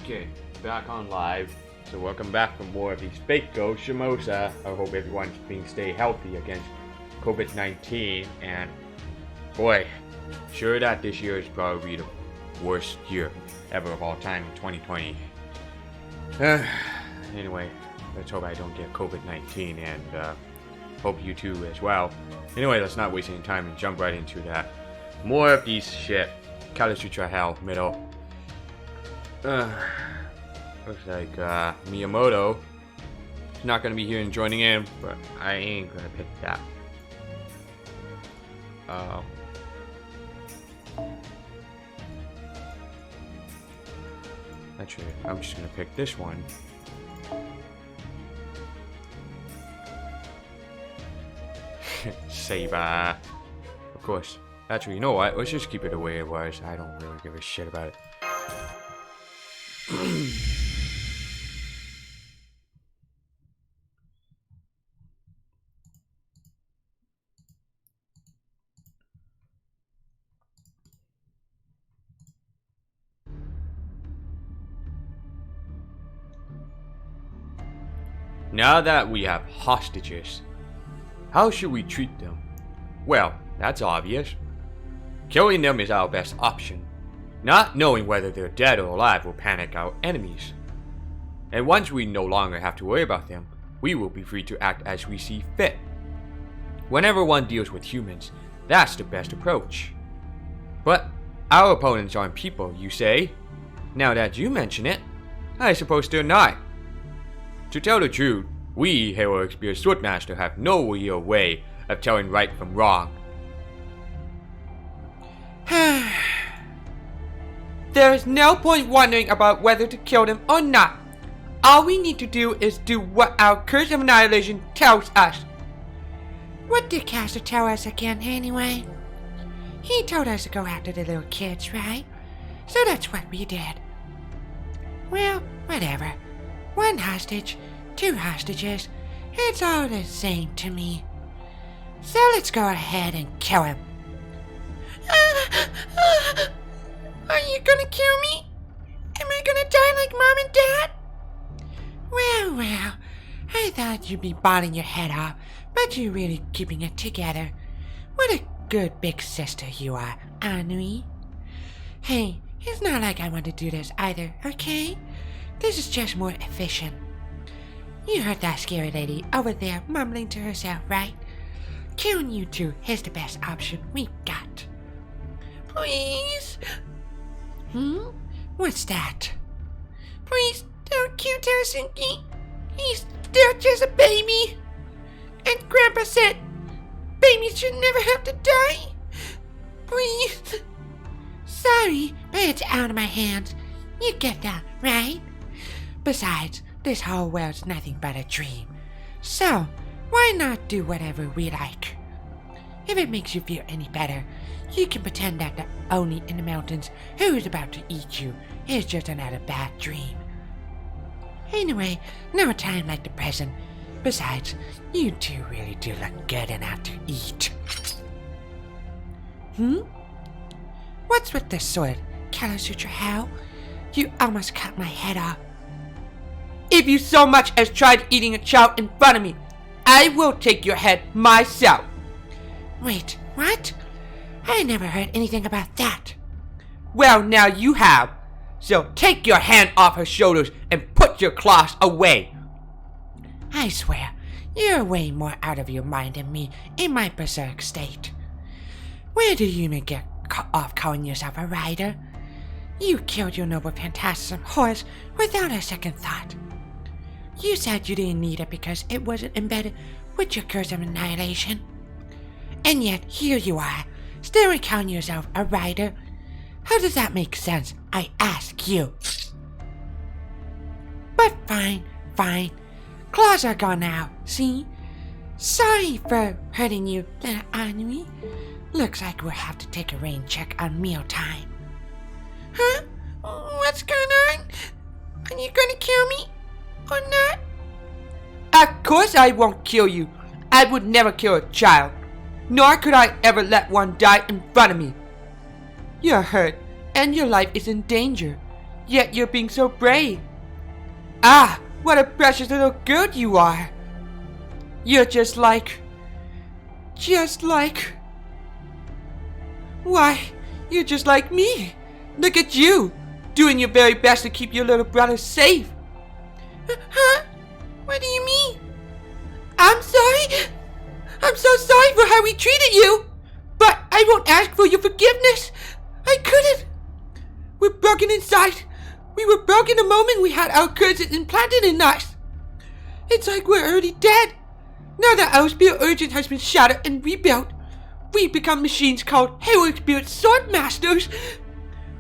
Okay, back on live. So welcome back for more of these fake ghosts, Shimosa. I hope everyone's being stay healthy against COVID-19. And boy, sure that this year is probably the worst year ever of all time in 2020. Anyway, let's hope I don't get COVID-19 and hope you too as well. Anyway, let's not waste any time and jump right into that. More of these shit. Kalasutra Hell, middle. Looks like Miyamoto is not gonna be here and joining in, but I ain't gonna pick that. Actually, I'm just gonna pick this one. Saber. Of course. Actually, you know what? Let's just keep it the way it was. I don't really give a shit about it. Now that we have hostages, how should we treat them? Well, that's obvious. Killing them is our best option. Not knowing whether they're dead or alive will panic our enemies. And once we no longer have to worry about them, we will be free to act as we see fit. Whenever one deals with humans, that's the best approach. But our opponents aren't people, you say? Now that you mention it, I suppose they're not. To tell the truth, we, Heroic Spear Swordmaster, have no real way of telling right from wrong. There is no point wondering about whether to kill them or not. All we need to do is do what our Curse of Annihilation tells us. What did Caster tell us again, anyway? He told us to go after the little kids, right? So that's what we did. Well, whatever. One hostage, two hostages, it's all the same to me. So let's go ahead and kill him. Are you gonna kill me? Am I gonna die like Mom and Dad? Well, I thought you'd be biting your head off, but you're really keeping it together. What a good big sister you are, Anui. Hey, it's not like I want to do this either, okay? This is just more efficient. You heard that scary lady over there mumbling to herself, right? Killing you two is the best option we got. Please? What's that? Please don't kill Terasuki. He's still just a baby. And Grandpa said babies should never have to die. Please. Sorry, but it's out of my hands. You get that, right? Besides, this whole world's nothing but a dream. So, why not do whatever we like? If it makes you feel any better, you can pretend that the Oni in the mountains who is about to eat you is just another bad dream. Anyway, no time like the present. Besides, you two really do look good and out to eat. What's with the sword, Kalasutra Hell? You almost cut my head off. If you so much as tried eating a child in front of me, I will take your head myself. Wait, what? I never heard anything about that. Well, now you have. So take your hand off her shoulders and put your claws away. I swear, you're way more out of your mind than me in my berserk state. Where do you even get off calling yourself a rider? You killed your noble phantasm horse without a second thought. You said you didn't need it because it wasn't embedded with your Curse of Annihilation. And yet, here you are, still calling yourself a rider. How does that make sense, I ask you? But fine. Claws are gone now, see? Sorry for hurting you, little Anui. Looks like we'll have to take a rain check on mealtime. Huh? What's going on? Are you gonna kill me? Or not? Of course I won't kill you. I would never kill a child. Nor could I ever let one die in front of me. You're hurt, and your life is in danger. Yet you're being so brave. Ah, what a precious little girl you are. You're just like... Why, you're just like me. Look at you, doing your very best to keep your little brother safe. Huh? What do you mean? I'm sorry. I'm so sorry for how we treated you. But I won't ask for your forgiveness. I couldn't. We're broken inside. We were broken the moment we had our curses implanted in us. It's like we're already dead. Now that our spirit origin has been shattered and rebuilt, we become machines called Heroic Spirit Sword Masters.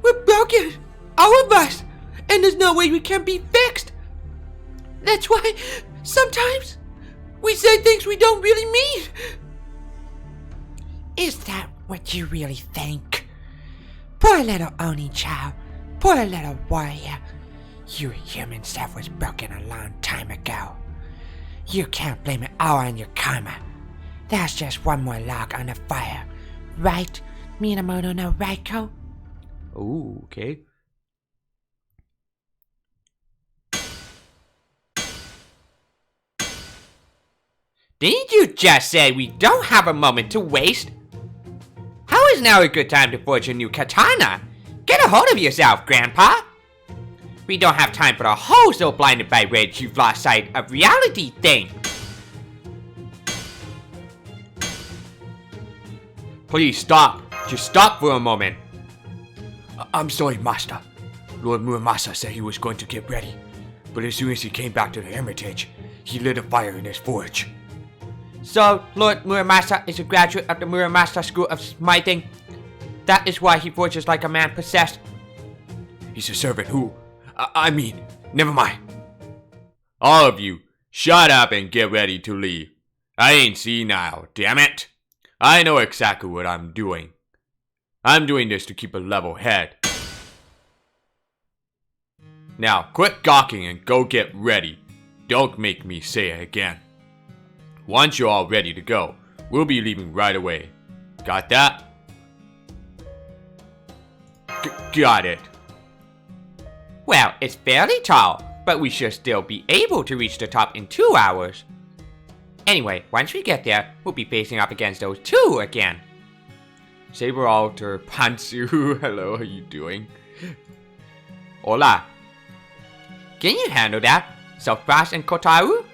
We're broken, all of us, and there's no way we can be fixed. That's why sometimes we say things we don't really mean. Is that what you really think? Poor little Oni child, poor little warrior. Your human self was broken a long time ago. You can't blame it all on your karma. That's just one more log on the fire. Right, Minamoto no Raiko? Oh, okay. Didn't you just say we don't have a moment to waste? How is now a good time to forge a new katana? Get a hold of yourself, Grandpa! We don't have time for the whole so blinded by rage you've lost sight of reality thing. Please stop. Just stop for a moment. I'm sorry, Master. Lord Muramasa said he was going to get ready, but as soon as he came back to the Hermitage, he lit a fire in his forge. So, Lord Muramasa is a graduate of the Muramasa School of Smithing. That is why he forges like a man possessed. He's a servant who... I mean, never mind. All of you, shut up and get ready to leave. I ain't senile, damn it. I know exactly what I'm doing. I'm doing this to keep a level head. Now, quit gawking and go get ready. Don't make me say it again. Once you're all ready to go, we'll be leaving right away. Got that? Got it. Well, it's fairly tall, but we should still be able to reach the top in 2 hours. Anyway, once we get there, we'll be facing up against those two again. Saber Alter, Pantsu, hello, how you doing? Hola. Can you handle that, Self-Frost and Kotaru?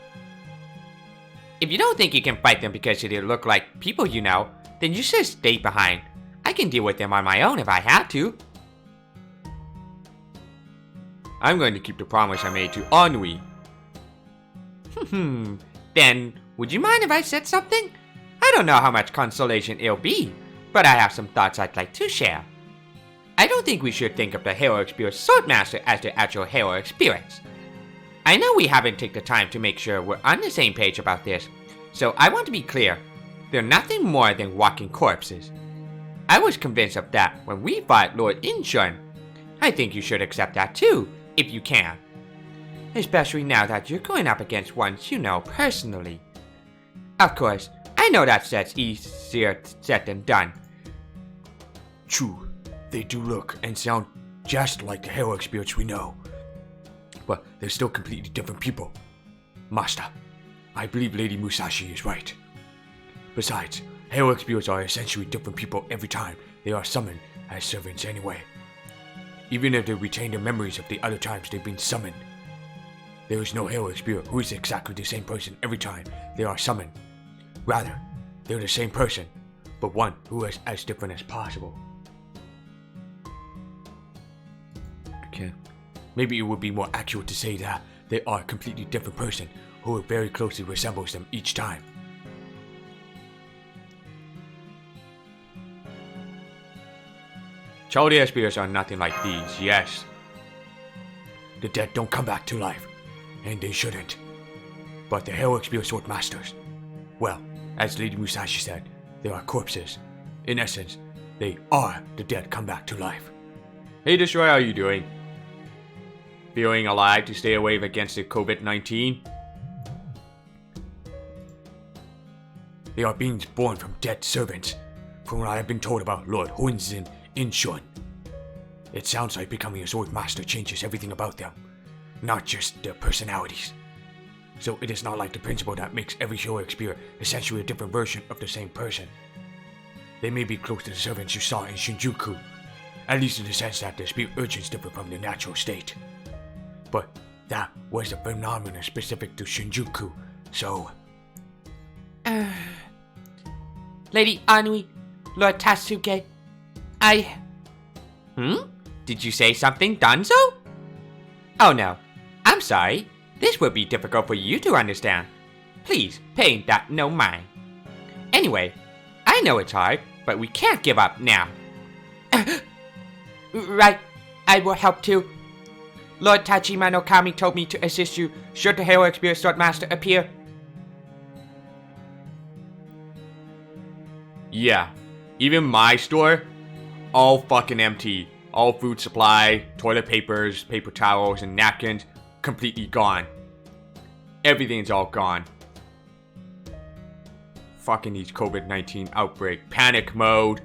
If you don't think you can fight them because they look like people you know, then you should stay behind. I can deal with them on my own if I have to. I'm going to keep the promise I made to Ennui. Then, would you mind if I said something? I don't know how much consolation it'll be, but I have some thoughts I'd like to share. I don't think we should think of the Heroic Spirit Swordmaster as the actual Heroic Spirits. I know we haven't taken the time to make sure we're on the same page about this, so I want to be clear. They're nothing more than walking corpses. I was convinced of that when we fought Lord Inshun. I think you should accept that too, if you can. Especially now that you're going up against ones you know personally. Of course, I know that's easier said than done. True, they do look and sound just like the heroic spirits we know. But they're still completely different people. Master, I believe Lady Musashi is right. Besides, heroic spirits are essentially different people every time they are summoned as servants anyway. Even if they retain the memories of the other times they've been summoned. There is no heroic spirit who is exactly the same person every time they are summoned. Rather, they're the same person, but one who is as different as possible. Okay. Maybe it would be more accurate to say that they are a completely different person who very closely resembles them each time. Childish spirits are nothing like these, yes. The dead don't come back to life, and they shouldn't. But the heroic spirit sword masters, well, as Lady Musashi said, they are corpses. In essence, they are the dead come back to life. Hey Destroy, how are you doing? Feeling alive to stay awake against the COVID-19? They are beings born from dead servants, from what I have been told about Lord Huinzin Inshun. It sounds like becoming a sword master changes everything about them, not just their personalities. So it is not like the principle that makes every heroic spirit essentially a different version of the same person. They may be close to the servants you saw in Shinjuku, at least in the sense that their spirit urgings differ from their natural state. But that was a phenomenon specific to Shinjuku, so... Lady Anui, Lord Tatsuge, Did you say something, Danzo? Oh no, I'm sorry. This will be difficult for you to understand. Please, pay that no mind. Anyway, I know it's hard, but we can't give up now. Right, I will help too. Lord Tachima no Kami told me to assist you should the heroic spirit sword master appear. Yeah, even my store, all fucking empty. All food supply, toilet papers, paper towels, and napkins, completely gone. Everything's all gone. Fucking these COVID-19 outbreak. Panic mode.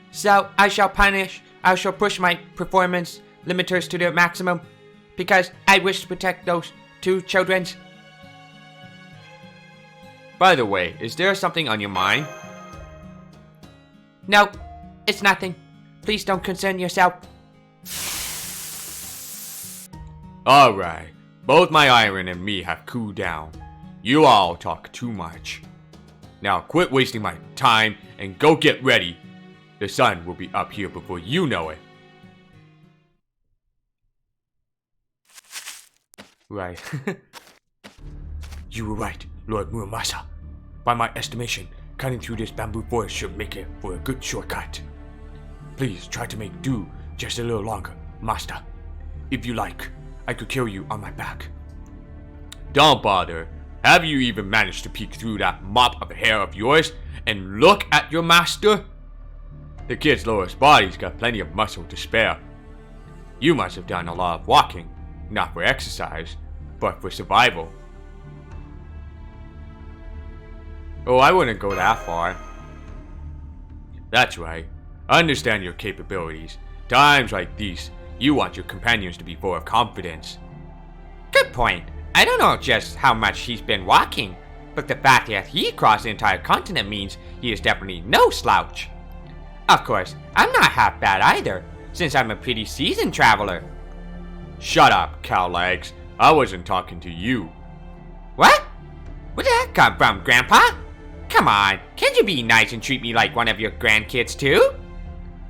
So I shall push my performance limiters to their maximum, because I wish to protect those two children. By the way, is there something on your mind? No, it's nothing. Please don't concern yourself. Alright, both my iron and me have cooled down. You all talk too much. Now quit wasting my time and go get ready. The sun will be up here before you know it. Right. You were right, Lord Muramasa. By my estimation, cutting through this bamboo forest should make it for a good shortcut. Please try to make do just a little longer, Master. If you like, I could carry you on my back. Don't bother. Have you even managed to peek through that mop of hair of yours and look at your master? The kid's lowest body's got plenty of muscle to spare. You must have done a lot of walking, not for exercise, but for survival. Oh, I wouldn't go that far. That's right. I understand your capabilities. Times like these, you want your companions to be full of confidence. Good point. I don't know just how much he's been walking, but the fact that he crossed the entire continent means he is definitely no slouch. Of course, I'm not half bad either, since I'm a pretty seasoned traveler. Shut up, cow legs. I wasn't talking to you. What? Where did that come from, Grandpa? Come on, can't you be nice and treat me like one of your grandkids too?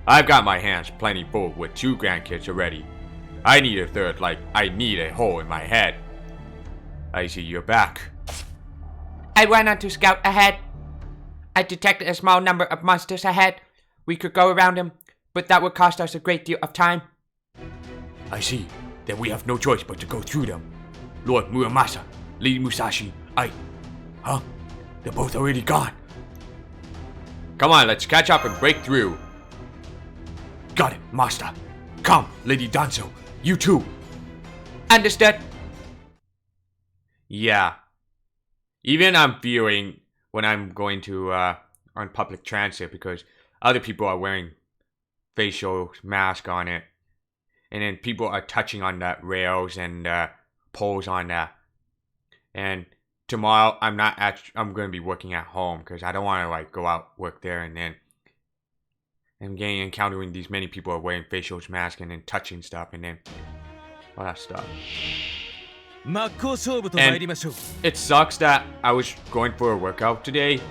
I've got my hands plenty full with 2 grandkids already. I need a third like I need a hole in my head. I see you're back. I went on to scout ahead. I detected a small number of monsters ahead. We could go around them, but that would cost us a great deal of time. I see. Then we have no choice but to go through them. Lord Muramasa, Lady Musashi, Huh? They're both already gone. Come on, let's catch up and break through. Got it, Master. Come, Lady Danzo. You too. Understood. Yeah. Even I'm feeling when I'm going to on public transit because other people are wearing facial mask on it. And then people are touching on the rails and poles on that. And tomorrow I'm going to be working at home because I don't want to like go out work there and then I'm encountering these many people are wearing facial masks and then touching stuff and then all that stuff. And it sucks that I was going for a workout today.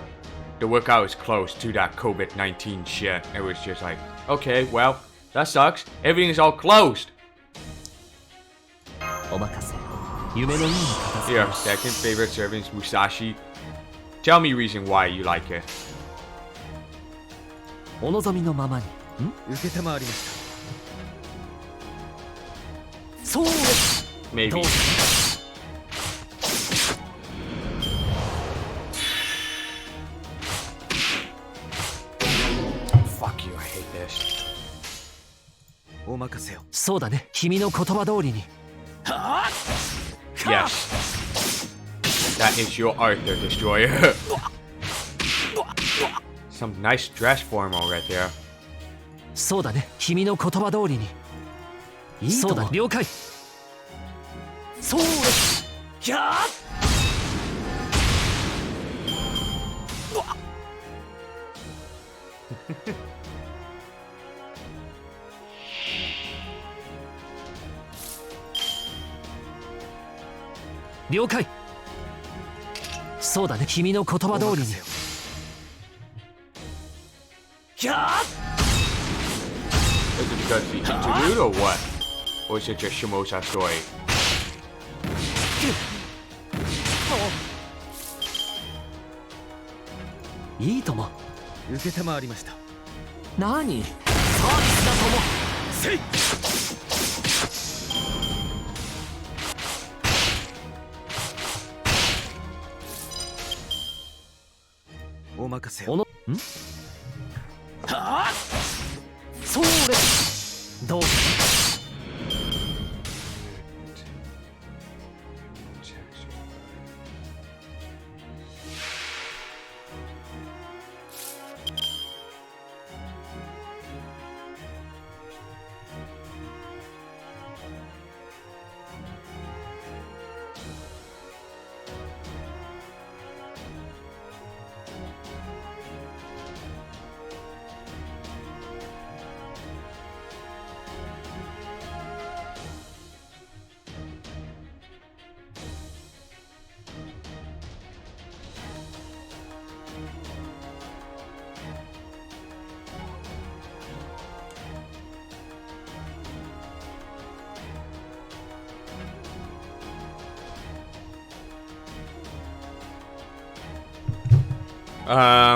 The workout was close to that COVID-19 shit. It was just like, okay, well, that sucks. Everything is all closed. Your second favorite serving is Musashi. Tell me reason why you like it. Maybe. Fuck you, I hate this. Yes. That is your Arthur Destroyer. Some nice dress formal right there. そうだね、君の言葉通りに。いいとも。そうだ、了解。そうです。キャー。了解。そうだね、君の言葉通りに。キャー。 Is it because he interviewed or what? Or is it just Shimosa's story? いいとも。受けたまわりました。何？サービスだとも。せい。お任せを。はあ。そうです。どうぞ。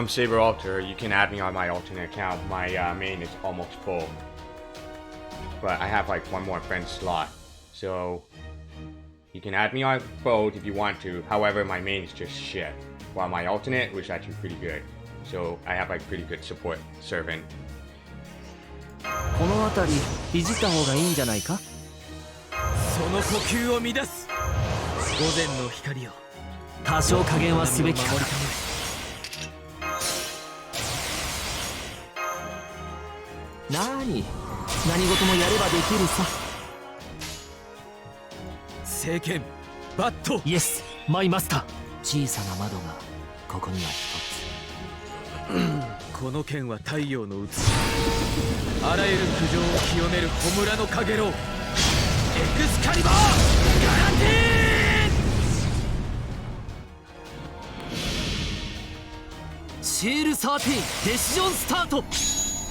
Saber Alter, you can add me on my alternate account. My main is almost full. But I have like one more friend slot. So you can add me on both if you want to. However, my main is just shit. While my alternate was actually pretty good. So I have like pretty good support servant. この辺りいじった方がいいんじゃないか。その呼吸を乱す午前の光を。多少加減はすべきか。何事もやればできるさ。聖剣バット。イエス、マイマスター。小さな窓がここには一つ。この剣は太陽の写し。あらゆる苦情を清める焔のかげろう。エクスカリバーガランティーン。シール13デシジョンスタート。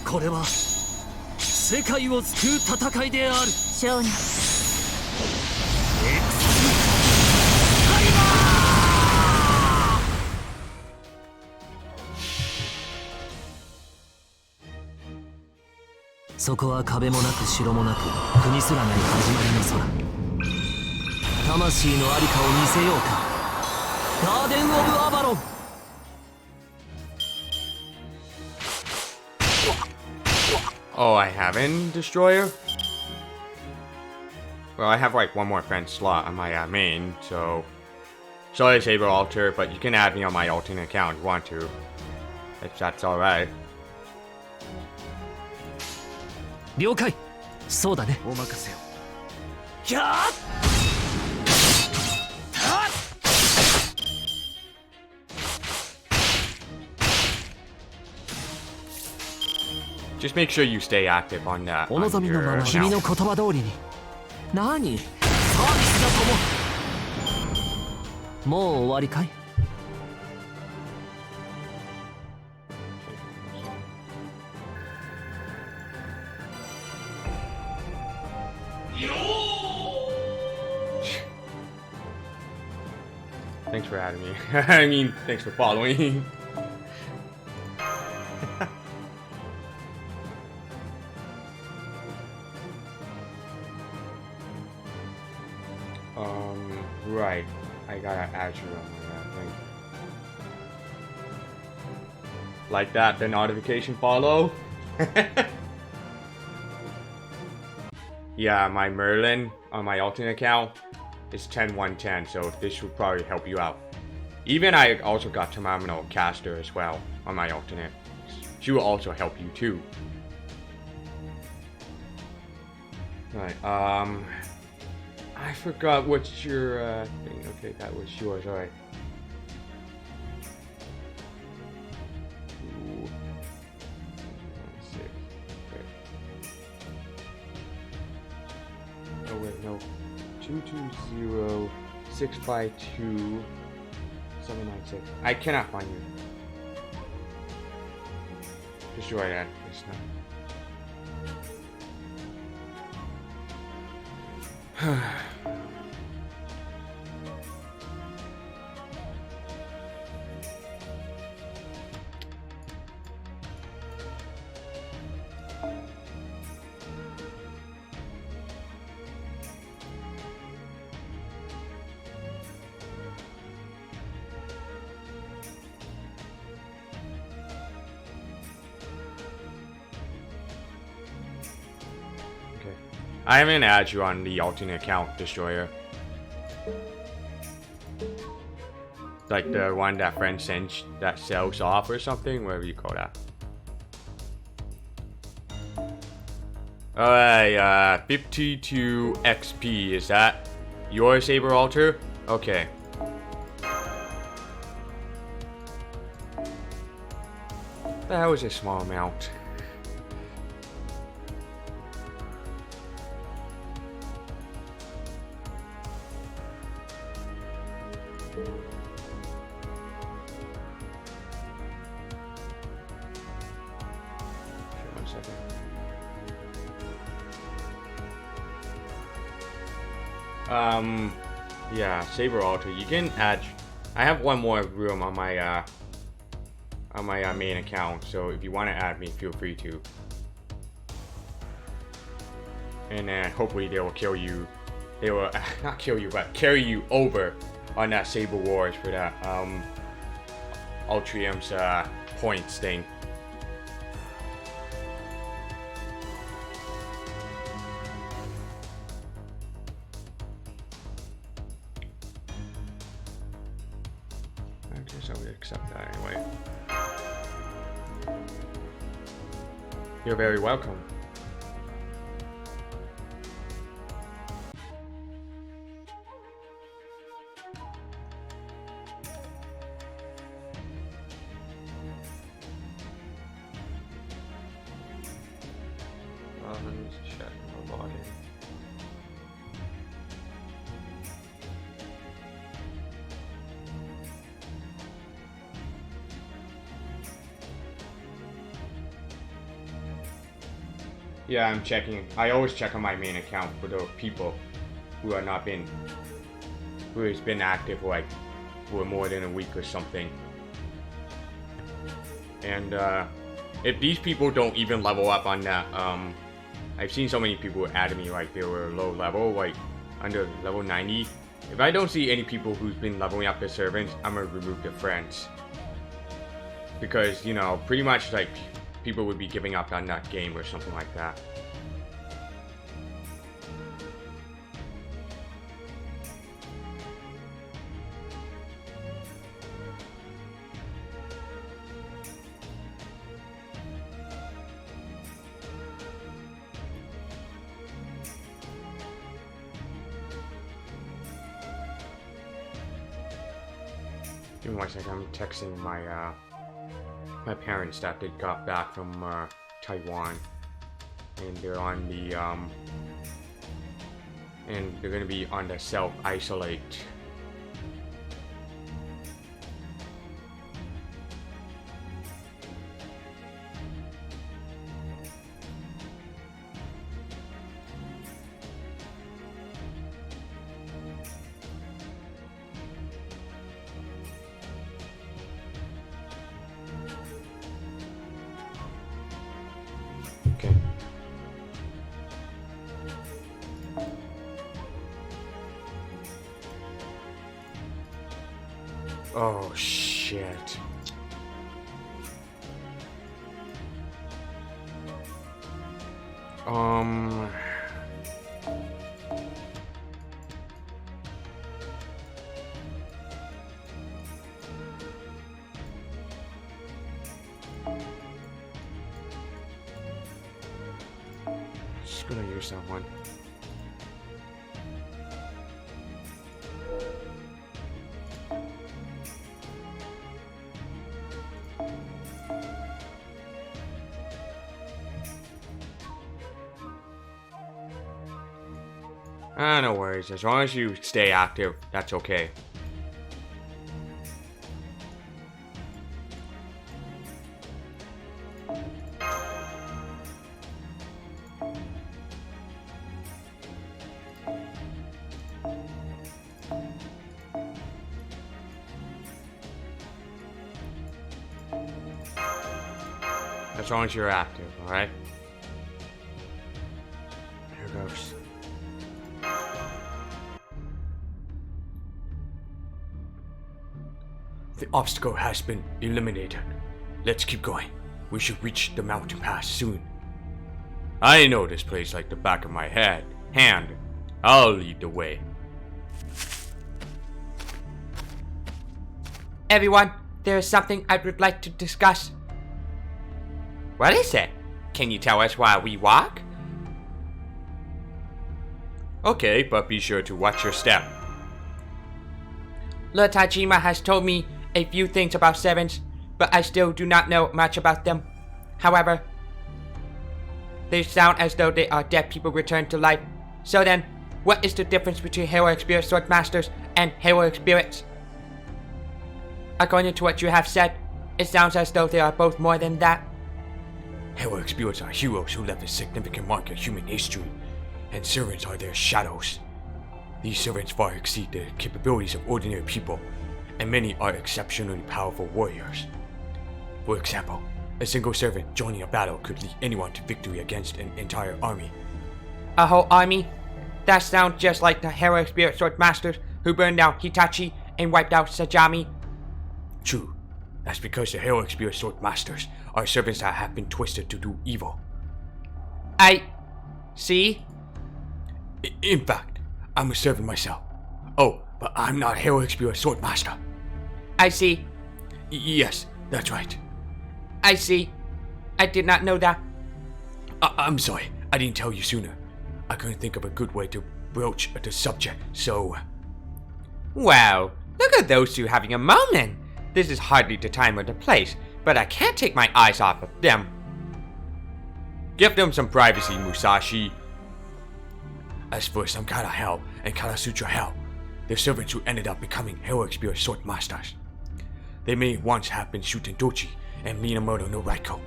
これは世界を救う戦いである。少年。そこは壁もなく城もなく国すらない始まりの空。魂のありかを見せようか。ガーデン・オブ・アバロン。Oh, I haven't Destroyer? Well, I have like one more friend slot on my main, so... Sorry, Saber Alter, but you can add me on my alternate account if you want to. If that's alright. 了解。そうだね。お任せを。キャー。Just make sure you stay active on that. お望みのまま君の言葉通りに。何？サービスだとも。もう終わりかい？Thanks for adding me. I mean, thanks for following. Right. I gotta add you on that thing. Like that, the notification follow. Yeah, my Merlin on my alternate account is 10-110, so this would probably help you out. Even I also got Tamamino Caster as well on my alternate, she will also help you too. Right, I forgot what's your thing. Okay, that was yours, alright. Oh wait, no. 220-652-796. I cannot find you. Destroy that. It's not. I haven't added you on the alternate account, Destroyer. Like the one that friend sends that sells off or something, whatever you call that. Alright, 52 XP, is that your Saber Altar? Okay. That was a small amount. Yeah, Saber Altar. You can add. I have one more room on my main account, so if you want to add me, feel free to. And then hopefully they will kill you. They will not kill you, but carry you over on that Saber Wars for that Ultrium's points thing. I guess I would accept that anyway. You're very welcome. Let me check my login. Yeah, I'm checking. I always check on my main account for the people who are not been, who has been active like for more than a week or something. And if these people don't even level up on that, I've seen so many people add me like they were low level, like under level 90. If I don't see any people who's been leveling up their servants, I'm gonna remove their friends. Because, you know, pretty much like people would be giving up on that game or something like that. Give me 1 second, I'm texting my my parents that they got back from Taiwan, and they're on the and they're gonna be on the self-isolate. Okay. Oh shit. gonna use that one. No worries. As long as you stay active, that's okay. As long as you're active, alright? Here goes. The obstacle has been eliminated. Let's keep going. We should reach the mountain pass soon. I know this place like the back of my hand. I'll lead the way. Everyone, there is something I would like to discuss. What is it? Can you tell us while we walk? Okay, but be sure to watch your step. Lord Tajima has told me a few things about sevens, but I still do not know much about them. However, they sound as though they are dead people returned to life. So then, what is the difference between heroic spirit sword masters and heroic spirits? According to what you have said, it sounds as though they are both more than that. Heroic spirits are heroes who left a significant mark in human history, and servants are their shadows. These servants far exceed the capabilities of ordinary people, and many are exceptionally powerful warriors. For example, a single servant joining a battle could lead anyone to victory against an entire army. A whole army? That sounds just like the heroic spirit sword masters who burned down Hitachi and wiped out Sajami. True. That's because the heroic spirit sword masters are servants that have been twisted to do evil. I see. In fact, I'm a servant myself. Oh, but I'm not a heroic spirit sword master. I see. Yes, that's right. I see. I did not know that. I'm sorry, I didn't tell you sooner. I couldn't think of a good way to broach the subject, so... Wow, look at those two having a moment. This is hardly the time or the place, but I can't take my eyes off of them. Give them some privacy, Musashi. As for some kind of hell and Karasutra hell, they're servants who ended up becoming heroic spirit sword masters. They may once have been Shuten Dochi and Minamoto no Raiko,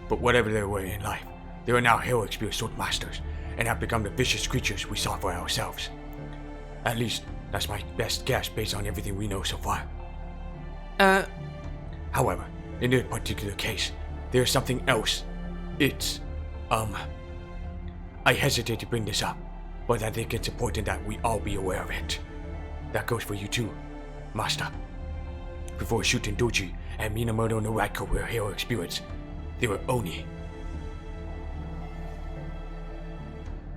but whatever they were in life, they are now heroic spirit sword masters and have become the vicious creatures we saw for ourselves. At least, that's my best guess based on everything we know so far. However, in this particular case, there's something else. It's, I hesitate to bring this up, but I think it's important that we all be aware of it. That goes for you too, Master. Before Shuten Doji and Minamoto no Raiko were heroic spirits, they were Oni.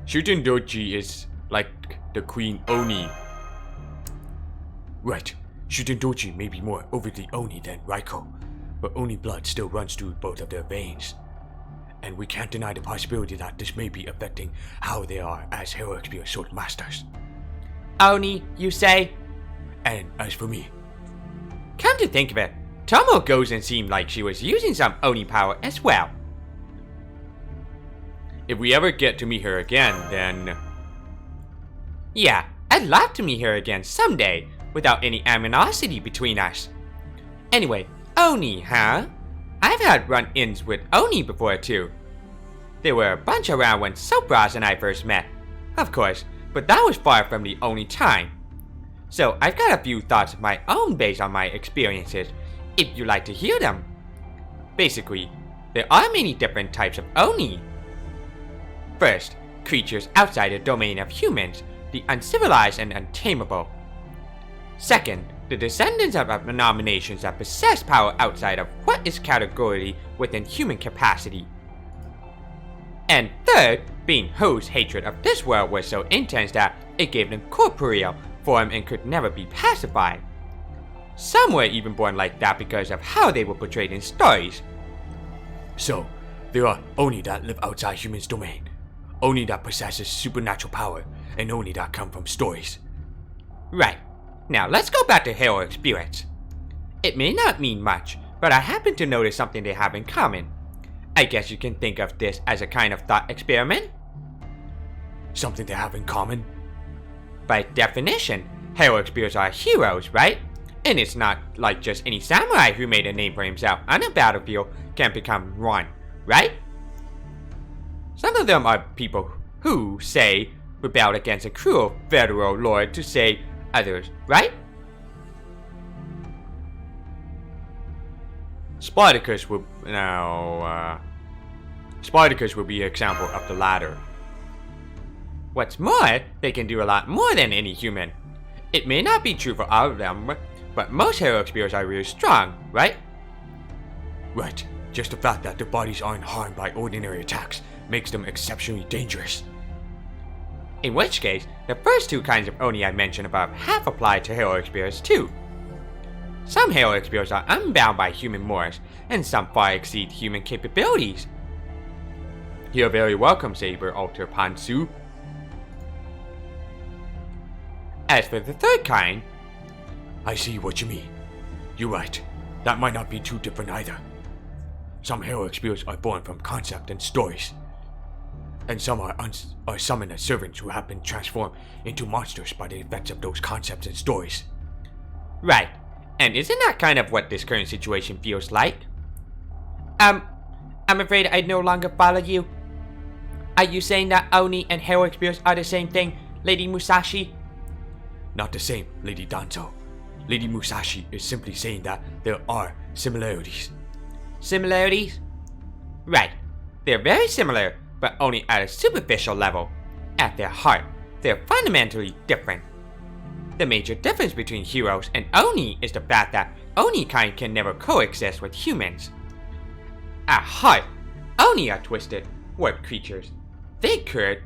Shuten Doji is like the Queen Oni. Right. Shuten Doji may be more overtly Oni than Raiko, but Oni blood still runs through both of their veins. And we can't deny the possibility that this may be affecting how they are as heroic spirit sword masters. Oni, you say? And as for me, Come to think of it, Tomo Gozen seemed like she was using some Oni power as well. If we ever get to meet her again, then... Yeah, I'd love to meet her again someday, without any animosity between us. Anyway, Oni, huh? I've had run-ins with Oni before too. There were a bunch around when Sopras and I first met, of course, but that was far from the only time. So I've got a few thoughts of my own based on my experiences, if you'd like to hear them. Basically, there are many different types of Oni. First, creatures outside the domain of humans, the uncivilized and untamable. Second, the descendants of abominations that possess power outside of what is categorically within human capacity. And third, being whose hatred of this world was so intense that it gave them corporeal form and could never be pacified. Some were even born like that because of how they were portrayed in stories. so there are Oni that live outside humans' domain. Oni that possesses supernatural power, and Oni that come from stories. Right. Now let's go back to hero experience. It may not mean much, but I happen to notice something they have in common. I guess you can think of this as a kind of thought experiment. Something they have in common? By definition, hero experience are heroes, right? And it's not like just any samurai who made a name for himself on a battlefield can become one, right? Some of them are people who, say, rebelled against a cruel federal lord to save others, right? Spartacus will Spartacus will be an example of the latter. What's more, they can do a lot more than any human. It may not be true for all of them, but most hero experience are really strong, right? Right. Just the fact that their bodies aren't harmed by ordinary attacks makes them exceptionally dangerous. In which case, the first two kinds of Oni I mentioned above have applied to hero experience too. Some hero experience are unbound by human mores, and some far exceed human capabilities. You're very welcome, Saber Alter Pansu. As for the third kind, I see what you mean. You're right. That might not be too different either. Some hero experience are born from concept and stories, and some are summoned as servants who have been transformed into monsters by the effects of those concepts and stories. right, and isn't that kind of what this current situation feels like? I'm afraid I no longer follow you. Are you saying that Oni and hero experience are the same thing, Lady Musashi? Not the same, Lady Danzo. Lady Musashi is simply saying that there are similarities. Similarities? Right, they're very similar, but only at a superficial level. At their heart, they're fundamentally different. The major difference between heroes and Oni is the fact that Oni kind can never coexist with humans. At heart, Oni are twisted, warped creatures. They could,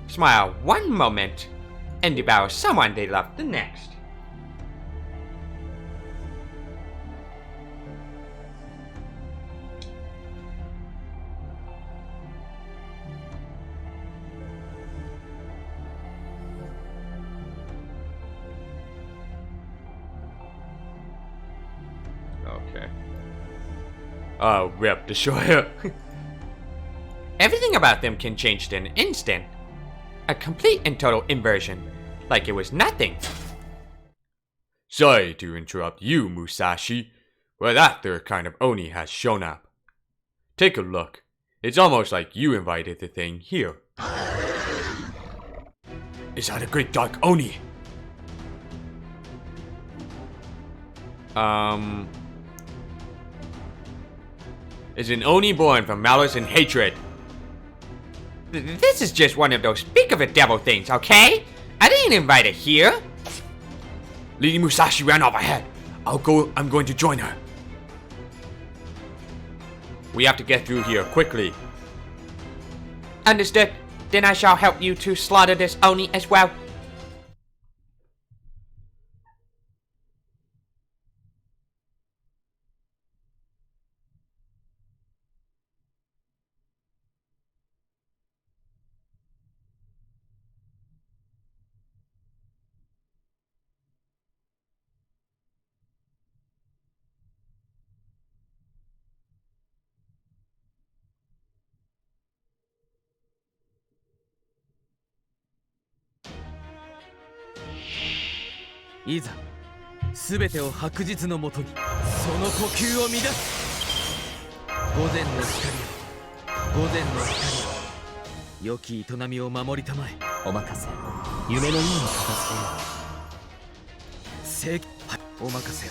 smile one moment and devour someone they love the next. Okay. Rip Destroyer. Everything about them can change in an instant. A complete and total inversion, like it was nothing. Sorry to interrupt you, Musashi, but that third kind of Oni has shown up. Take a look. It's almost like you invited the thing here. Is that a great dark Oni? Is an Oni born from malice and hatred. This is just one of those speak of a devil things, okay? I didn't invite it here. Lady Musashi ran off ahead. I'm going to join her. We have to get through here quickly. Understood. Then I shall help you to slaughter this Oni as well.いざ全てを白日のもとにその呼吸を乱す。午前の光よ、午前の光よ、良き営みを守りたまえ。お任せ。夢のように片付正義、はい、お任せを。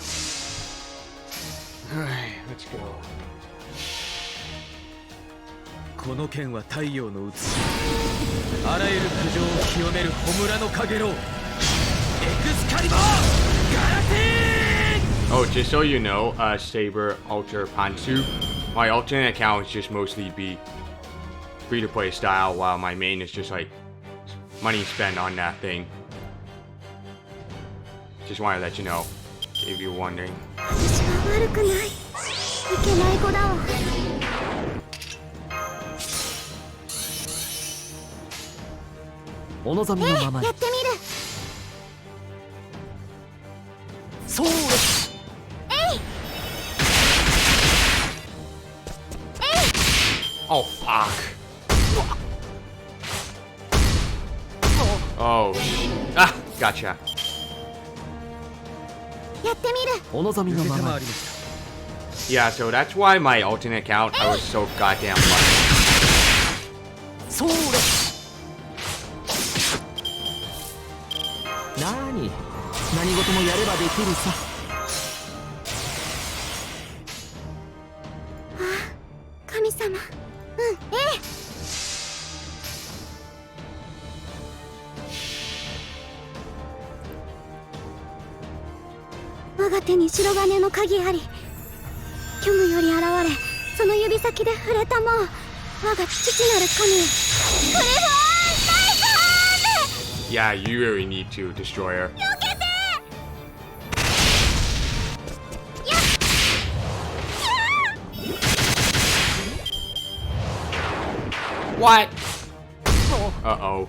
Let's go. この剣は太陽の写し、あらゆる苦情を清める炎のかげろう、エクスカリバーガラティーン。 Oh, just so you know, Saber Alter Pansu, my alternate accounts just mostly be free-to-play style, while my main is just like money spent on that thing. Just want to let you know, if you're wondering. 私は悪くない。いけない子だわ。お望みのままに。やってみる。そうです。Oh, fuck. Oh. Ah, gotcha. やってみる。お望みのままに。 Yeah, so that's why my alternate account, I was so goddamn lucky. そうです。何事もやればできるさ。神様。我が手に白金の鍵あり。虚無より現れ、その指先で触れたもう我が父なる神よ。クリフォーン大 Yeah, you really need to destroy her. 避けて。 What? Uh-oh.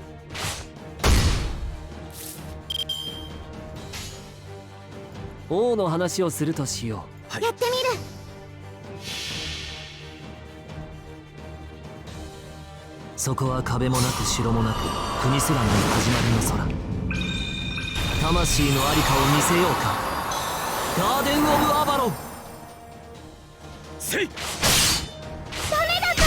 王の話をするとしよう。やってみる。そこは壁もなく城もなく国すらない始まりの空。魂のありかを見せようか。ガーデン・オブ・アバロン。せい。ダメだか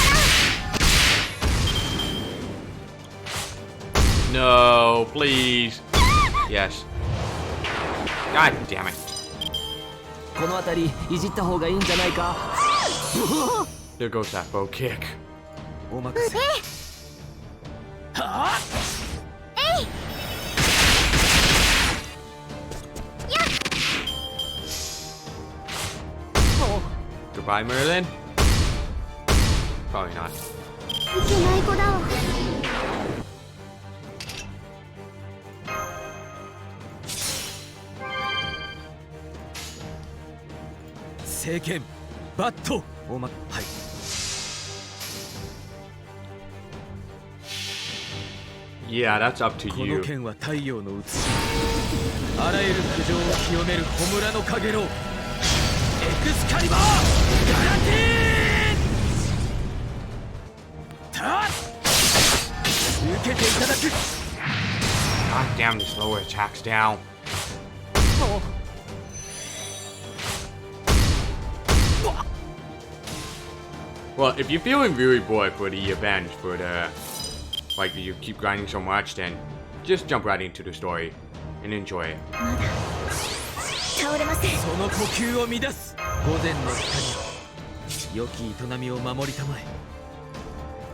ら。 No, please. Yes. God damn it. この辺りいじった方がいいんじゃないか。There goes that bow kick. お任せ。Goodbye, Merlin. Probably not. いけない子だわ。聖剣バットおまはい。 Yeah, that's up to この you. 剣は太陽の写し。あらゆる苦情を清める焔の影のエクスカリバーガランティーたっ受けていただく。 God damn, this lower attack's down. Well, if you're feeling really bored for the event, for the like you keep grinding so much, then just jump right into the story and enjoy it. 倒れません。その呼吸を乱す午前の光よ良き営みを守りたまえ。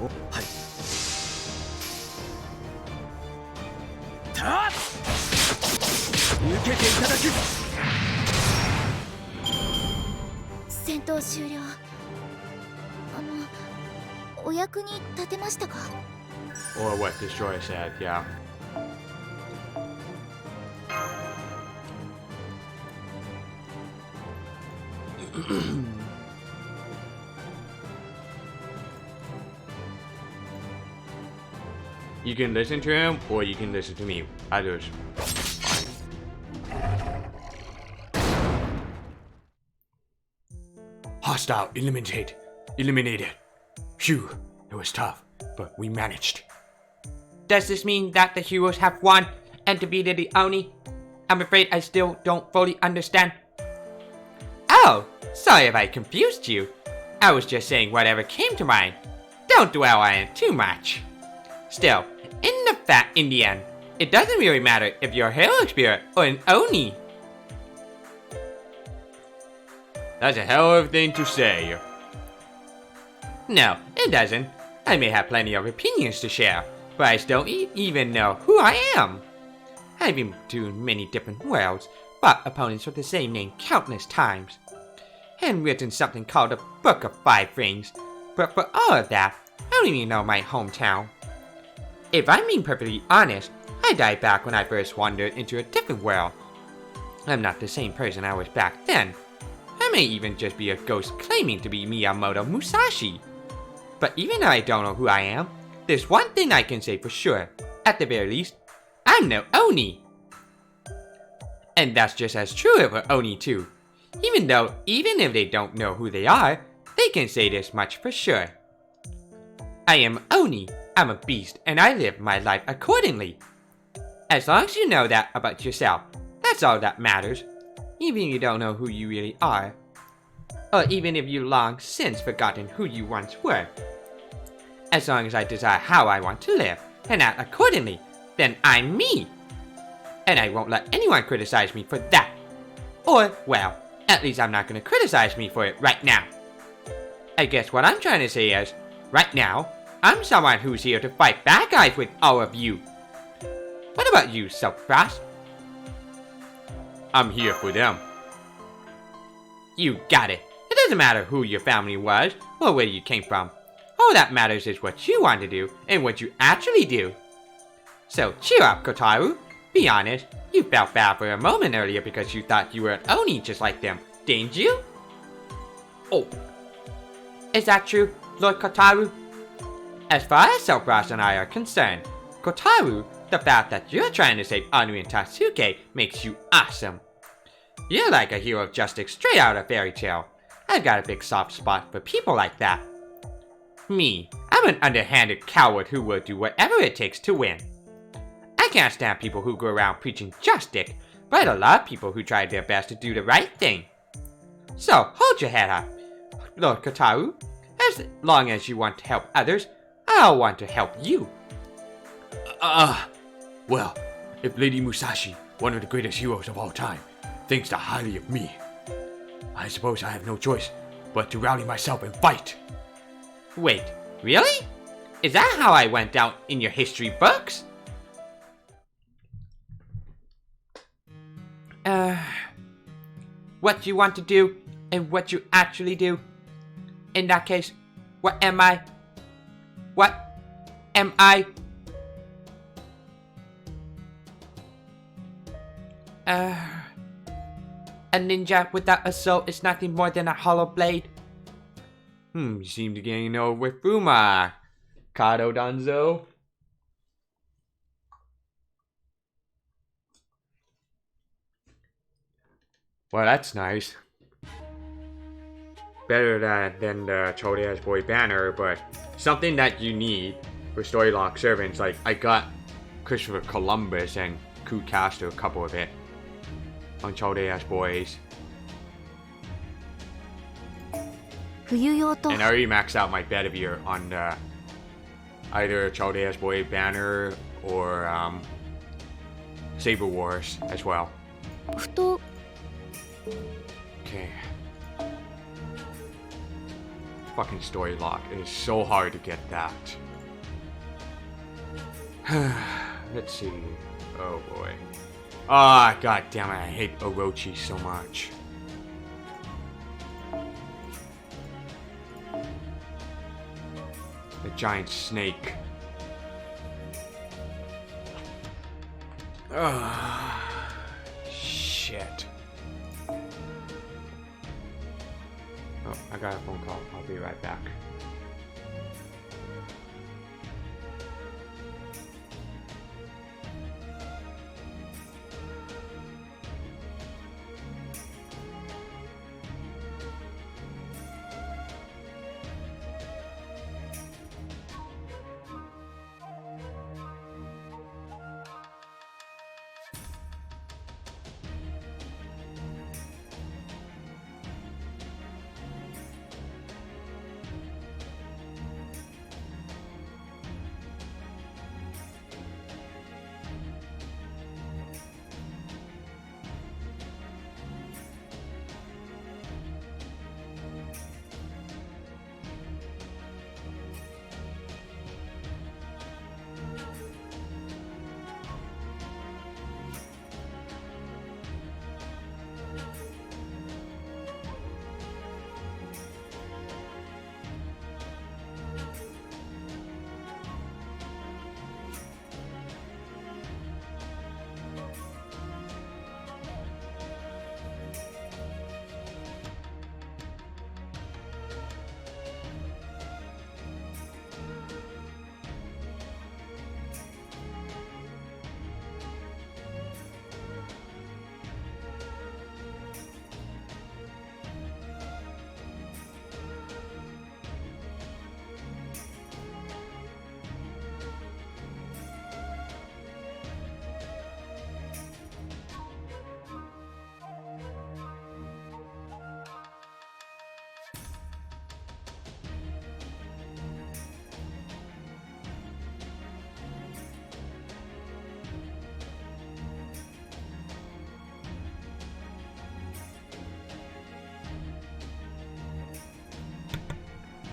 おはい。たっ受けていただく。戦闘終了。お役に立てましたか？ Or what Destroyer said, yeah. You can listen to him, or you can listen to me. Either's fine. Hostile eliminated. Eliminated. Phew, it was tough, but we managed. Does this mean that the heroes have won and defeated the Oni? I'm afraid I still don't fully understand. Oh, sorry if I confused you. I was just saying whatever came to mind. Don't dwell on it too much. Still, in the end, it doesn't really matter if you're a heroic spirit or an Oni. That's a hell of a thing to say. No, it doesn't. I may have plenty of opinions to share, but I still even know who I am. I've been to many different worlds, fought opponents with the same name countless times, and written something called the Book of Five Rings. But for all of that, I don't even know my hometown. If I'm being perfectly honest, I died back when I first wandered into a different world. I'm not the same person I was back then. I may even just be a ghost claiming to be Miyamoto Musashi. But even though I don't know who I am, there's one thing I can say for sure. At the very least, I'm no Oni. And that's just as true of an Oni too. Even if they don't know who they are, they can say this much for sure. I am Oni, I'm a beast, and I live my life accordingly. As long as you know that about yourself, that's all that matters. Even if you don't know who you really are. Or even if you long since forgotten who you once were. As long as I desire how I want to live, and act accordingly, then I'm me. And I won't let anyone criticize me for that. Or, well, at least I'm not going to criticize me for it right now. I guess what I'm trying to say is, right now, I'm someone who's here to fight bad guys with all of you. What about you, Self-Frost? I'm here for them. You got it. It doesn't matter who your family was, or where you came from. All that matters is what you want to do, and what you actually do. So cheer up, Kotaru. Be honest, you felt bad for a moment earlier because you thought you were an Oni just like them, didn't you? Oh. Is that true, Lord Kotaru? As far as Self-Frost and I are concerned, Kotaru, the fact that you're trying to save Anu and Tatsuke makes you awesome. You're like a hero of justice straight out of fairy tale. I've got a big soft spot for people like that. Me, I'm an underhanded coward who will do whatever it takes to win. I can't stand people who go around preaching justice, but a lot of people who try their best to do the right thing. So, hold your head up, Lord Kotaru. As long as you want to help others, I'll want to help you. Well, if Lady Musashi, one of the greatest heroes of all time, thinks so highly of me, I suppose I have no choice but to rally myself and fight. Wait, really? Is that how I went down in your history books? What you want to do, and what you actually do. In that case, what am I? What am I? A ninja without a soul is nothing more than a hollow blade. You seem to gain over with Fuma, Kato Danzo. Well, that's nice. Better than the Chodea's Boy banner, but something that you need for Storylock servants. Like, I got Christopher Columbus and Ku Castro, a couple of it, on Chodea's Boys. And I already maxed out my Bedivere on either Chodea's Boy banner or Saber Wars as well. Okay. Fucking Storylock. It is so hard to get that. Let's see. Oh boy. Ah, god damn it. I hate Orochi so much. The giant snake. Shit. Oh, I got a phone call. I'll be right back.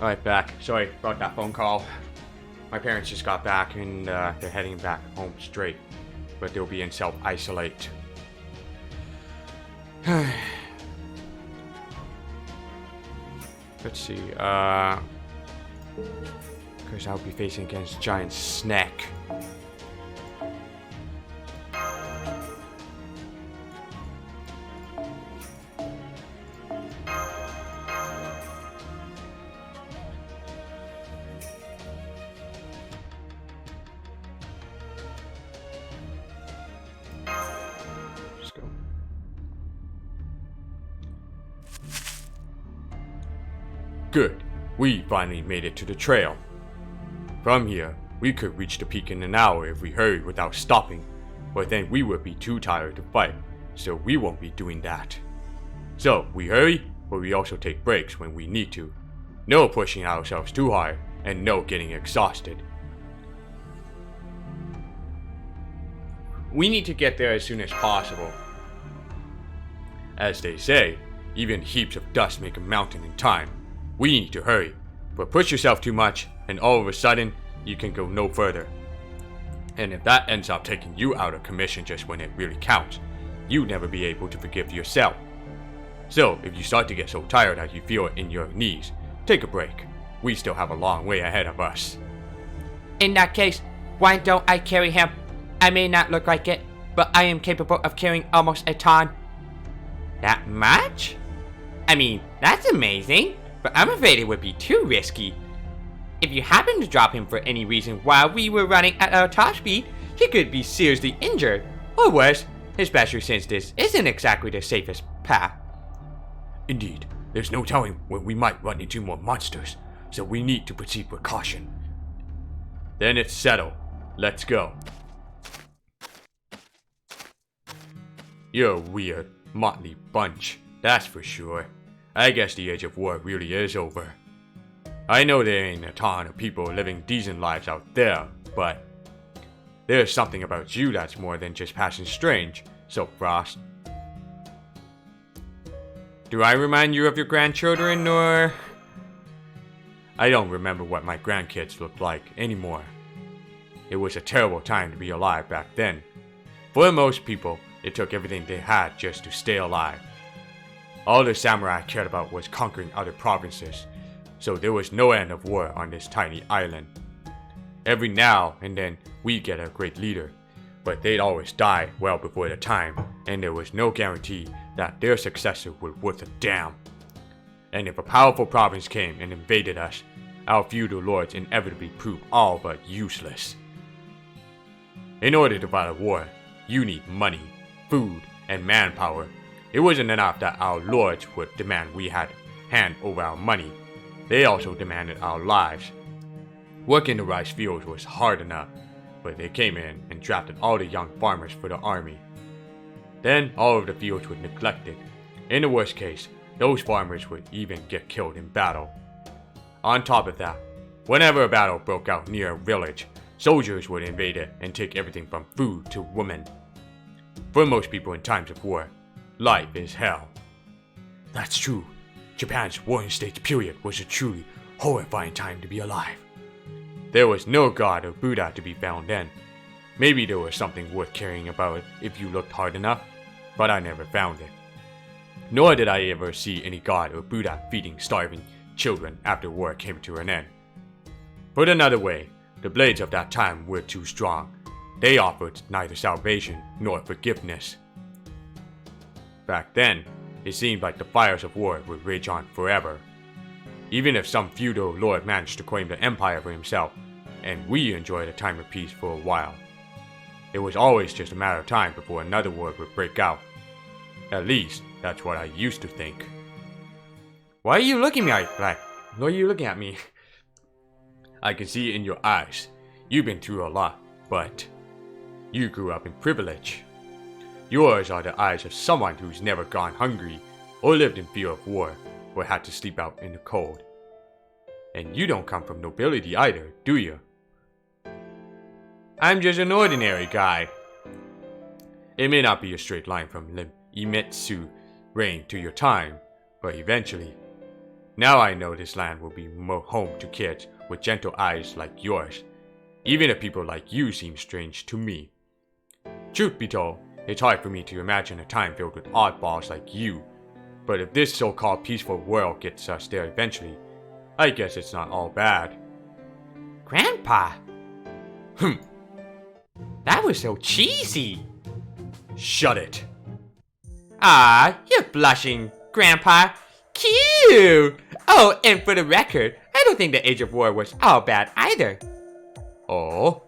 Alright, back. Sorry about that phone call. My parents just got back and they're heading back home straight. But they'll be in self-isolate. Let's see, because I'll be facing against Giant Snack. Let's go. Good. We finally made it to the trail. From here, we could reach the peak in an hour if we hurried without stopping, but then we would be too tired to fight, so we won't be doing that. So, we hurry, but we also take breaks when we need to. No pushing ourselves too hard, and no getting exhausted. We need to get there as soon as possible. As they say, even heaps of dust make a mountain in time. We need to hurry, but push yourself too much, and all of a sudden, you can go no further. And if that ends up taking you out of commission just when it really counts, you'll never be able to forgive yourself. So, if you start to get so tired that you feel it in your knees, take a break. We still have a long way ahead of us. In that case, why don't I carry him? I may not look like it, but I am capable of carrying almost a ton. That much? I mean, that's amazing, but I'm afraid it would be too risky. If you happen to drop him for any reason while we were running at our top speed, he could be seriously injured, or worse, especially since this isn't exactly the safest path. Indeed, there's no telling when we might run into more monsters, so we need to proceed with caution. Then it's settled. Let's go. You're a weird, motley bunch, that's for sure. I guess the age of war really is over. I know there ain't a ton of people living decent lives out there, but there's something about you that's more than just passing strange, so Frost. Do I remind you of your grandchildren, or... I don't remember what my grandkids looked like anymore. It was a terrible time to be alive back then. For most people, it took everything they had just to stay alive. All the samurai cared about was conquering other provinces, so there was no end of war on this tiny island. Every now and then, we'd get a great leader, but they'd always die well before their time, and there was no guarantee that their successor would worth a damn. And if a powerful province came and invaded us, our feudal lords inevitably proved all but useless. In order to fight a war, you need money, food, and manpower. It wasn't enough that our lords would demand we had hand over our money. They also demanded our lives. Working the rice fields was hard enough, but they came in and drafted all the young farmers for the army. Then all of the fields were neglected. In the worst case, those farmers would even get killed in battle. On top of that, whenever a battle broke out near a village, soldiers would invade it and take everything from food to women. For most people in times of war, life is hell. That's true. Japan's warring states period was a truly horrifying time to be alive. There was no god or Buddha to be found then. Maybe there was something worth caring about if you looked hard enough, but I never found it. Nor did I ever see any god or Buddha feeding starving children after war came to an end. Put another way, the blades of that time were too strong. They offered neither salvation nor forgiveness. Back then, it seemed like the fires of war would rage on forever. Even if some feudal lord managed to claim the empire for himself, and we enjoyed a time of peace for a while, it was always just a matter of time before another war would break out. At least, that's what I used to think. Why are you looking at me like that? Why are you looking at me? I can see it in your eyes. You've been through a lot, but you grew up in privilege. Yours are the eyes of someone who's never gone hungry, or lived in fear of war, or had to sleep out in the cold. And you don't come from nobility either, do you? I'm just an ordinary guy. It may not be a straight line from Imetsu reign to your time, but eventually, Now I know this land will be home to kids with gentle eyes like yours. Even if people like you seem strange to me. Truth be told, it's hard for me to imagine a time filled with oddballs like you. But if this so-called peaceful world gets us there eventually, I guess it's not all bad. Grandpa! That was so cheesy! Shut it. Ah, you're blushing, Grandpa. Cute! Oh, and for the record, I don't think the Age of War was all bad either. Oh?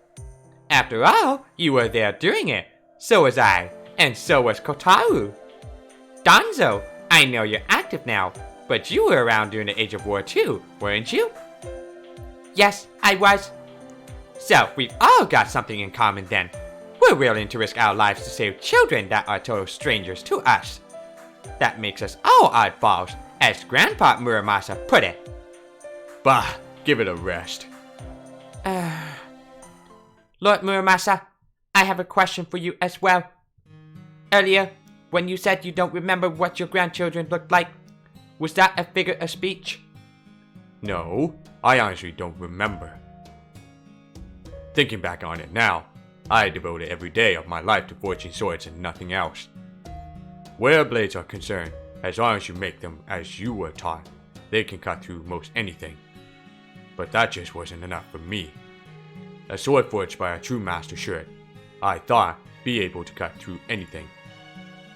After all, you were there during it. So was I, and so was Kotaru. Danzo, I know you're active now, but you were around during the Age of War too, weren't you? Yes, I was. So, we've all got something in common then. We're willing to risk our lives to save children that are total strangers to us. That makes us all oddballs, as Grandpa Muramasa put it. Bah, give it a rest. Lord Muramasa, I have a question for you as well. Earlier, when you said you don't remember what your grandchildren looked like, was that a figure of speech? No, I honestly don't remember. Thinking back on it now, I devoted every day of my life to forging swords and nothing else. Where blades are concerned, as long as you make them as you were taught, they can cut through most anything. But that just wasn't enough for me. A sword forged by a true master should, I thought, be able to cut through anything.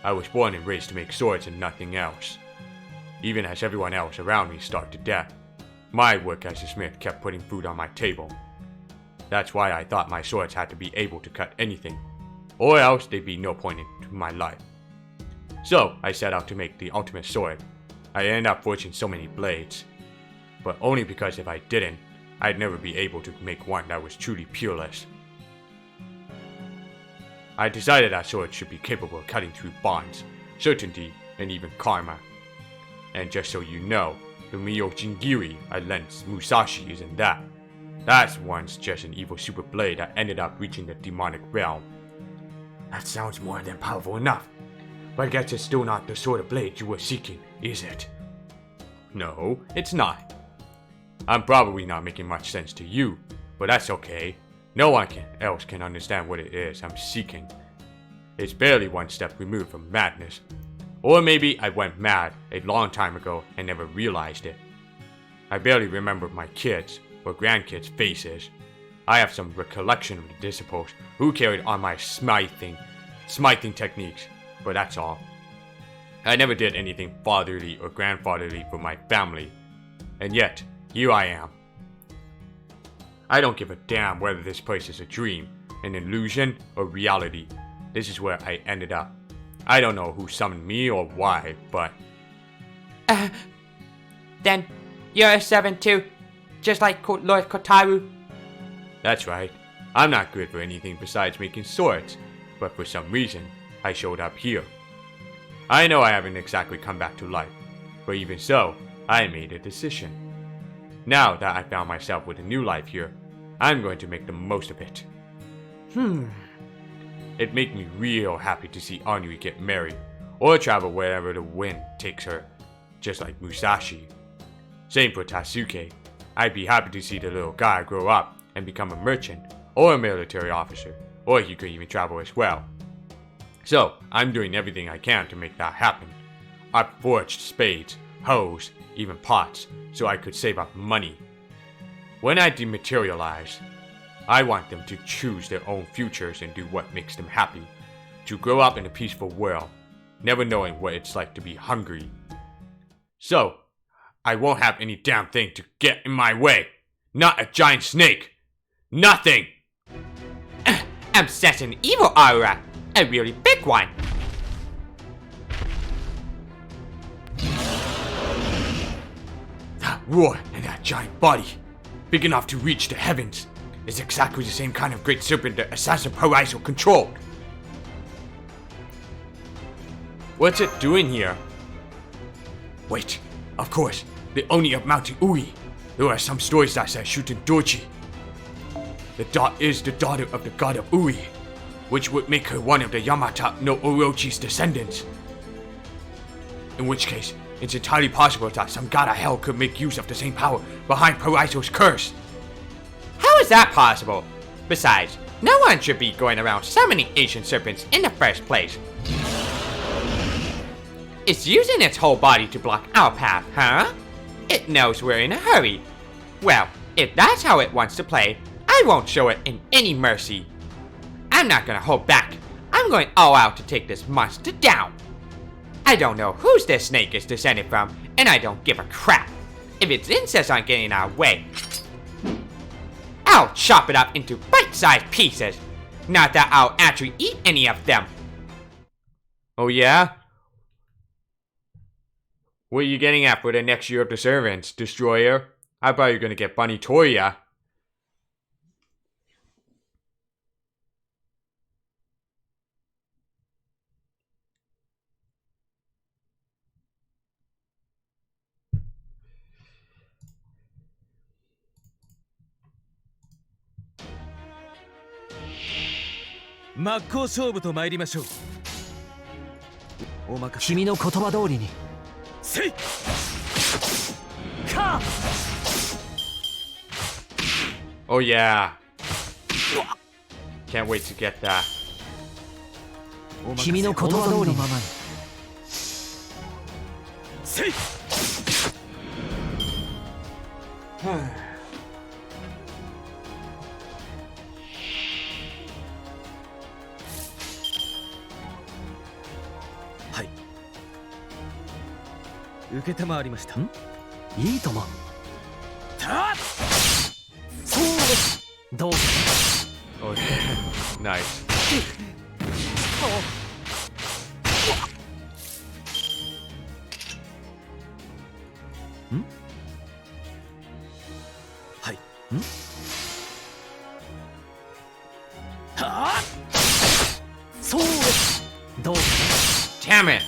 I was born and raised to make swords and nothing else. Even as everyone else around me starved to death, my work as a smith kept putting food on my table. That's why I thought my swords had to be able to cut anything, or else there'd be no point to my life. So I set out to make the ultimate sword. I ended up forging so many blades, but only because if I didn't, I'd never be able to make one that was truly peerless. I decided that swords should be capable of cutting through bonds, certainty, and even karma. And just so you know, the Miyojingiri I lent Musashi isn't that. That one's just an evil super blade that ended up reaching the demonic realm. That sounds more than powerful enough. But I guess it's still not the sort of blade you were seeking, is it? No, it's not. I'm probably not making much sense to you, but that's okay. No one else can understand what it is I'm seeking. It's barely one step removed from madness. Or maybe I went mad a long time ago and never realized it. I barely remember my kids' or grandkids' faces. I have some recollection of the disciples who carried on my smithing techniques, but that's all. I never did anything fatherly or grandfatherly for my family, and yet, here I am. I don't give a damn whether this place is a dream, an illusion, or reality. This is where I ended up. I don't know who summoned me or why, but... Then, you're a 7 too, just like Lord Kotaru. That's right. I'm not good for anything besides making swords, but for some reason, I showed up here. I know I haven't exactly come back to life, but even so, I made a decision. Now that I found myself with a new life here, I'm going to make the most of it. It made me real happy to see Anui get married, or travel wherever the wind takes her, just like Musashi. Same for Tasuke. I'd be happy to see the little guy grow up and become a merchant, or a military officer, or he could even travel as well. So, I'm doing everything I can to make that happen. I've forged spades, hoes, even pots, so I could save up money. When I dematerialize, I want them to choose their own futures and do what makes them happy. To grow up in a peaceful world, never knowing what it's like to be hungry. So, I won't have any damn thing to get in my way. Not a giant snake. Nothing! I'm sensing an evil aura, a really big one. That roar and that giant body, big enough to reach the heavens, is exactly the same kind of great serpent that Assassin Paraiso controlled. What's it doing here? Wait, of course, the Oni of Mountain Ui. There are some stories that say Shuten Doji. The dot is the daughter of the god of Ui, which would make her one of the Yamata no Orochi's descendants. In which case, It's entirely possible that some god of hell could make use of the same power behind Paraiso's curse. How is that possible? Besides, no one should be going around summoning ancient serpents in the first place. It's using its whole body to block our path, huh? It knows we're in a hurry. Well, if that's how it wants to play, I won't show it in any mercy. I'm not gonna hold back. I'm going all out to take this monster down. I don't know whose this snake is descended from, and I don't give a crap if its insists on getting in our way. I'll chop it up into bite-sized pieces. Not that I'll actually eat any of them. Oh yeah? What are you getting at for the next year of the servants, Destroyer? I thought you were gonna get Bunny Toya.真っ向勝負と参りましょう。お任せ。君の言葉通りに。せい。か。Oh yeah. Can't wait to get that. 君の言葉通りのままに。せい。はい。受けたまわりました。いいとも。たっ。そうです。どうぞ。Oh yeah. Nice. はい。はあ。そうです。どうぞ。Damn it!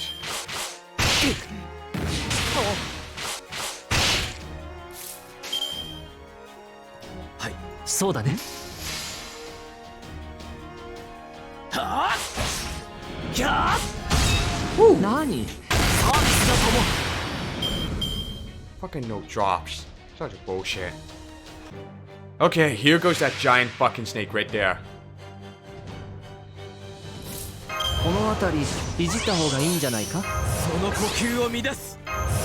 はい。そうだね。はあ。キャ何？サービスだとも。Fucking no drops. Such a bullshit. Okay, here goes that giant fucking snake right there. この辺りいじった方がいいんじゃないか？その呼吸を乱す。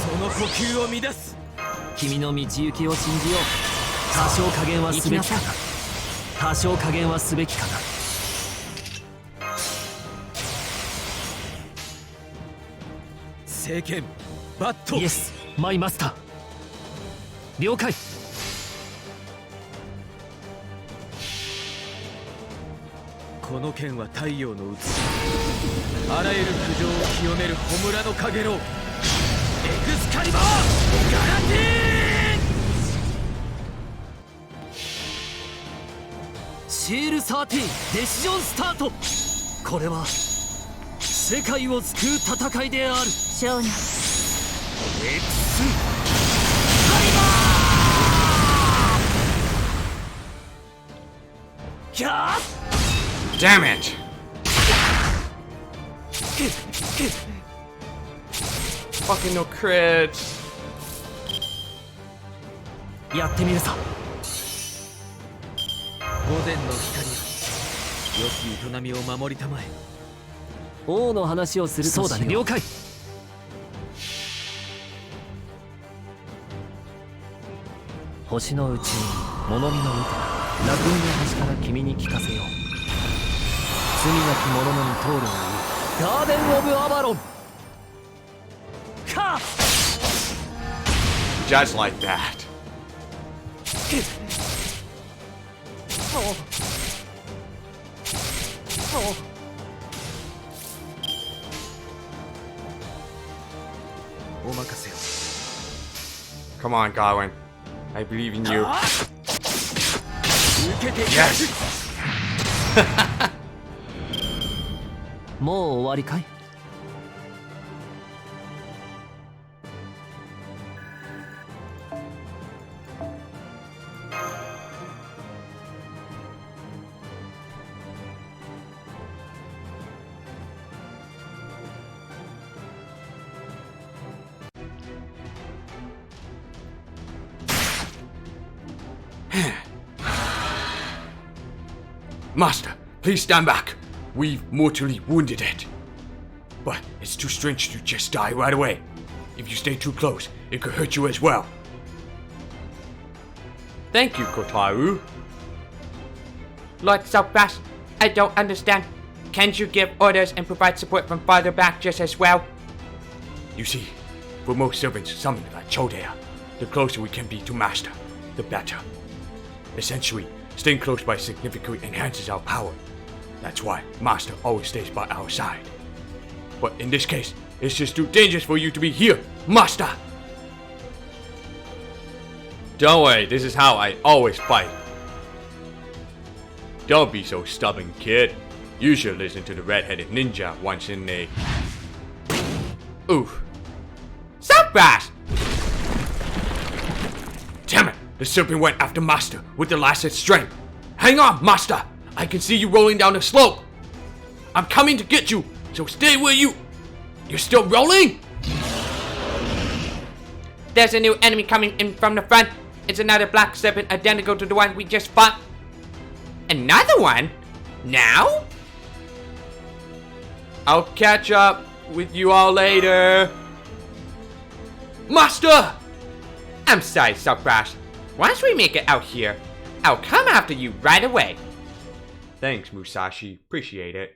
その呼吸を乱す。君の道行きを信じよう。多少加減はすべきかな。多少加減はすべきかな。聖剣バット。イエス、マイマスター。了解。この剣は太陽の写し。あらゆる苦情を清める焔のかげろう。エクスカリバーガランティーン。シール13デシジョンスタート。これは世界を救う戦いである。少女。エクスカリバー。キャー。 Damn it! Fucking no crits. やってみるさ。午前の光よ。良き営みを守りたまえ。王の話をするとしよう。そうだね。了解。星の宇宙に物見の見て楽園の端から君に聞かせよう。罪なき者のに通るがいい。ガーデン・オブ・アバロン。か。 Just like that. お任せを。 Come on, Godwin. I believe in you. 受けて Yes! もう終わりかい？ Master, please stand back. We've mortally wounded it. But it's too strange to just die right away. If you stay too close, it could hurt you as well. Thank you, Kotaru. Lord Southpass, I don't understand. Can't you give orders and provide support from farther back just as well? You see, for most servants summoned at Chodea, the closer we can be to Master, the better. Essentially, staying close by significantly enhances our power. That's why Master always stays by our side. But in this case, it's just too dangerous for you to be here, Master! Don't worry, this is how I always fight. Don't be so stubborn, kid. You should listen to the red-headed ninja once in a... Oof. Southpass! Damn it! The serpent went after Master with the last strength. Hang on, Master! I can see you rolling down the slope. I'm coming to get you, so stay where you... You're still rolling? There's a new enemy coming in from the front. It's another black serpent identical to the one we just fought. Another one? Now? I'll catch up with you all later. Master! I'm sorry, Southpass. Once we make it out here, I'll come after you right away. Thanks, Musashi. Appreciate it.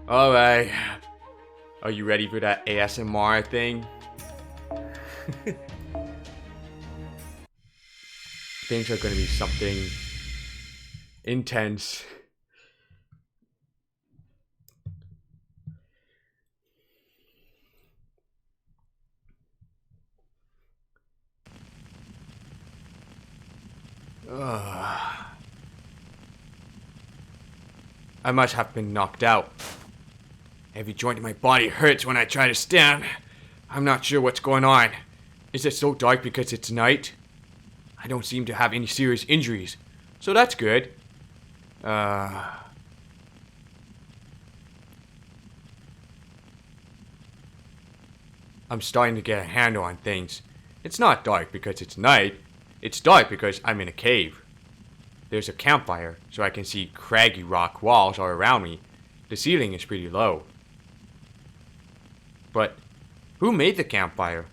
Alright. Are you ready for that ASMR thing? Things are gonna be something intense. I must have been knocked out. Every joint in my body hurts when I try to stand. I'm not sure what's going on. Is it so dark because it's night? I don't seem to have any serious injuries, so that's good. I'm starting to get a handle on things. It's not dark because it's night. It's dark because I'm in a cave. There's a campfire, so I can see craggy rock walls all around me. The ceiling is pretty low. But who made the campfire?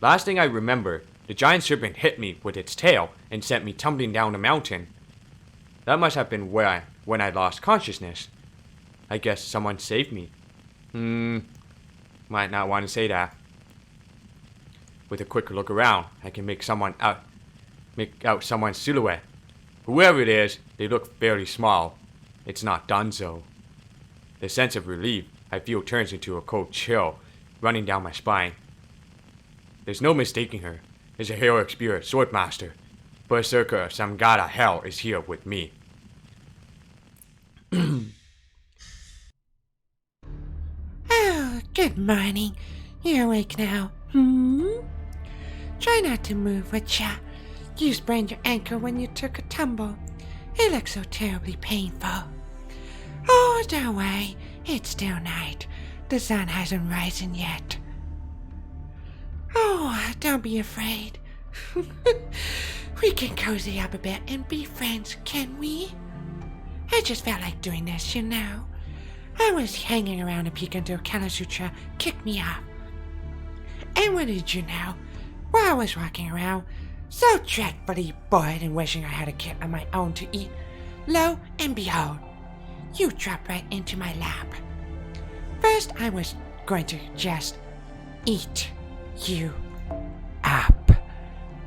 Last thing I remember, the giant serpent hit me with its tail and sent me tumbling down the mountain. That must have been when I lost consciousness. I guess someone saved me. Might not want to say that. With a quick look around, I can make out someone's silhouette. Whoever it is, they look fairly small. It's not Dunzo. The sense of relief I feel turns into a cold chill running down my spine. There's no mistaking her. It's a heroic spirit swordmaster. Berserker of Samgata Hell is here with me. Oh, good morning. You're awake now. Try not to move, would ya? You sprained your ankle when you took a tumble. It looks so terribly painful. Oh, don't worry. It's still night. The sun hasn't risen yet. Oh, don't be afraid. We can cozy up a bit and be friends, can we? I just felt like doing this, you know. I was hanging around a peak until Kalasutra kicked me off. And what did you know? While I was walking around, so dreadfully bored and wishing I had a kid of my own to eat, lo and behold, you dropped right into my lap. First, I was going to just eat you up.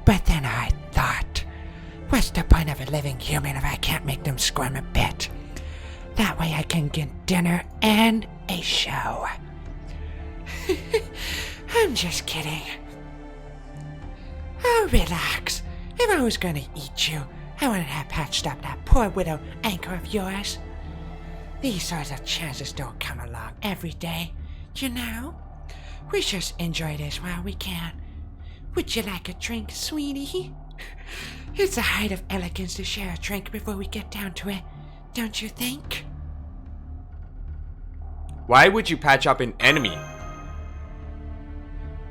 But then I thought, what's the point of a living human if I can't make them squirm a bit? That way I can get dinner and a show. I'm just kidding. Oh, relax. If I was going to eat you, I wouldn't have patched up that poor widow ankle of yours. These sorts of chances don't come along every day, you know? We just enjoy this while we can. Would you like a drink, sweetie? It's a height of elegance to share a drink before we get down to it, don't you think? Why would you patch up an enemy?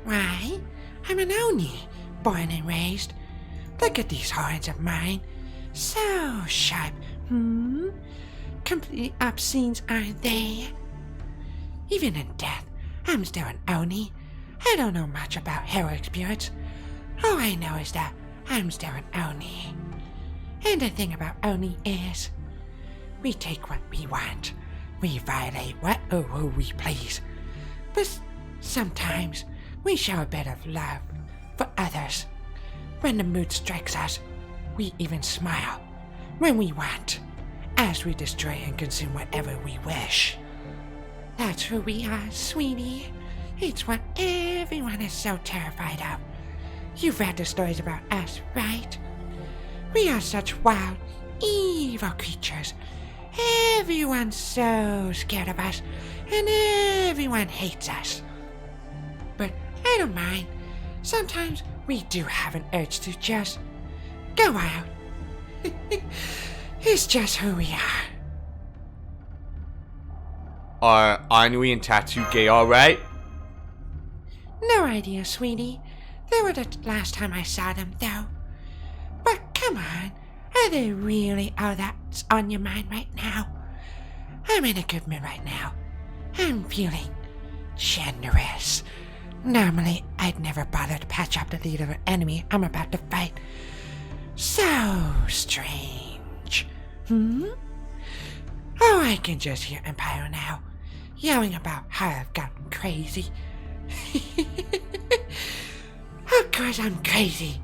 Why? I'm an Oni, born and raised. Look at these horns of mine. So sharp, Completely obscene, aren't they? Even in death, I'm still an Oni. I don't know much about hero experience. All I know is that I'm still an Oni. And the thing about Oni is, we take what we want. We violate what or who we please. But sometimes we show a bit of love for others. When the mood strikes us, we even smile when we want, as we destroy and consume whatever we wish. That's who we are, sweetie. It's what everyone is so terrified of. You've read the stories about us, right? We are such wild, evil creatures. Everyone's so scared of us, and everyone hates us. But I don't mind. Sometimes we do have an urge to just go out. It's just who we are. Are Anui and Tatsuke alright? No idea, sweetie. They were the last time I saw them, though. But come on, are they really all that's on your mind right now? I'm in a good mood right now. I'm feeling generous. Normally, I'd never bother to patch up the leader of an enemy I'm about to fight. So strange. Oh, I can just hear Empire now, yelling about how I've gotten crazy. Of course I'm crazy.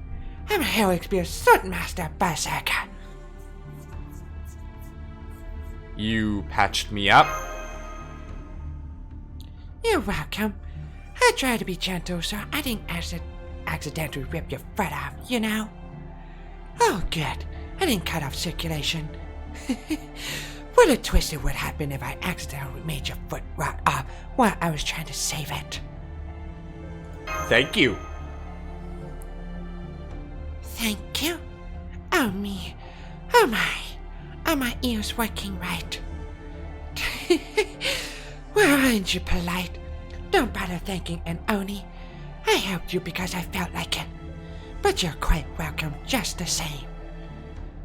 I'm a hero experience Swordmaster Berserker. You patched me up? You're welcome. I try to be gentle so I didn't accidentally rip your foot off, you know? Oh, good. I didn't cut off circulation. What a twist it would happen if I accidentally made your foot rot off while I was trying to save it. Thank you. Thank you? Oh, me. Oh, my. Are my ears working right? Well, aren't you polite? Don't bother thanking an Oni. I helped you because I felt like it. But you're quite welcome just the same.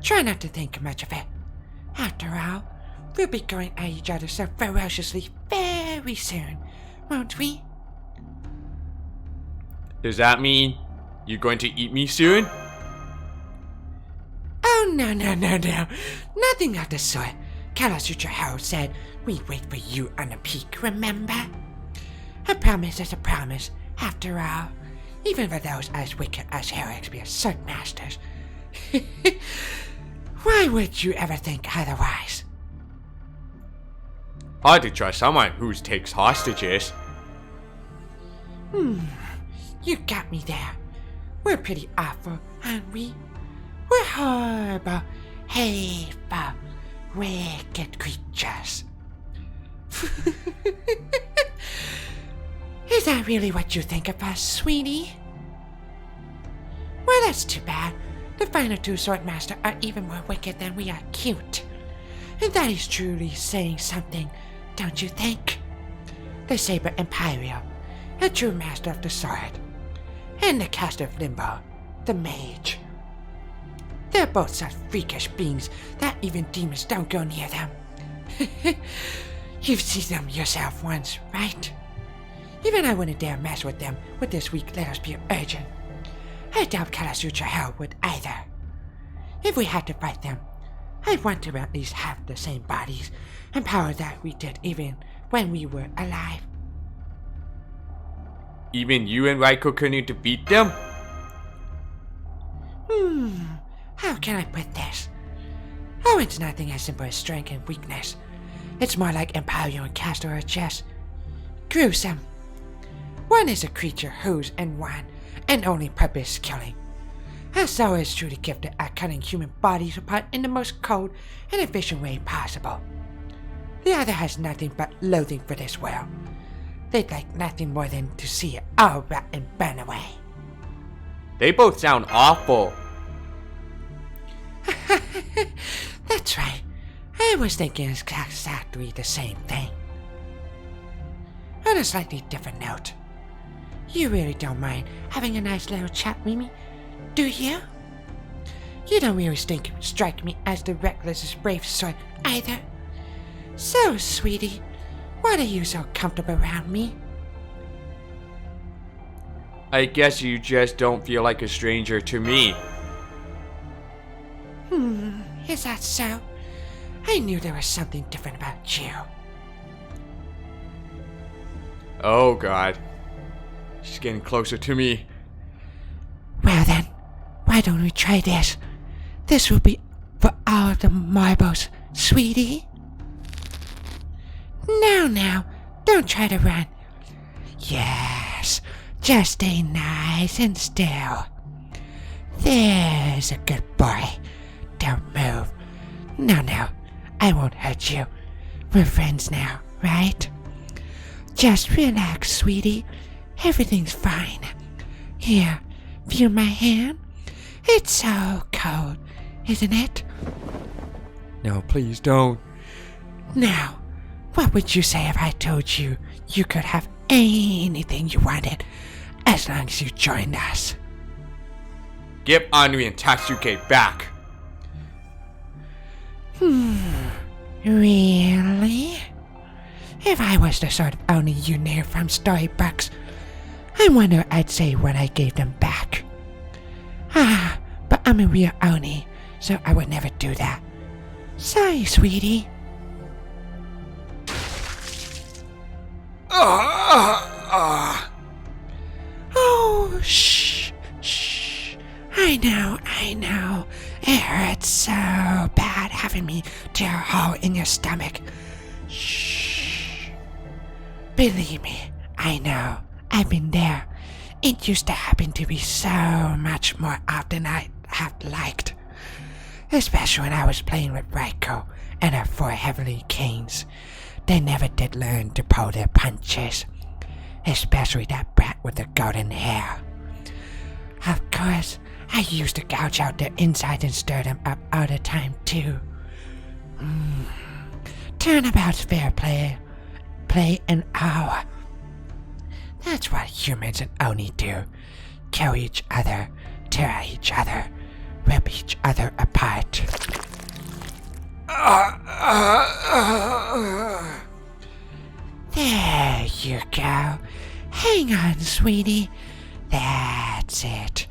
Try not to think much of it. After all, we'll be going at each other so ferociously very soon, won't we? Does that mean you're going to eat me soon? Oh, no. Nothing of the sort. Kalasutra Hero said we'd wait for you on the peak, remember? A promise is a promise, after all. Even for those as wicked as Hero Experience Swordmasters. Why would you ever think otherwise? Hard to trust someone who takes hostages. You got me there. We're pretty awful, aren't we? We're horrible, hateful, wicked creatures. Is that really what you think of us, sweetie? Well, that's too bad. The final two Swordmaster are even more wicked than we are cute. And that is truly saying something, don't you think? The Saber Imperial, a true master of the sword, and the caster of Limbo, the mage. They're both such freakish beings that even demons don't go near them. You've seen them yourself once, right? Even I wouldn't dare mess with them with this weak little spear urgent. I doubt Kalasutra Hell would either. If we had to fight them, I'd want to at least have the same bodies and power that we did even when we were alive. Even you and Raiko couldn't defeat them? How can I put this? Oh, it's nothing as simple as strength and weakness. It's more like Emporio and Castor are just gruesome. One is a creature whose and one and only purpose is killing. Her soul is truly gifted at cutting human bodies apart in the most cold and efficient way possible. The other has nothing but loathing for this world. They'd like nothing more than to see it all rot and burn away. They both sound awful. That's right. I was thinking exactly the same thing. On a slightly different note, you really don't mind having a nice little chat with me, do you? You don't really strike me as the reckless, brave sort either. So, sweetie, why are you so comfortable around me? I guess you just don't feel like a stranger to me. Is that so? I knew there was something different about you. Oh god. She's getting closer to me. Well then, why don't we try this? This will be for all the marbles, sweetie. Now, don't try to run. Yes, just stay nice and still. There's a good boy. Don't move. No, I won't hurt you. We're friends now, right? Just relax, sweetie. Everything's fine. Here, feel my hand? It's so cold, isn't it? No, please don't. Now, what would you say if I told you you could have anything you wanted as long as you joined us? Give Anri and Tatsuke back. Really? If I was the sort of Oni you knew from storybooks, I wonder I'd say when I gave them back. But I'm a real Oni, so I would never do that. Sorry, sweetie. Oh, shh. I know. It hurts so bad having me tear a hole in your stomach. Shh. Believe me, I know. I've been there. It used to happen to me so much more often than I have liked. Especially when I was playing with Raiko and her 4 heavenly kings. They never did learn to pull their punches. Especially that brat with the golden hair. Of course, I used to gouge out their insides and stir them up all the time too. Turnabout's fair play and all. That's what humans and Oni do. Kill each other, tear each other, rip each other apart. There you go. Hang on, sweetie. That's it.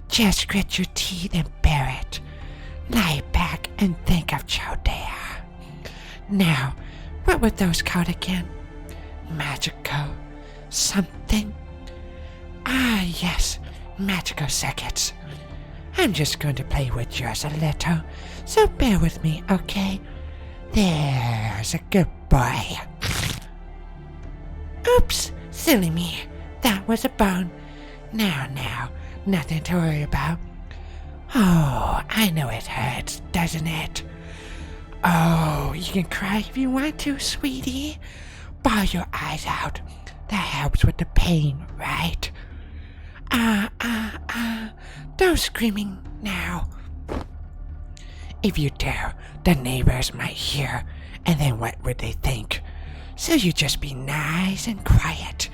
Just grit your teeth and bear it. Lie back and think of Chaldea. Now, what were those called again? Magical something? Ah, yes, magical circuits. I'm just going to play with yours a little, so bear with me, okay? There's a good boy. Oops, silly me. That was a bone. Now, nothing to worry about. Oh, I know it hurts, doesn't it? Oh, you can cry if you want to, sweetie. Bawl your eyes out. That helps with the pain, right? Don't screaming now. If you do, the neighbors might hear, and then what would they think? So you just be nice and quiet.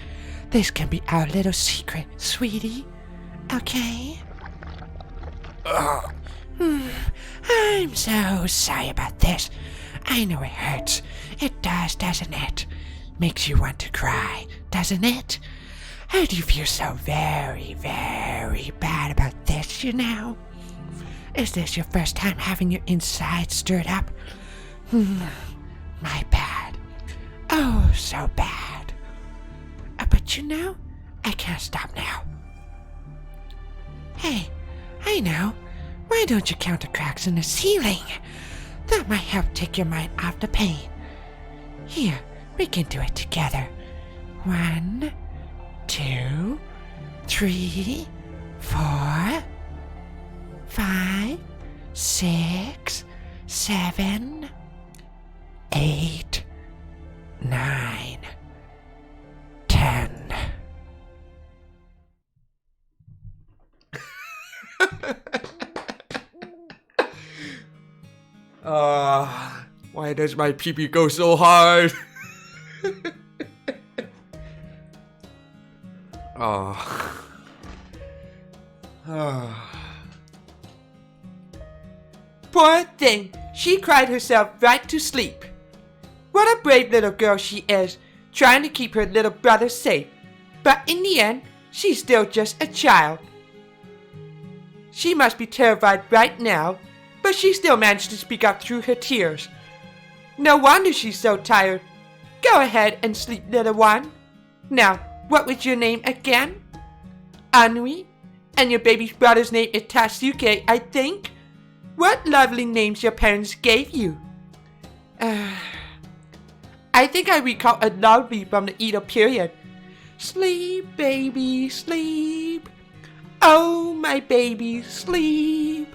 This can be our little secret, sweetie. Okay? I'm so sorry about this. I know it hurts. It does, doesn't it? Makes you want to cry, doesn't it? How do you feel so very, very bad about this, you know? Is this your first time having your insides stirred up? My bad. Oh, so bad. But you know, I can't stop now. Hey, I know. Why don't you count the cracks in the ceiling? That might help take your mind off the pain. Here, we can do it together. 1, 2, 3, 4, 5, 6, 7, 8, 9, 10. Why does my pee-pee go so hard? Oh. Oh. Poor thing, she cried herself right to sleep. What a brave little girl she is, trying to keep her little brother safe. But in the end, she's still just a child. She must be terrified right now, but she still managed to speak out through her tears. No wonder she's so tired. Go ahead and sleep, little one. Now, what was your name again? Anui? And your baby's brother's name is Tasuke, I think? What lovely names your parents gave you. I think I recall a lullaby from the Edo period. Sleep, baby, sleep. Oh, my baby, sleep.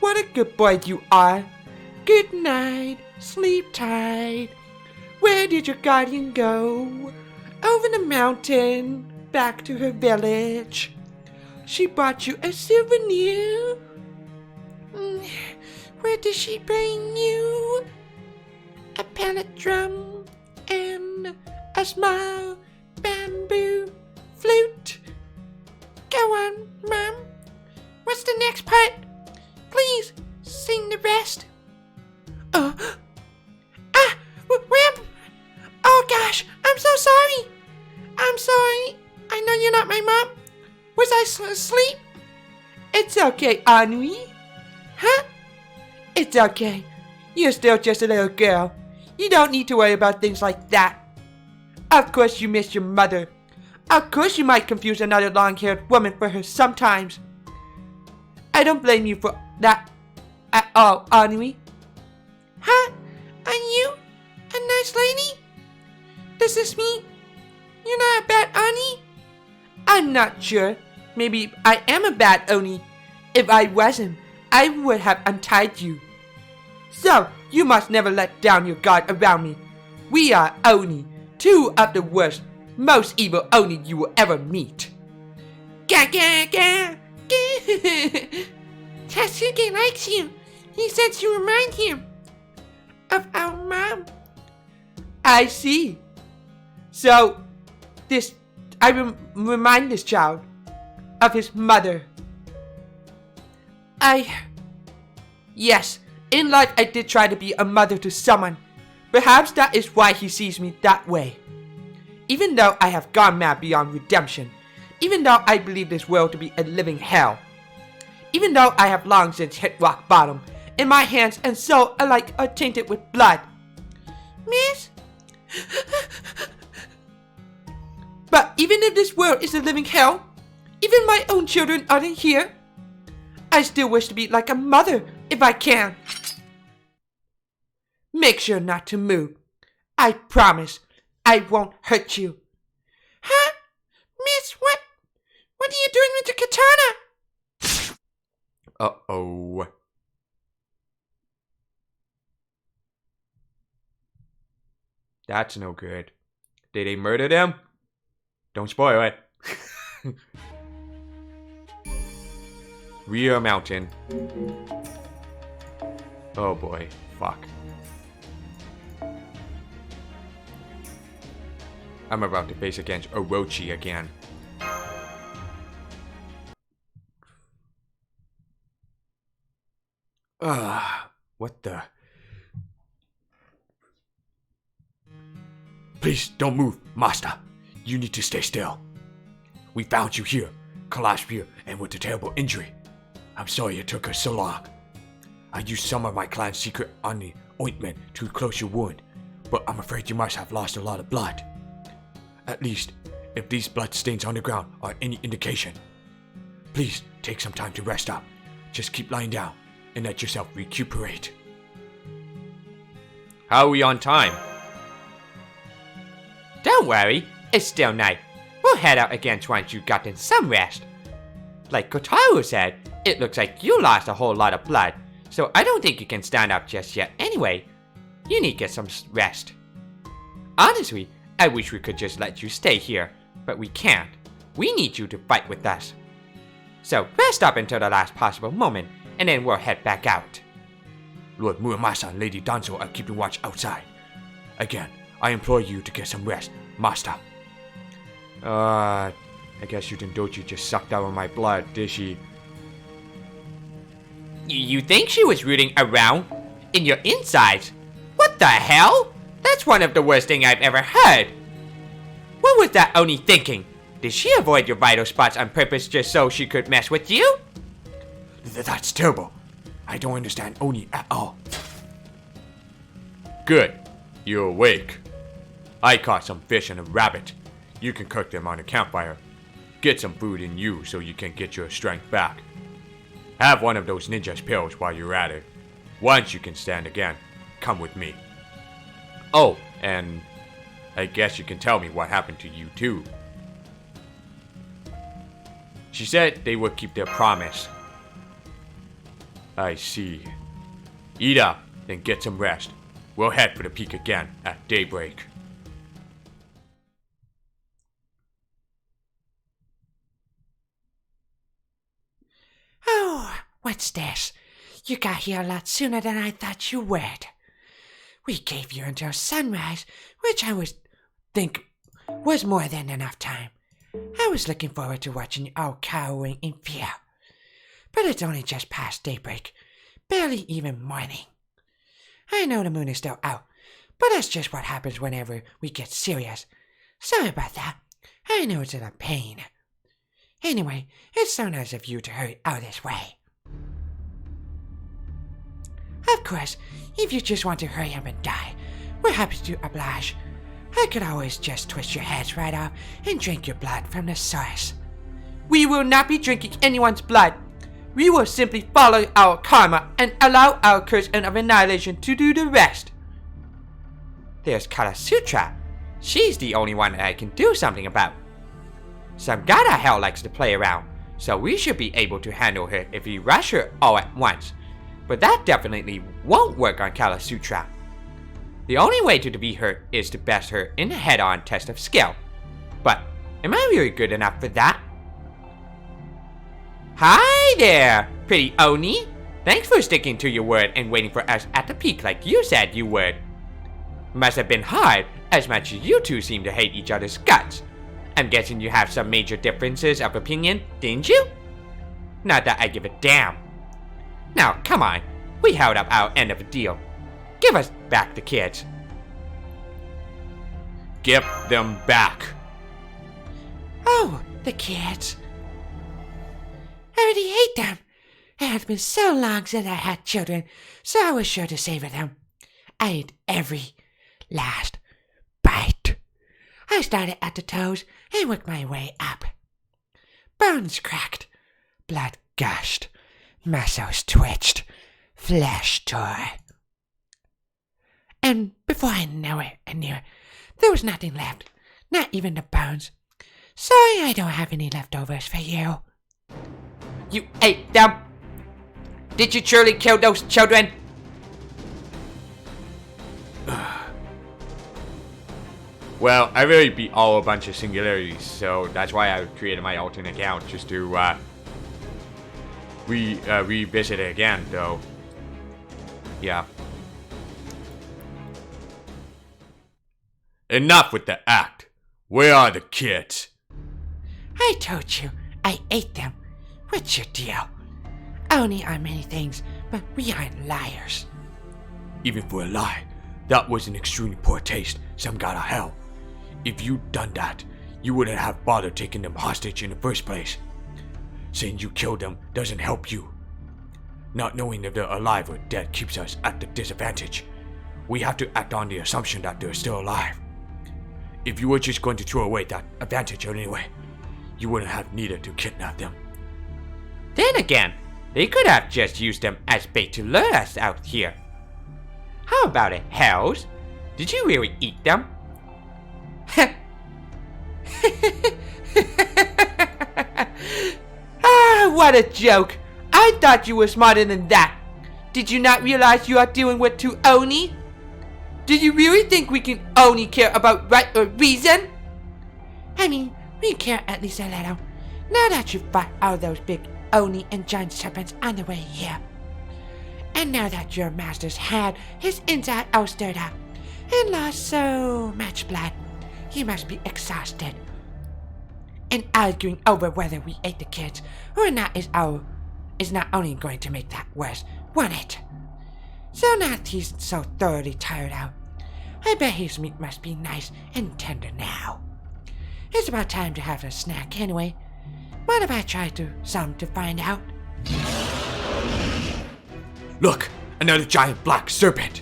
What a good boy you are. Good night, sleep tight. Where did your guardian go? Over the mountain, back to her village. She brought you a souvenir. Where did she bring you? A pallet drum and a small bamboo flute. Go on, Mom. What's the next part? Please, sing the rest. Where? Oh gosh, I'm so sorry. I'm sorry. I know you're not my mom. Was I asleep? It's okay, Anui. Huh? It's okay. You're still just a little girl. You don't need to worry about things like that. Of course you miss your mother. Of course you might confuse another long-haired woman for her sometimes. I don't blame you for that at all, Anui. Huh? Are you a nice lady? Does this mean you're not a bad Oni? I'm not sure. Maybe I am a bad Oni. If I wasn't, I would have untied you. So, you must never let down your guard around me. We are Oni, two of the worst, most evil Oni you will ever meet. Gah gah gah! Tasuke likes you. He says you remind him of our mom. I see. So, I remind this child of his mother. Yes, in life I did try to be a mother to someone. Perhaps that is why he sees me that way. Even though I have gone mad beyond redemption, even though I believe this world to be a living hell, even though I have long since hit rock bottom, and my hands and soul alike are tainted with blood. Miss? But even if this world is a living hell, even my own children aren't here, I still wish to be like a mother if I can. Make sure not to move. I promise I won't hurt you. Huh? Miss, what are you doing with the katana? Uh-oh. That's no good. Did they murder them? Don't spoil it. Rear mountain. Oh boy, fuck. I'm about to face against Orochi again. What the? Please don't move, Master. You need to stay still. We found you here, collapsed here, and with a terrible injury. I'm sorry it took us so long. I used some of my clan's secret on the ointment to close your wound, but I'm afraid you must have lost a lot of blood. At least, if these blood stains on the ground are any indication. Please take some time to rest up. Just keep lying down and let yourself recuperate. How are we on time? Don't worry, it's still night. We'll head out again once you've gotten some rest. Like Kotaro said, it looks like you lost a whole lot of blood, so I don't think you can stand up just yet anyway. You need to get some rest. Honestly, I wish we could just let you stay here, but we can't. We need you to fight with us. So rest up until the last possible moment, and then we'll head back out. Lord Muramasa and Lady Danzo are keeping watch outside. Again, I implore you to get some rest, Master. I guess Yutendochi just sucked out of my blood, did she? You think she was rooting around in your insides? What the hell? That's one of the worst things I've ever heard. What was that Oni thinking? Did she avoid your vital spots on purpose just so she could mess with you? That's terrible. I don't understand Oni at all. Good. You're awake. I caught some fish and a rabbit. You can cook them on a campfire. Get some food in you so you can get your strength back. Have one of those ninja's pills while you're at it. Once you can stand again, come with me. Oh, and I guess you can tell me what happened to you too. She said they would keep their promise. I see. Eat up, then get some rest. We'll head for the peak again at daybreak. Oh, what's this? You got here a lot sooner than I thought you would. We gave you until sunrise, which I think was more than enough time. I was looking forward to watching you all cowering in fear. But it's only just past daybreak, barely even morning. I know the moon is still out, but that's just what happens whenever we get serious. Sorry about that. I know it's a pain. Anyway, it's so nice of you to hurry out this way. Of course, if you just want to hurry up and die, we're happy to oblige. I could always just twist your heads right off and drink your blood from the source. We will not be drinking anyone's blood. We will simply follow our karma and allow our curse and of annihilation to do the rest. There's Karasutra. She's the only one that I can do something about. Samgara Hell likes to play around, so we should be able to handle her if we rush her all at once. But that definitely won't work on Karasutra. The only way to defeat her is to best her in a head-on test of skill. But am I really good enough for that? Hi there, pretty Oni. Thanks for sticking to your word and waiting for us at the peak like you said you would. Must have been hard, as much as you two seem to hate each other's guts. I'm guessing you have some major differences of opinion, didn't you? Not that I give a damn. Now, come on. We held up our end of the deal. Give us back the kids. Give them back. Oh, the kids. I already hate them. It has been so long since I had children, so I was sure to savor them. I ate every last bite. I started at the toes and worked my way up. Bones cracked, blood gushed, muscles twitched, flesh tore. And before I knew it, there was nothing left, not even the bones. Sorry I don't have any leftovers for you. You ate them? Did you truly kill those children? Well, I really beat all a bunch of singularities, so that's why I created my alternate account, just to revisit it again, though. Yeah. Enough with the act. Where are the kids? I told you, I ate them. What's your deal? Oni are many things, but we aren't liars. Even for a lie, that was an extremely poor taste. Some got a hell. If you'd done that, you wouldn't have bothered taking them hostage in the first place. Saying you killed them doesn't help you. Not knowing if they're alive or dead keeps us at the disadvantage. We have to act on the assumption that they're still alive. If you were just going to throw away that advantage anyway, you wouldn't have needed to kidnap them. Then again, they could have just used them as bait to lure us out here. How about it, Hells? Did you really eat them? Ah, what a joke! I thought you were smarter than that. Did you not realize you are dealing with two Oni? Do you really think we can only care about right or reason? I mean, we care at least a little. Now that you've fought all those big Oni and giant serpents on the way here. And now that your master's had his inside all stirred up and lost so much blood, he must be exhausted. and arguing over whether we ate the kids or not is not only going to make that worse, won't it? So now that he's so thoroughly tired out, I bet his meat must be nice and tender now. It's about time to have a snack anyway. Mind if I try some to find out? Look, another giant black serpent.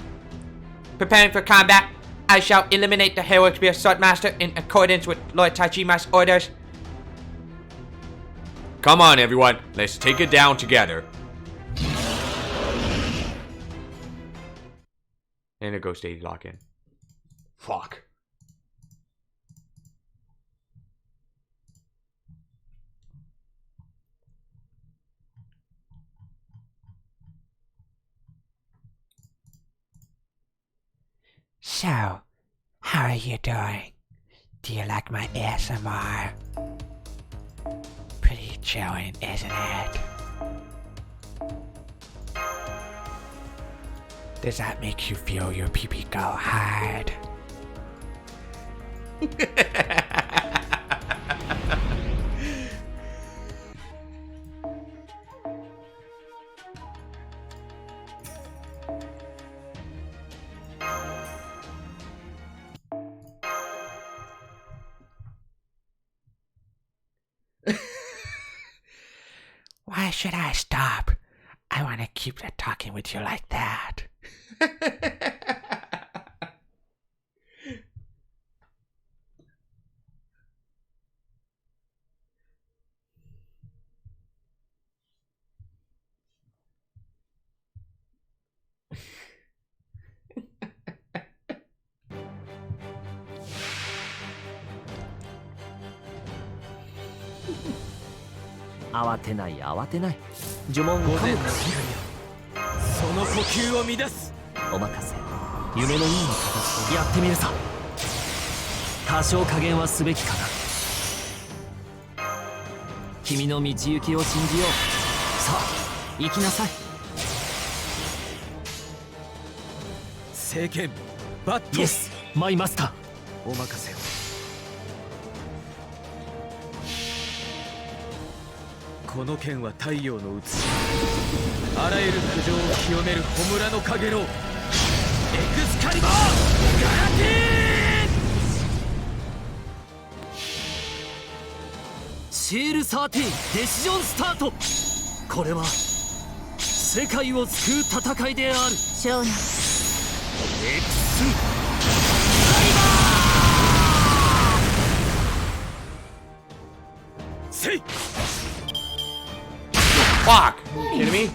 Preparing for combat, I shall eliminate the heroic spear swordmaster in accordance with Lord Tachima's orders. Come on, everyone. Let's take it down together. And it goes stage lock in. Fuck. So, how are you doing? Do you like my ASMR? Pretty chilling, isn't it? Does that make you feel your pee-pee go hard? Why should I stop? I want to keep talking with you like that.慌てない慌てない。呪文午前のかもか光よ、その呼吸を乱す。お任せ。夢のような形でやってみるさ。多少加減はすべきかな。君の道行きを信じよう。さあ行きなさい。聖剣バット。イエスマイマスター。お任せを。この剣は太陽の写し、あらゆる苦情を清める焔のかげろう、エクスカリバーガラティーン。シール13デシジョンスタート。これは世界を救う戦いである。少年、エクスせい。 Fuck! You kidding me?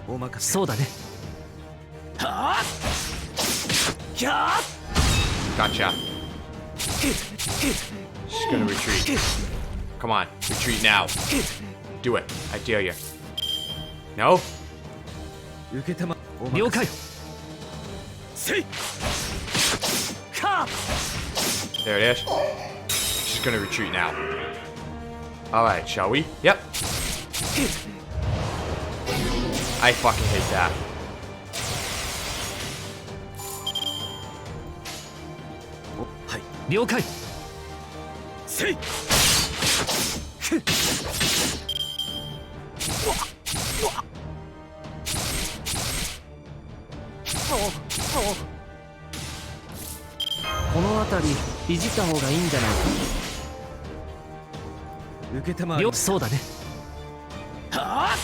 お任せ。そうだね。はあ。キャー。 Gotcha. She's gonna retreat. Come on, retreat now. Do it. I dare you. No? 受けたま。了解。せい。か。 There it is. She's gonna retreat now. Alright, shall we? Yep. I fucking hate that. はい。了解。せい。この辺りいじった方がいいんじゃない受けたま。か。そうだね。はあ。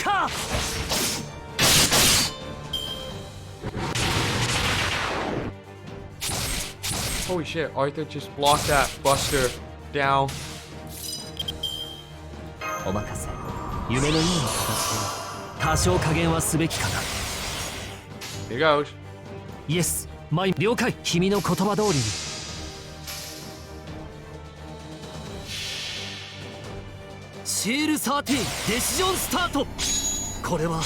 か。 Holy shit, Arthur just blocked that Buster down. お任せ。夢のような形で多少加減はすべきかな。 Here goes. イエスマイ了解。君の言葉通りに。シール13デシジョンスタート。これは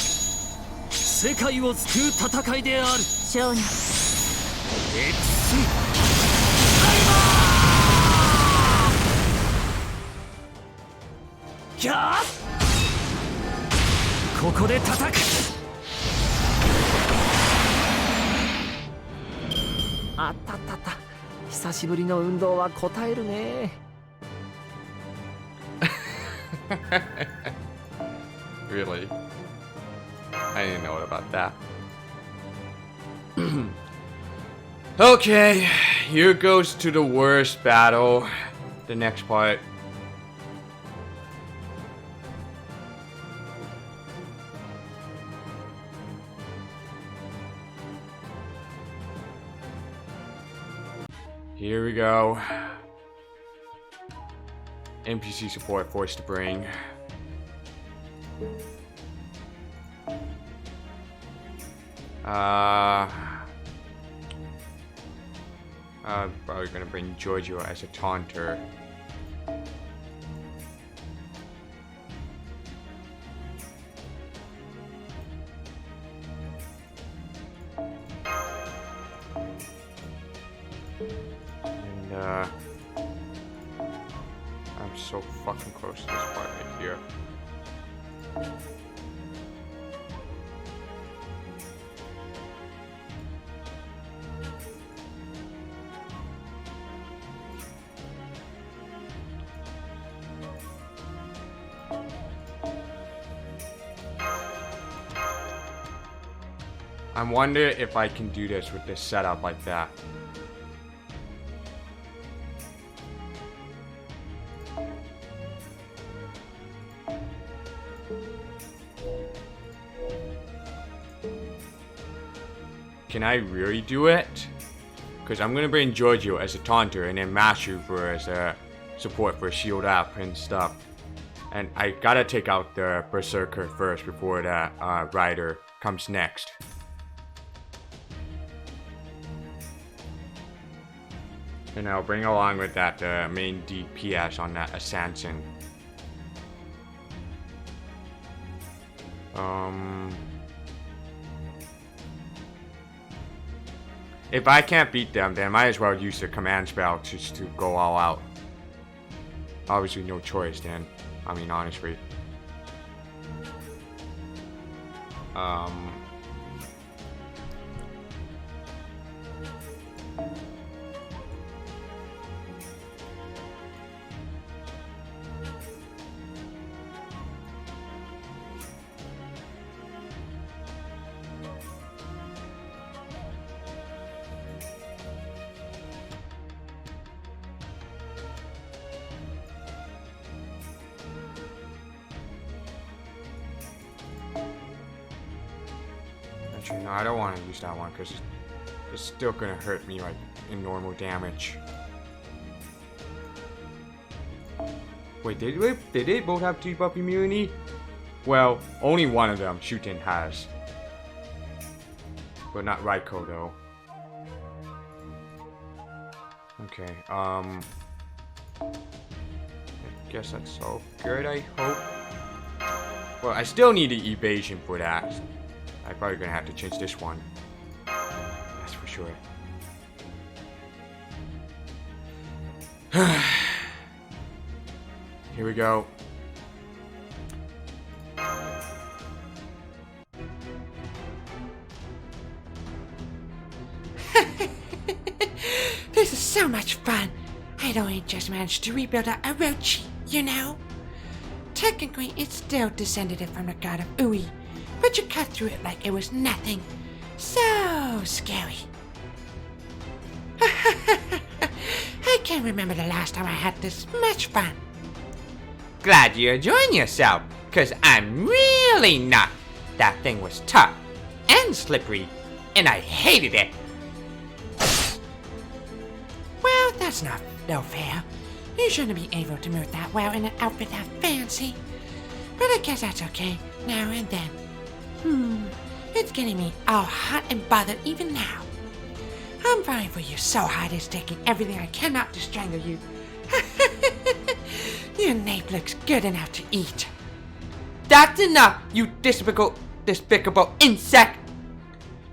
世界を救う戦いである。少年、エクスキャー。ここで叩く。あったったった。久しぶりの運動は答えるね。Really? I didn't know about that. Okay, here goes to the worst battle. The next part. Here we go. NPC support forced to bring. I'm probably gonna bring Giorgio as a taunter. And I'm so fucking close to this part right here. I wonder if I can do this with this setup like that. Can I really do it? Because I'm gonna bring Giorgio as a taunter and then Mashu for as a support for shield up and stuff. And I gotta take out the Berserker first before the Rider comes next. And I'll bring along with that the main DPS on that Assassin. If I can't beat them, then I might as well use the command spell just to go all out. Obviously no choice then. I mean, honestly. Actually, no, I don't want to use that one because it's still gonna hurt me like in normal damage. Wait, did they both have debuff immunity? Well, only one of them, Shuten, has. But not Raiko though. Okay, I guess that's all good, I hope. Well, I still need the evasion for that. I'm probably gonna have to change this one. That's for sure. Here we go. This is so much fun. I'd only just managed to rebuild a Orochi, you know? Technically, it's still descended from the god of Ui, but you cut through it like it was nothing. So scary. I can't remember the last time I had this much fun. Glad you're enjoying yourself, cause I'm really not. That thing was tough and slippery, and I hated it. Well, that's not no fair. You shouldn't be able to move that well in an outfit that fancy. But I guess that's okay, now and then. It's getting me all hot and bothered even now. I'm fine for you so hard it's taking everything I cannot to strangle you. Your nape looks good enough to eat. That's enough, you despicable insect!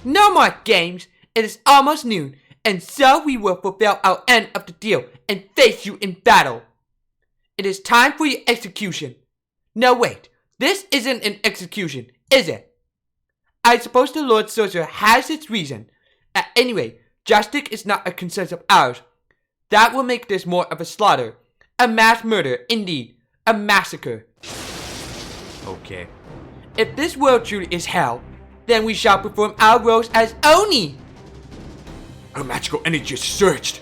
No more games. It is almost noon, and so we will fulfill our end of the deal and face you in battle. It is time for your execution. No, wait. This isn't an execution, is it? I suppose the Lord Sorcerer has its reason. At any rate, Justice is not a concern of ours. That will make this more of a slaughter. A mass murder, indeed. A massacre. Okay. If this world truly is hell, then we shall perform our roles as Oni. Her magical energy is surged.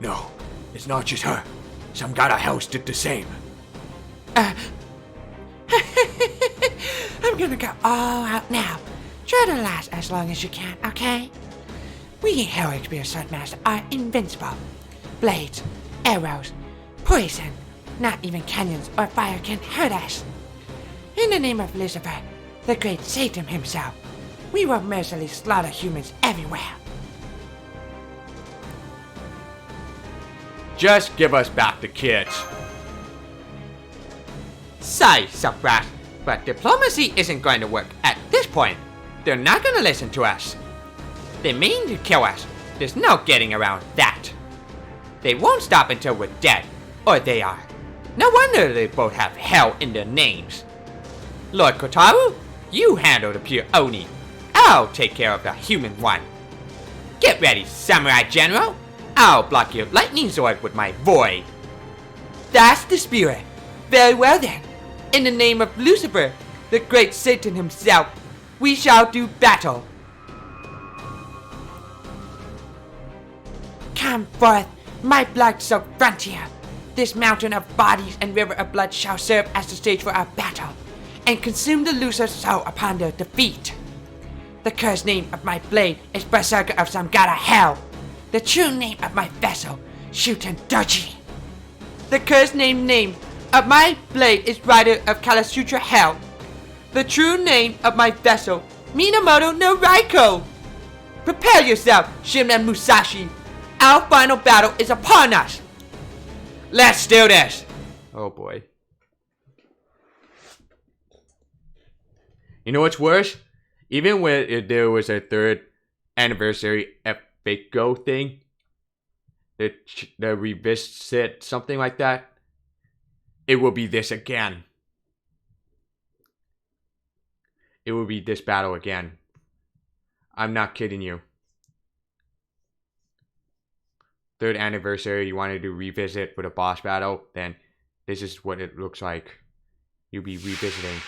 No, it's not just her. Some god of house did the same. I'm gonna go all out now. Try to last as long as you can, okay? We Hell Experience Swordmaster are invincible. Blades, arrows, poison. Not even canyons or fire can hurt us. In the name of Lucifer, the great Satan himself, we will mercilessly slaughter humans everywhere. Just give us back the kids. Sorry, Subrat, but diplomacy isn't going to work at this point. They're not gonna listen to us. They mean to kill us. There's no getting around that. They won't stop until we're dead, or they are. No wonder they both have hell in their names. Lord Kotaru, you handle the pure Oni. I'll take care of the human one. Get ready, Samurai General. I'll block your lightning sword with my void. That's the spirit. Very well then. In the name of Lucifer, the great Satan himself, we shall do battle. Come forth, my blood-soaked frontier. This mountain of bodies and river of blood shall serve as the stage for our battle, and consume the loser's soul upon their defeat. The cursed name of my blade is Berserker of some god of hell. The true name of my vessel, Shuten Doji. The cursed name of my blade is Rider of Kalasutra Hell. The true name of my vessel, Minamoto no Raiko. Prepare yourself, Shimnen Musashi. Our final battle is upon us. Let's do this. Oh boy. You know what's worse? Even when there was a 3rd anniversary Epico thing, the revisit, something like that, it will be this again. It will be this battle again. I'm not kidding you. 3rd anniversary, you wanted to revisit with a boss battle, then this is what it looks like. You'll be revisiting.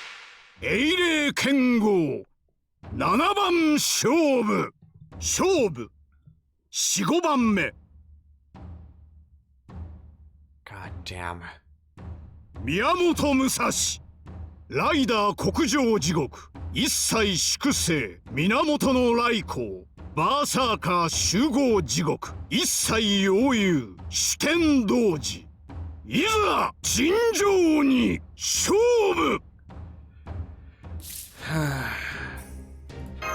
英霊剣豪7番勝負4、5番目 God damn. 宮本武蔵ライダー国上地獄一切粛清源の来光バーサーカー集合地獄一切妖遊主権同時いざ尋常に勝負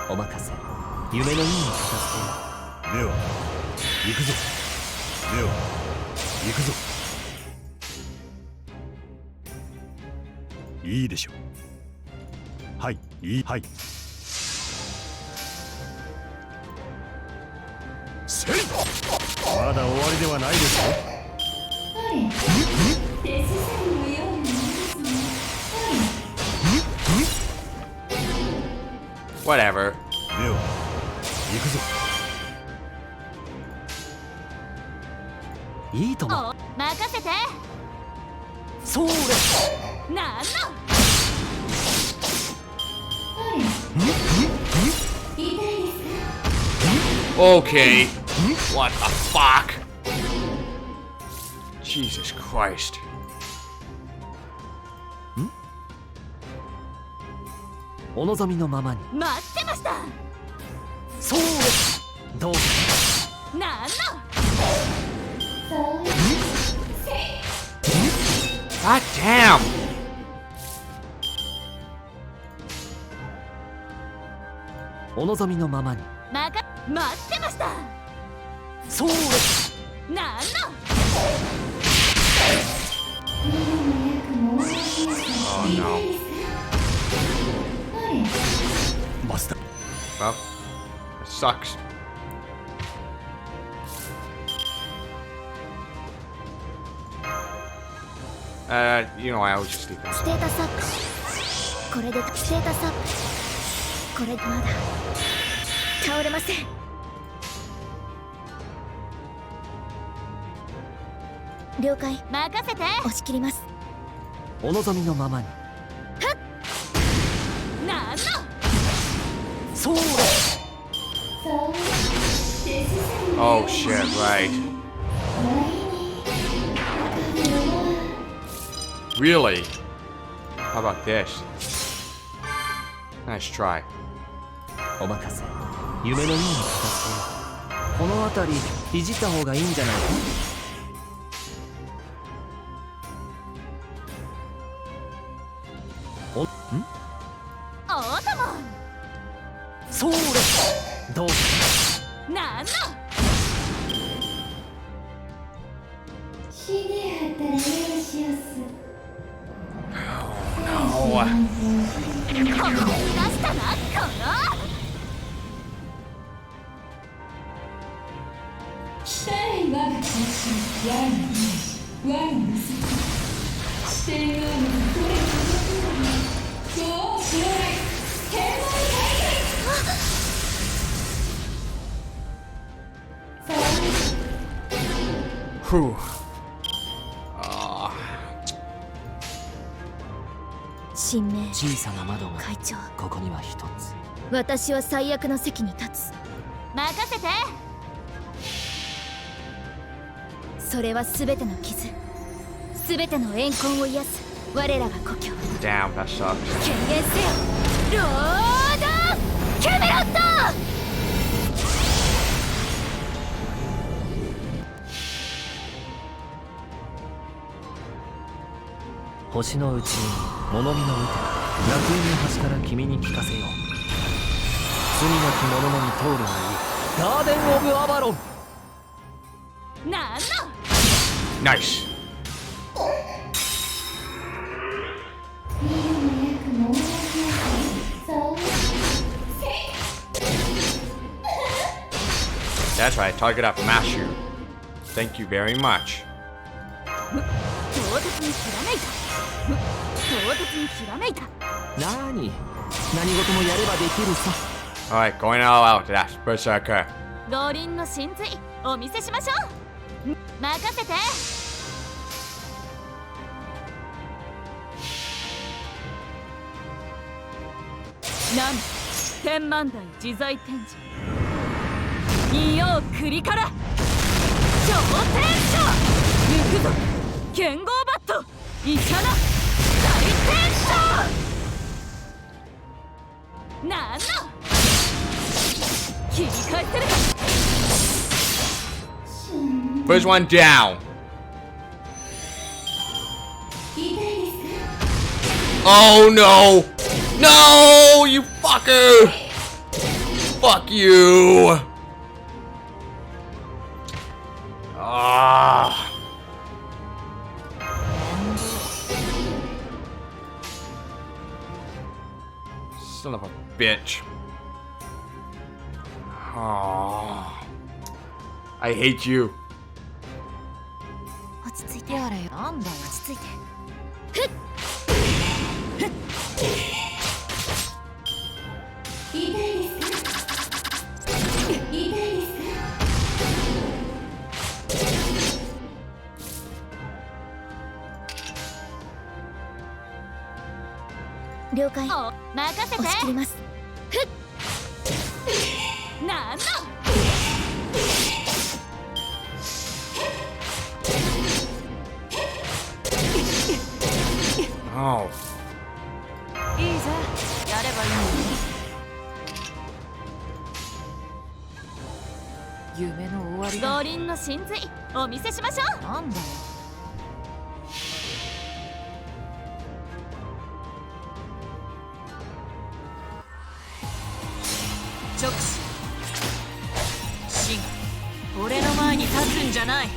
お任せ夢の意味を片付けようでは行くぞでは行くぞいいでしょうはいいいはいせいまだ終わりではないですよ Whatever. では行くぞいいとも任せてそうれなんの Okay. What the fuck? Jesus Christ. お望みのままに待ってましたそうれどうぞなんの God damn. お望みのままに待ってましたそうれなんの Oh no. マスター Well, it sucks. You know, I always just sleep ステータスアップこれでステータスアップこれまだ倒れません了解。任せて。押し切ります。お望みのままに。なんのそうだ。 Oh shit, right. Really? How about this? Nice try. お任せ。夢のように片付けよう。この辺りいじった方がいいんじゃないか。オートモン。そうだ。どうかなんのこぎ出したな、このWhew. 神明小さな窓が会長、ここには一つ。私は最悪の席に立つ。任せて。それは全ての傷、全ての怨恨を癒す我らが故郷。 Damn, that sucks. 権限せよ、ロード・キャメロット。星の宇宙に物見の見て楽園の端から君に聞かせよう。罪なき者のみ通るがいいガーデン・オブ・アバロン。なんの Nice. That's right, target up Mashu. Thank you very much. 唐突にひらめいた。唐突にひらめいた。何事もやればできるさ。 Alright, going all out. That's Berserker. 五輪の神髄お見せしましょう。任せて。なん天満台自在天神二葉栗から超天書抜くぞ剣豪バットイチャナ大天書なんの切り返せるか。 First one down. Oh no! No, you fucker! Fuck you! Ah! Son of a bitch. Oh. I hate you. 落ち着いてやれよ。なんだよ、落ち着いて。了解。お任せて。押し切ります。なんの Oh. いいぜ、やればいいのに。夢の終わりだ。五輪の神髄お見せしましょう。なんだよ。直視死が俺の前に立つんじゃない。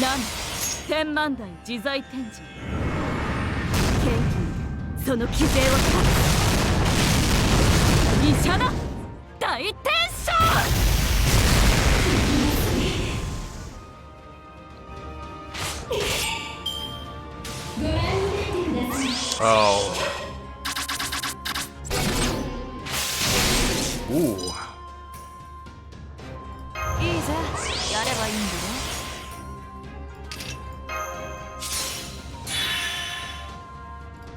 なん天満台自在天神元気にその騎勢を断つ医者だ大天将。 Oh. Ooh. ぜやればいいんだ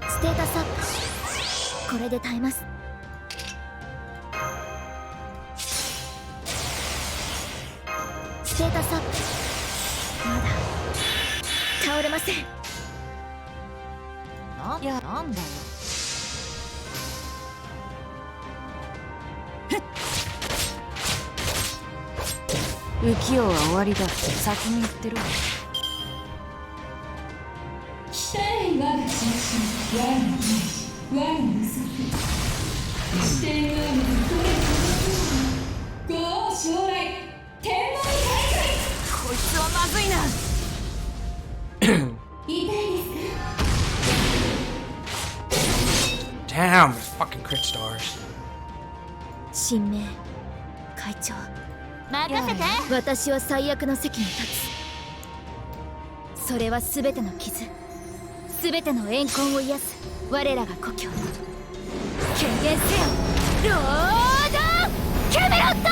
ろ。ステータスアップ。これで耐えます。ステータスアップ。まだ倒れません。なんだよ。浮世は終わりだ。先に言ってるわ。鍛え我が心身、我が魂、我が無足。視点のみに取れるご将来天文大会。こいつはまずいな。痛いですか？ Damn, it's fucking crit stars. 神明会長、任せて。私は最悪の席に立つ。それは全ての傷、全ての怨恨を癒す我らが故郷。権限せよ、ロードキャメロット。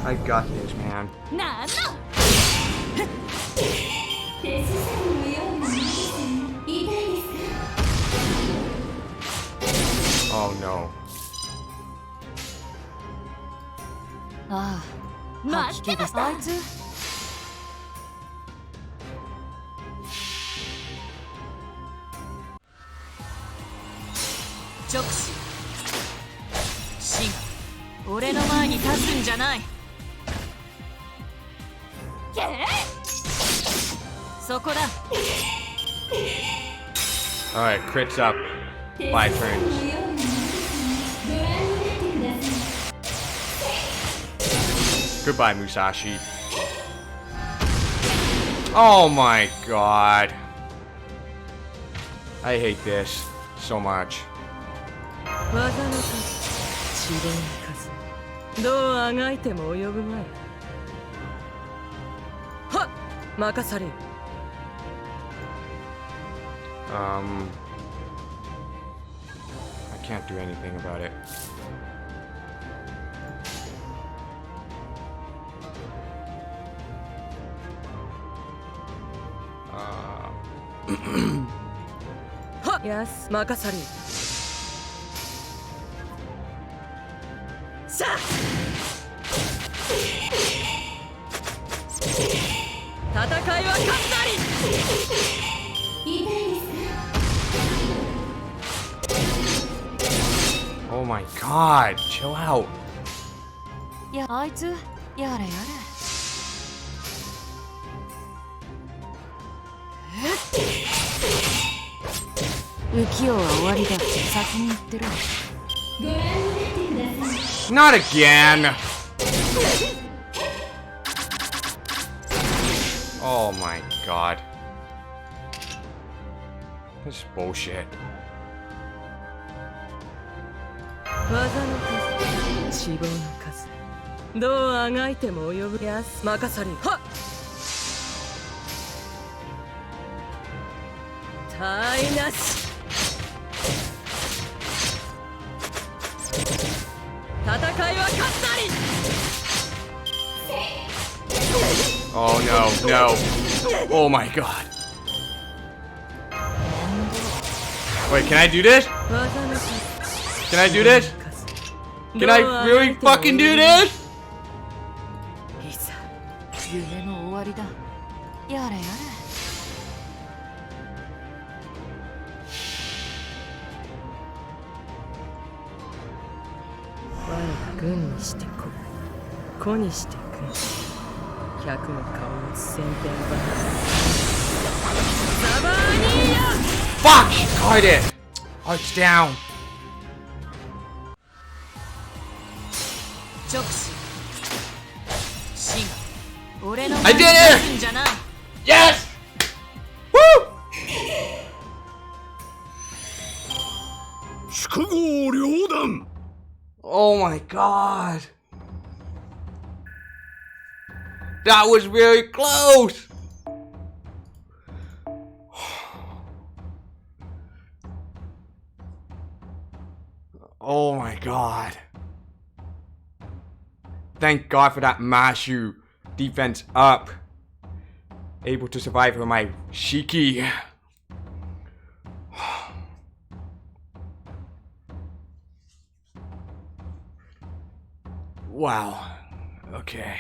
I got this, man. なんの手すさりのようなものです。痛いですか？ Oh no. ああ、待ってました。あいつ直視死が俺の前に立つんじゃない。そこだ。 Alright, crits up. 5 turns. Goodbye, Musashi. Oh my god. I hate this so much. 技の数、知恵の数、どうあがいても及ぶまい。はっ、任されよ。I can't do anything about it. Uh, はっ、やす、任されよ。さあ、戦いは勝ったり。痛いですか？ oh my god, chill out. いや、あいつ、やれやれ。浮世は終わりだ。先に言ってる。ご覧になってください。 Not again! Oh my god. This is bullshit. 技の数、脂肪の数、どうあがいても及ぶ。やす、任されよ。はっ、たいなし。戦いは勝ったり。 Oh no, no. Oh my god. Wait, can I do this? 技の数、 Can I do this? Can I really fucking do this? いざ夢の終わりだ。やれやれ。我が軍にして子、子にして軍。百の顔を持つ先天バランス。ザバーニーヤ。 Fuck! Caught it! Arch down. 直視死が俺の I 前 did に it! 立つんじゃない。 Yes! Woo! 宿業両断。 Oh my god. That was very close. Oh my god. Thank God for that Mashu. Defense up. Able to survive for my Shiki. Wow. Okay.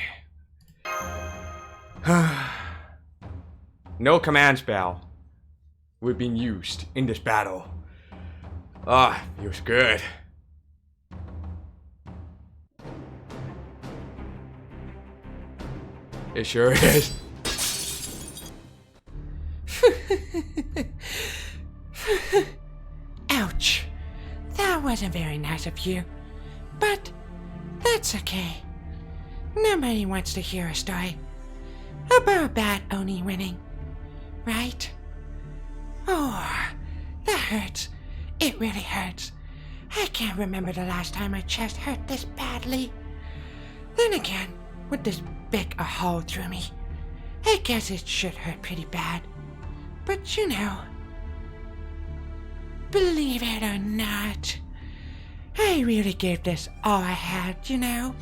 No command spell we've been used in this battle. Feels good. It sure is. Ouch. That wasn't very nice of you. But that's okay. Nobody wants to hear a story about a bad Oni winning, right? Oh, that hurts. It really hurts. I can't remember the last time my chest hurt this badly. Then again, with this big a hole through me, I guess it should hurt pretty bad. But you know, believe it or not, I really gave this all I had, you know?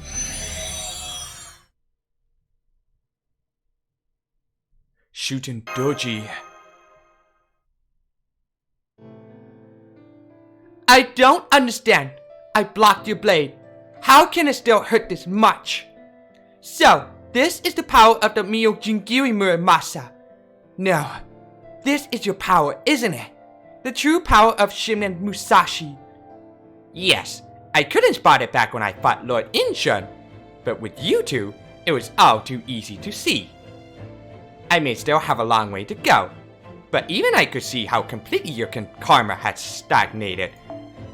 Shooting Doji. I don't understand. I blocked your blade. How can it still hurt this much? So, this is the power of the Mio Jingiri Muramasa. No, this is your power, isn't it? The true power of Shimnen Musashi. Yes, I couldn't spot it back when I fought Lord Inshun, but with you two, it was all too easy to see. I may still have a long way to go, but even I could see how completely your karma had stagnated.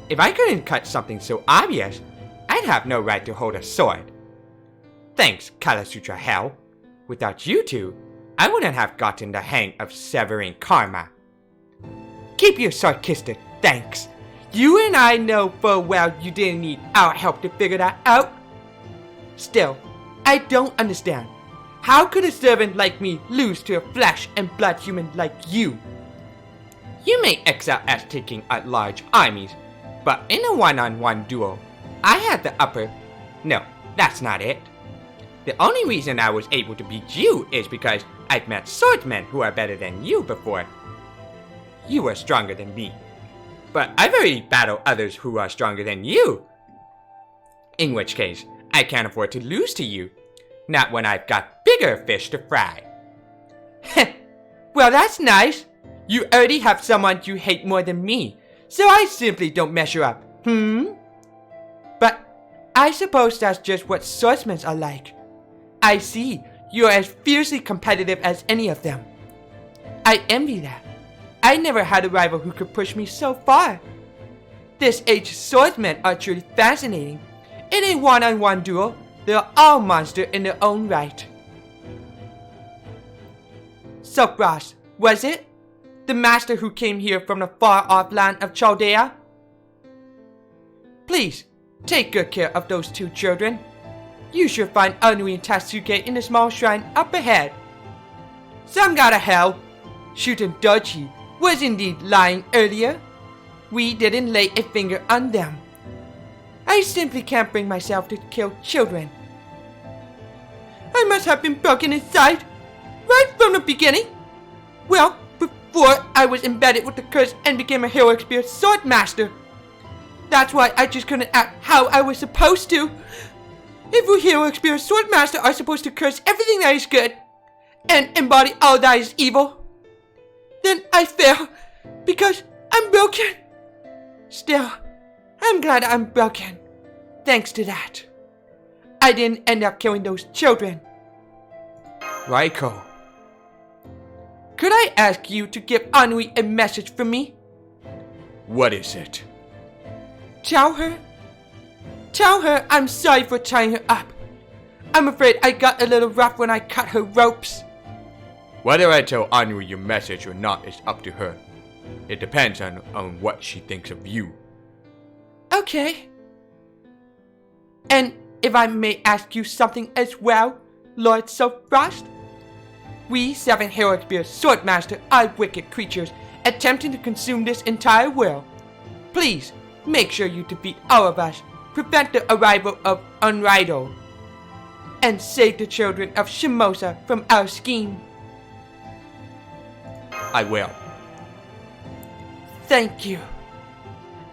If I couldn't cut something so obvious, I'd have no right to hold a sword. Thanks, Kalasutra Hell. Without you two, I wouldn't have gotten the hang of severing karma. Keep your sarcastic thanks. You and I know full well you didn't need our help to figure that out. Still, I don't understand. How could a servant like me lose to a flesh and blood human like you? You may excel at taking out large armies, but in a one-on-one duel, I had the upper... No, that's not it. The only reason I was able to beat you is because I've met swordsmen who are better than you before. You were stronger than me, but I've already battled others who are stronger than you. In which case, I can't afford to lose to you. Not when I've got bigger fish to fry. Well, that's nice. You already have someone you hate more than me, so I simply don't measure up, But I suppose that's just what swordsmen are like. I see, you're as fiercely competitive as any of them. I envy that. I never had a rival who could push me so far. This age swordsmen are truly fascinating. In a one-on-one duel, they're all monsters in their own right. Sokras, was it? The master who came here from the far-off land of Chaldea? Please, take good care of those two children. You should find Anui and Tatsuke in the small shrine up ahead. Some god of hell, Shooting Doji was indeed lying earlier. We didn't lay a finger on them. I simply can't bring myself to kill children. I must have been broken inside, right from the beginning. Well, before I was embedded with the curse and became a heroic spirit sword master. That's why I just couldn't act how I was supposed to. If a heroic spirit sword master are supposed to curse everything that is good and embody all that is evil, then I fail because I'm broken. Still, I'm glad I'm broken. Thanks to that, I didn't end up killing those children. Raiko. Could I ask you to give Anui a message from me? What is it? Tell her I'm sorry for tying her up. I'm afraid I got a little rough when I cut her ropes. Whether I tell Anu your message or not is up to her. It depends on what she thinks of you. Okay. And if I may ask you something as well, Lord Sofrost? We 7 heroic spear swordmaster are wicked creatures attempting to consume this entire world. Please, make sure you defeat all of us. Prevent the arrival of Unrido. and save the children of Shimosa from our scheme. I will. Thank you.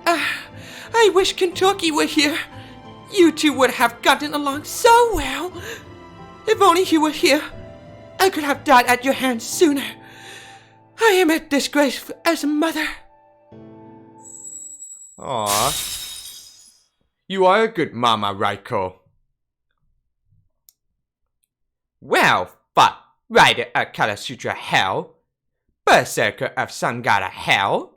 I wish Kentucky were here. You two would have gotten along so well. If only he were here, I could have died at your hands sooner. I am a disgrace as a mother. Aw. You are a good mama, Raiko. Well, fought Rider of Kala Sutra Hell, Berserker of Sangara Hell.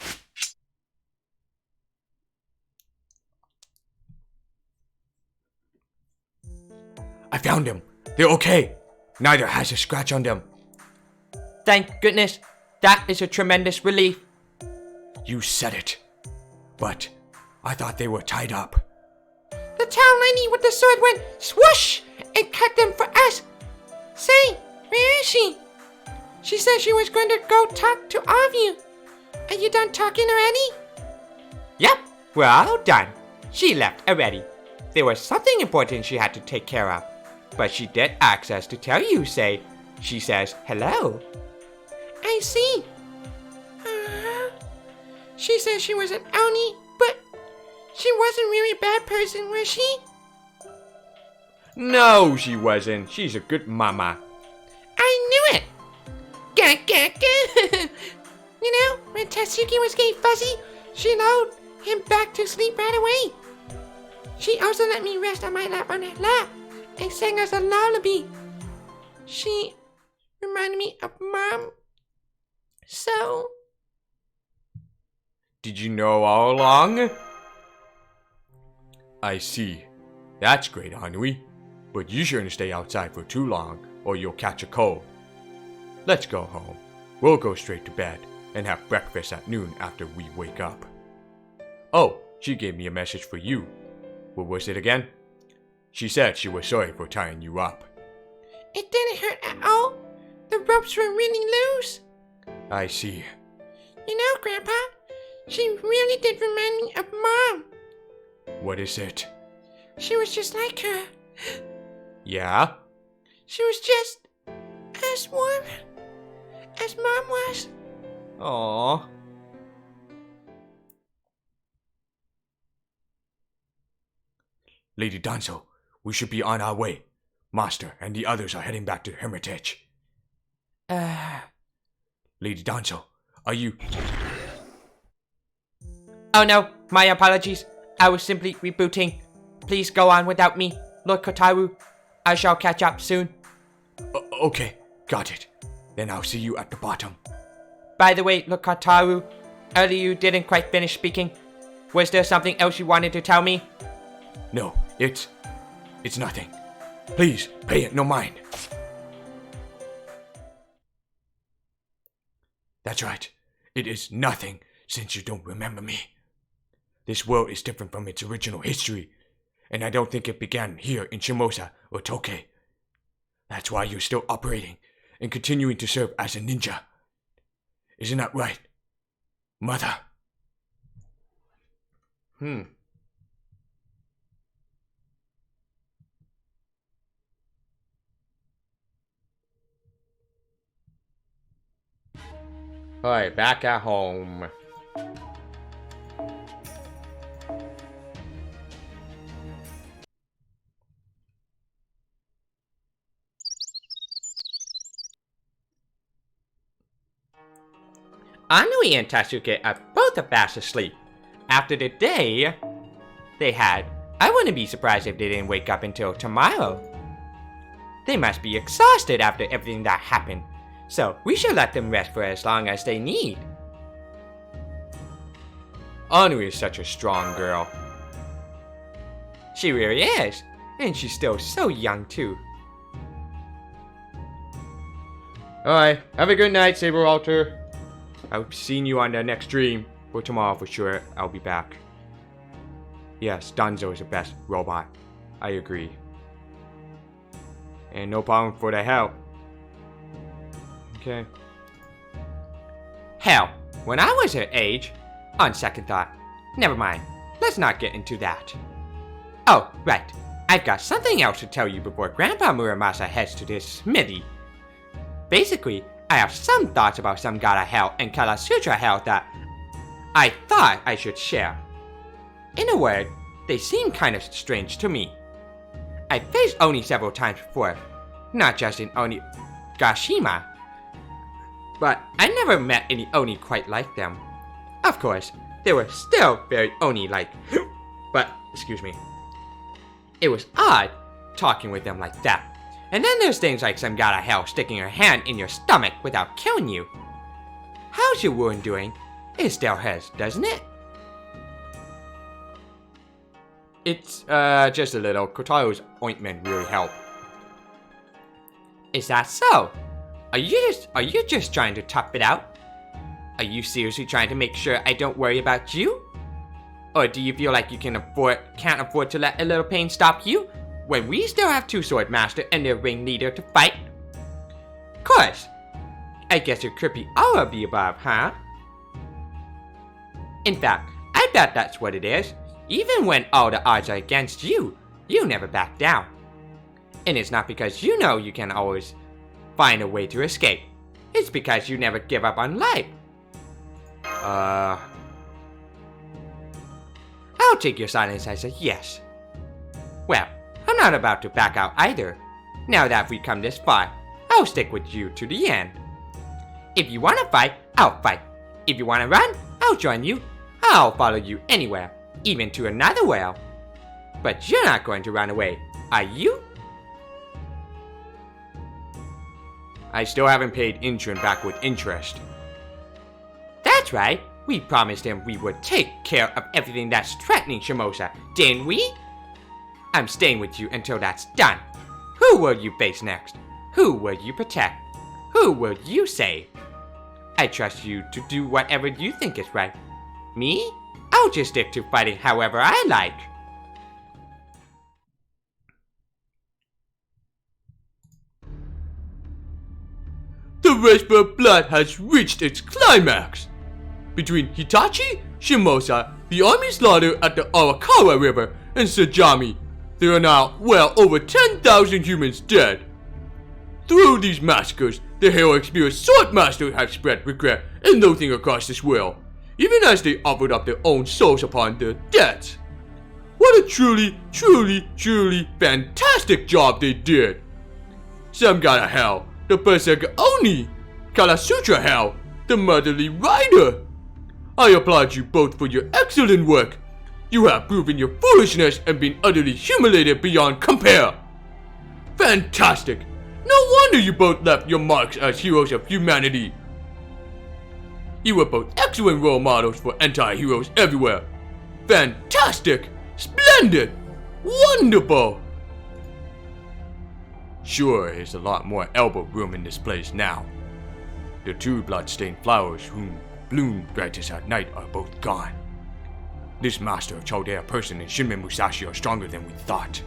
I found them. They're okay. Neither has a scratch on them. Thank goodness. That is a tremendous relief. You said it. But I thought they were tied up. The town lady with the sword went swoosh and cut them for us. Say, where is she? She said she was going to go talk to all of you. Are you done talking already? Yep, we're all done. She left already. There was something important she had to take care of. But she did ask us to tell you, she says hello. I see. She said she was an Oni, but she wasn't really a bad person, was she? No, she wasn't. She's a good mama. I knew it. Gah, gah, gah. You know, when Tatsuki was getting fuzzy, she lulled him back to sleep right away. She also let me rest on my lap on her lap and sang us a lullaby. She reminded me of Mom. So... Did you know all along? I see. That's great, Hanui. But you shouldn't stay outside for too long, or you'll catch a cold. Let's go home. We'll go straight to bed, and have breakfast at noon after we wake up. Oh, she gave me a message for you. What was it again? She said she was sorry for tying you up. It didn't hurt at all. The ropes were really loose. I see. You know, Grandpa, she really did remind me of Mom. What is it? She was just like her. Yeah? She was just as warm as Mom was. Aww. Lady Danzo, we should be on our way. Master and the others are heading back to Hermitage. Lady Danzo, are you... Oh no, my apologies. I was simply rebooting. Please go on without me, Lord Kotaru. I shall catch up soon. Okay, got it. Then I'll see you at the bottom. By the way, Lord Kotaru, earlier you didn't quite finish speaking. Was there something else you wanted to tell me? No, it's nothing. Please, pay it no mind. That's right. It is nothing, since you don't remember me. This world is different from its original history, and I don't think it began here in Shimosa or Tokei. That's why you're still operating and continuing to serve as a ninja. Isn't that right, Mother? Alright, back at home. Anui and Tatsuke are both fast asleep. After the day they had, I wouldn't be surprised if they didn't wake up until tomorrow. They must be exhausted after everything that happened, so we should let them rest for as long as they need. Anui is such a strong girl. She really is, and she's still so young too. Alright, have a good night, Saber Walter. I'll be seeing you on the next stream. For tomorrow for sure, I'll be back. Yes, Danzo is the best robot. I agree. And no problem for the help. Okay. Hell, when I was her age, on second thought, never mind, let's not get into that. Oh, right, I've got something else to tell you before Grandpa Muramasa heads to this smithy. Basically, I have some thoughts about some god of hell and Kala Sutra hell that I thought I should share. In a word, they seem kind of strange to me. I've faced Oni several times before, not just in Onigashima, but I never met any Oni quite like them. Of course, they were still very Oni-like, but, excuse me, it was odd talking with them like that. And then there's things like some god of hell sticking her hand in your stomach without killing you. How's your wound doing? It still hurts, doesn't it? It's, just a little. Kotaro's ointment really helped. Is that so? Are you just trying to tough it out? Are you seriously trying to make sure I don't worry about you? Or do you feel like you can't afford to let a little pain stop you, when we still have two sword master and their ringleader to fight? Course. I guess you're creepy all of the above, huh? In fact, I bet that's what it is. Even when all the odds are against you, you never back down. And it's not because you know you can always find a way to escape. It's because you never give up on life. I'll take your silence as a yes. Well, I'm not about to back out either. Now that we've come this far, I'll stick with you to the end. If you want to fight, I'll fight. If you want to run, I'll join you. I'll follow you anywhere, even to another well. But you're not going to run away, are you? I still haven't paid Intron back with interest. That's right. We promised him we would take care of everything that's threatening Shimosa, didn't we? I'm staying with you until that's done. Who will you face next? Who will you protect? Who will you save? I trust you to do whatever you think is right. Me? I'll just stick to fighting however I like. The race for blood has reached its climax! Between Hitachi, Shimosa, the army slaughter at the Arakawa River, and Sajami, there are now well over 10,000 humans dead. Through these massacres, the heroic spirit sword masters have spread regret and loathing across this world, even as they offered up their own souls upon their deaths. What a truly fantastic job they did! Some god of hell, the Berserker Oni, Kala Sutra hell, the motherly rider. I applaud you both for your excellent work. You have proven your foolishness and been utterly humiliated beyond compare. Fantastic! No wonder you both left your marks as heroes of humanity. You were both excellent role models for anti-heroes everywhere. Fantastic! Splendid! Wonderful! Sure, there's a lot more elbow room in this place now. The two blood-stained flowers whom bloom brightest at night are both gone. This master of Chaldea person and Shinmen Musashi are stronger than we thought.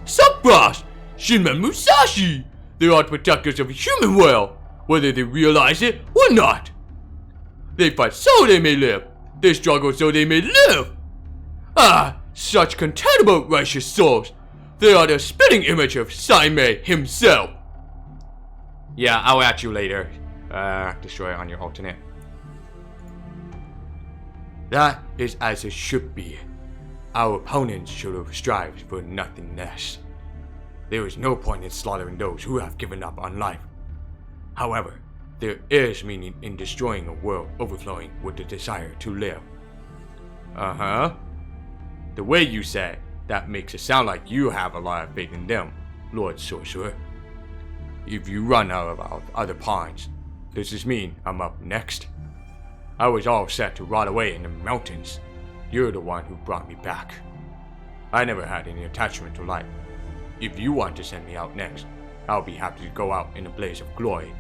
Surprise! Shinmen Musashi! They are protectors of the human world, whether they realize it or not. They fight so they may live. They struggle so they may live. Ah, such contemptible righteous souls. They are the spitting image of Saimei himself. Yeah, I'll at you later. Destroy on your alternate. That is as it should be. Our opponents should have strived for nothing less. There is no point in slaughtering those who have given up on life. However, there is meaning in destroying a world overflowing with the desire to live. Uh-huh. The way you said, that makes it sound like you have a lot of faith in them, Lord Sorcerer. If you run out of other pawns, does this mean I'm up next? I was all set to rot away in the mountains. You're the one who brought me back. I never had any attachment to life. If you want to send me out next, I'll be happy to go out in a blaze of glory.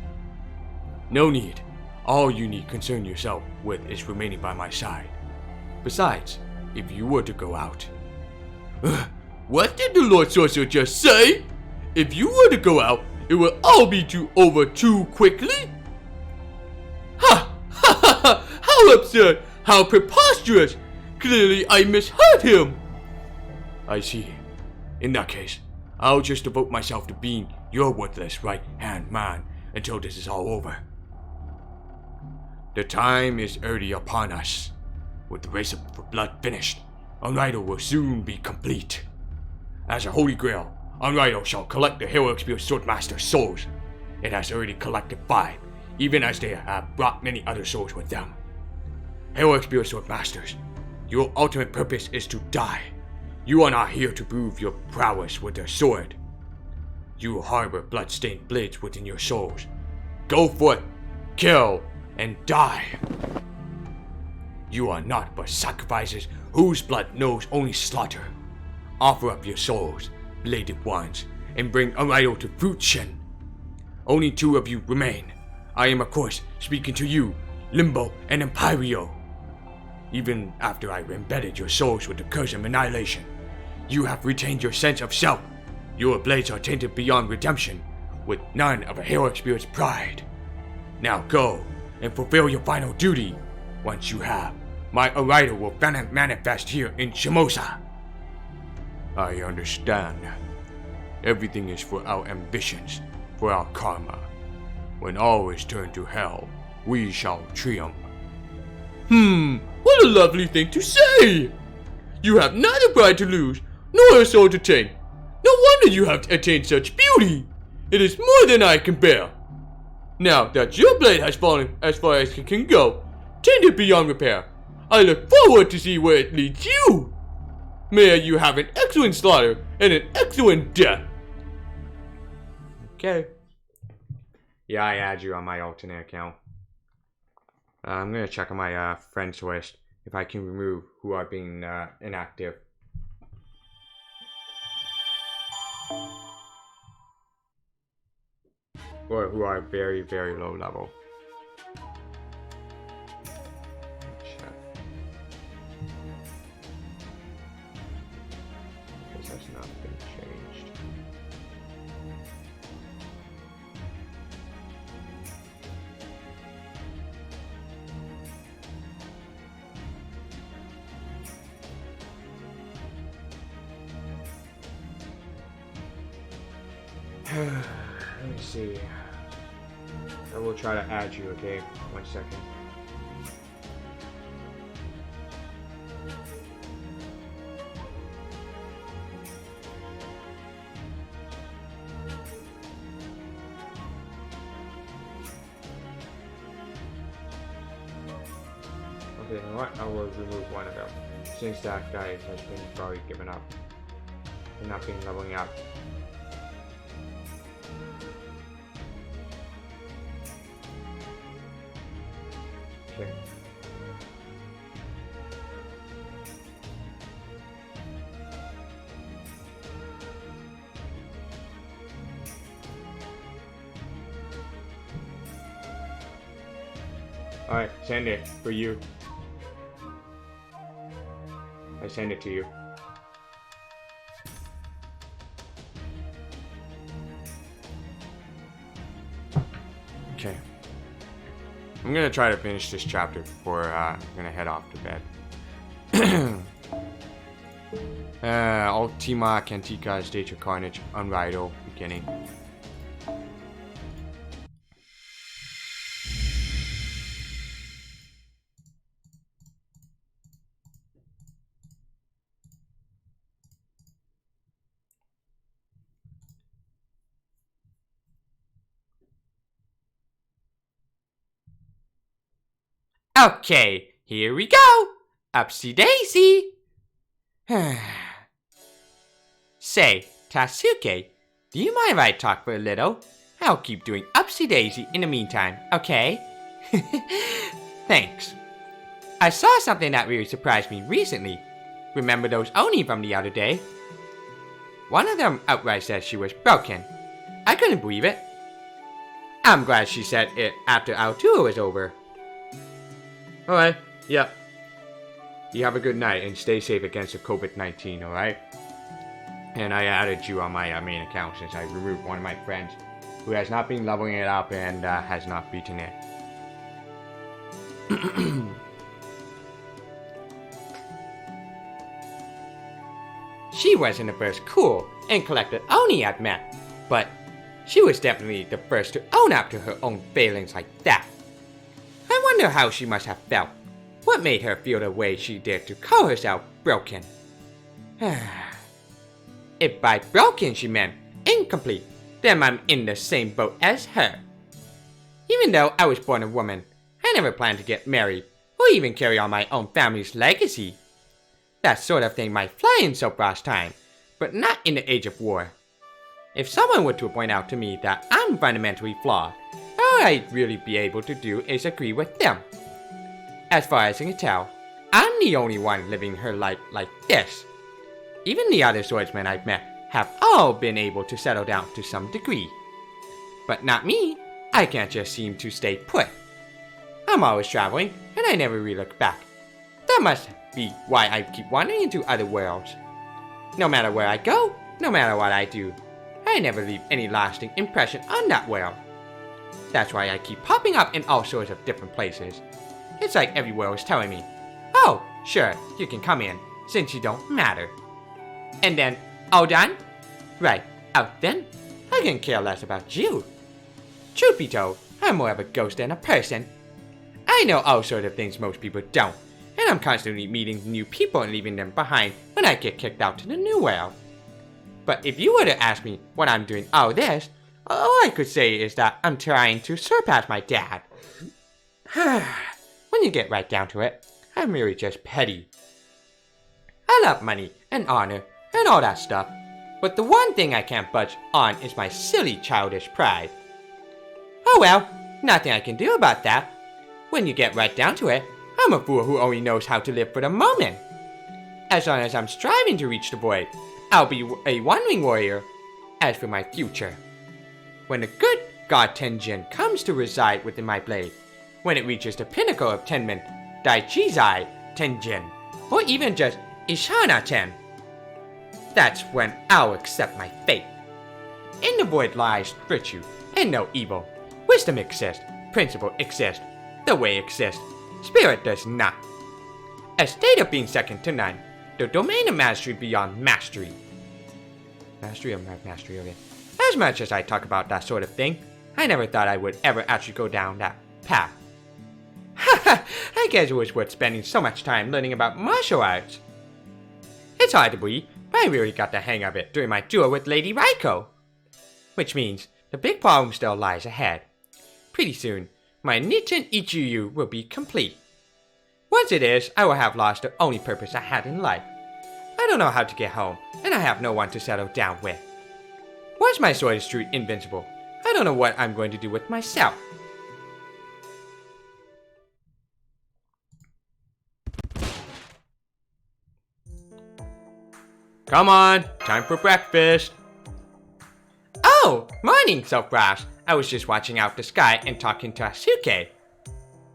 No need. All you need concern yourself with is remaining by my side. Besides, if you were to go out... What did the Lord Sorcerer just say? If you were to go out, it will all be over too quickly? Ha! Ha ha ha! How absurd! How preposterous! Clearly I misheard him! I see. In that case, I'll just devote myself to being your worthless right-hand man until this is all over. The time is already upon us. With the race for blood finished, Unrido will soon be complete. As a holy grail, Unrido shall collect the Hero Experience Swordmaster's souls. It has already collected 5, even as they have brought many other souls with them. Hero Experience Swordmasters, your ultimate purpose is to die. You are not here to prove your prowess with a sword. You harbor blood-stained blades within your souls. Go forth, kill, and die. You are not but sacrifices whose blood knows only slaughter. Offer up your souls, bladed ones, and bring Unrido to fruition. Only 2 of you remain. I am of course speaking to you, Limbo and Imperio. Even after I embedded your souls with the curse of annihilation, you have retained your sense of self. Your blades are tainted beyond redemption, with none of a hero experience pride. Now go and fulfill your final duty. Once you have, my Unrido will manifest here in Shimosa. I understand. Everything is for our ambitions, for our karma. When all is turned to hell, we shall triumph. What a lovely thing to say! You have neither pride to lose, nor a soul to tame. No wonder you have attained such beauty! It is more than I can bear. Now that your blade has fallen as far as it can go, tainted beyond repair, I look forward to see where it leads you. May you have an excellent slaughter and an excellent death. Okay. Yeah, I add you on my alternate account. I'm gonna check on my friends list if I can remove who are being inactive. Or who are very, very low level. Check. This has not been changed. Let me see. I will try to add you, okay? 1 second. Okay, you know what? I will remove one of them. Since that guy has been probably given up and not been leveling up. Okay. Alright, send it for you. I send it to you. Okay. I'm gonna try to finish this chapter before I'm gonna head off to bed. Ultima Cantica Stage of Carnage, Unrido, beginning. Okay, here we go. Upsy daisy. Say, Tasuke, do you mind if I talk for a little? I'll keep doing upsy daisy in the meantime, okay? Thanks. I saw something that really surprised me recently. Remember those Oni from the other day? One of them outright said she was broken. I couldn't believe it. I'm glad she said it after our tour was over. Alright, yep. You have a good night and stay safe against the COVID-19, alright? And I added you on my main account since I removed one of my friends who has not been leveling it up and has not beaten it. she wasn't the first cool and collected Oni I've met, but she was definitely the first to own up to her own failings like that. I wonder how she must have felt. What made her feel the way she did to call herself broken? If by broken she meant incomplete, then I'm in the same boat as her. Even though I was born a woman, I never planned to get married or even carry on my own family's legacy. That sort of thing might fly in Sopra's time, but not in the age of war. If someone were to point out to me that I'm fundamentally flawed, all I'd really be able to do is agree with them. As far as I can tell, I'm the only one living her life like this. Even the other swordsmen I've met have all been able to settle down to some degree. But not me. I can't just seem to stay put. I'm always traveling, and I never really look back. That must be why I keep wandering into other worlds. No matter where I go, no matter what I do, I never leave any lasting impression on that world. That's why I keep popping up in all sorts of different places. It's like every world is telling me, oh, sure, you can come in, since you don't matter. And then, all done? Right, out then, I can care less about you. Truth be told, I'm more of a ghost than a person. I know all sorts of things most people don't, and I'm constantly meeting new people and leaving them behind when I get kicked out to the new world. But if you were to ask me what I'm doing all this, all I could say is that I'm trying to surpass my dad. When you get right down to it, I'm really just petty. I love money and honor and all that stuff, but the one thing I can't budge on is my silly childish pride. Oh well, nothing I can do about that. When you get right down to it, I'm a fool who only knows how to live for the moment. As long as I'm striving to reach the void, I'll be a wandering warrior. As for my future, when the good god Tenjin comes to reside within my blade, when it reaches the pinnacle of Tenmin, Daijizai Tenjin, or even just Ishana Ten, that's when I'll accept my fate. In the void lies virtue, and no evil. Wisdom exists, principle exists, the way exists, spirit does not. A state of being second to none, the domain of mastery beyond mastery. Mastery of mastery, okay. As much as I talk about that sort of thing, I never thought I would ever actually go down that path. Haha, I guess it was worth spending so much time learning about martial arts. It's hard to believe, but I really got the hang of it during my duel with Lady Raiko. Which means the big problem still lies ahead. Pretty soon, my Nichen Ichiyu will be complete. Once it is, I will have lost the only purpose I had in life. I don't know how to get home, and I have no one to settle down with. Once my sword is truly invincible, I don't know what I'm going to do with myself. Come on, time for breakfast. Oh, morning, Self-Brass. I was just watching out the sky and talking to Asuke.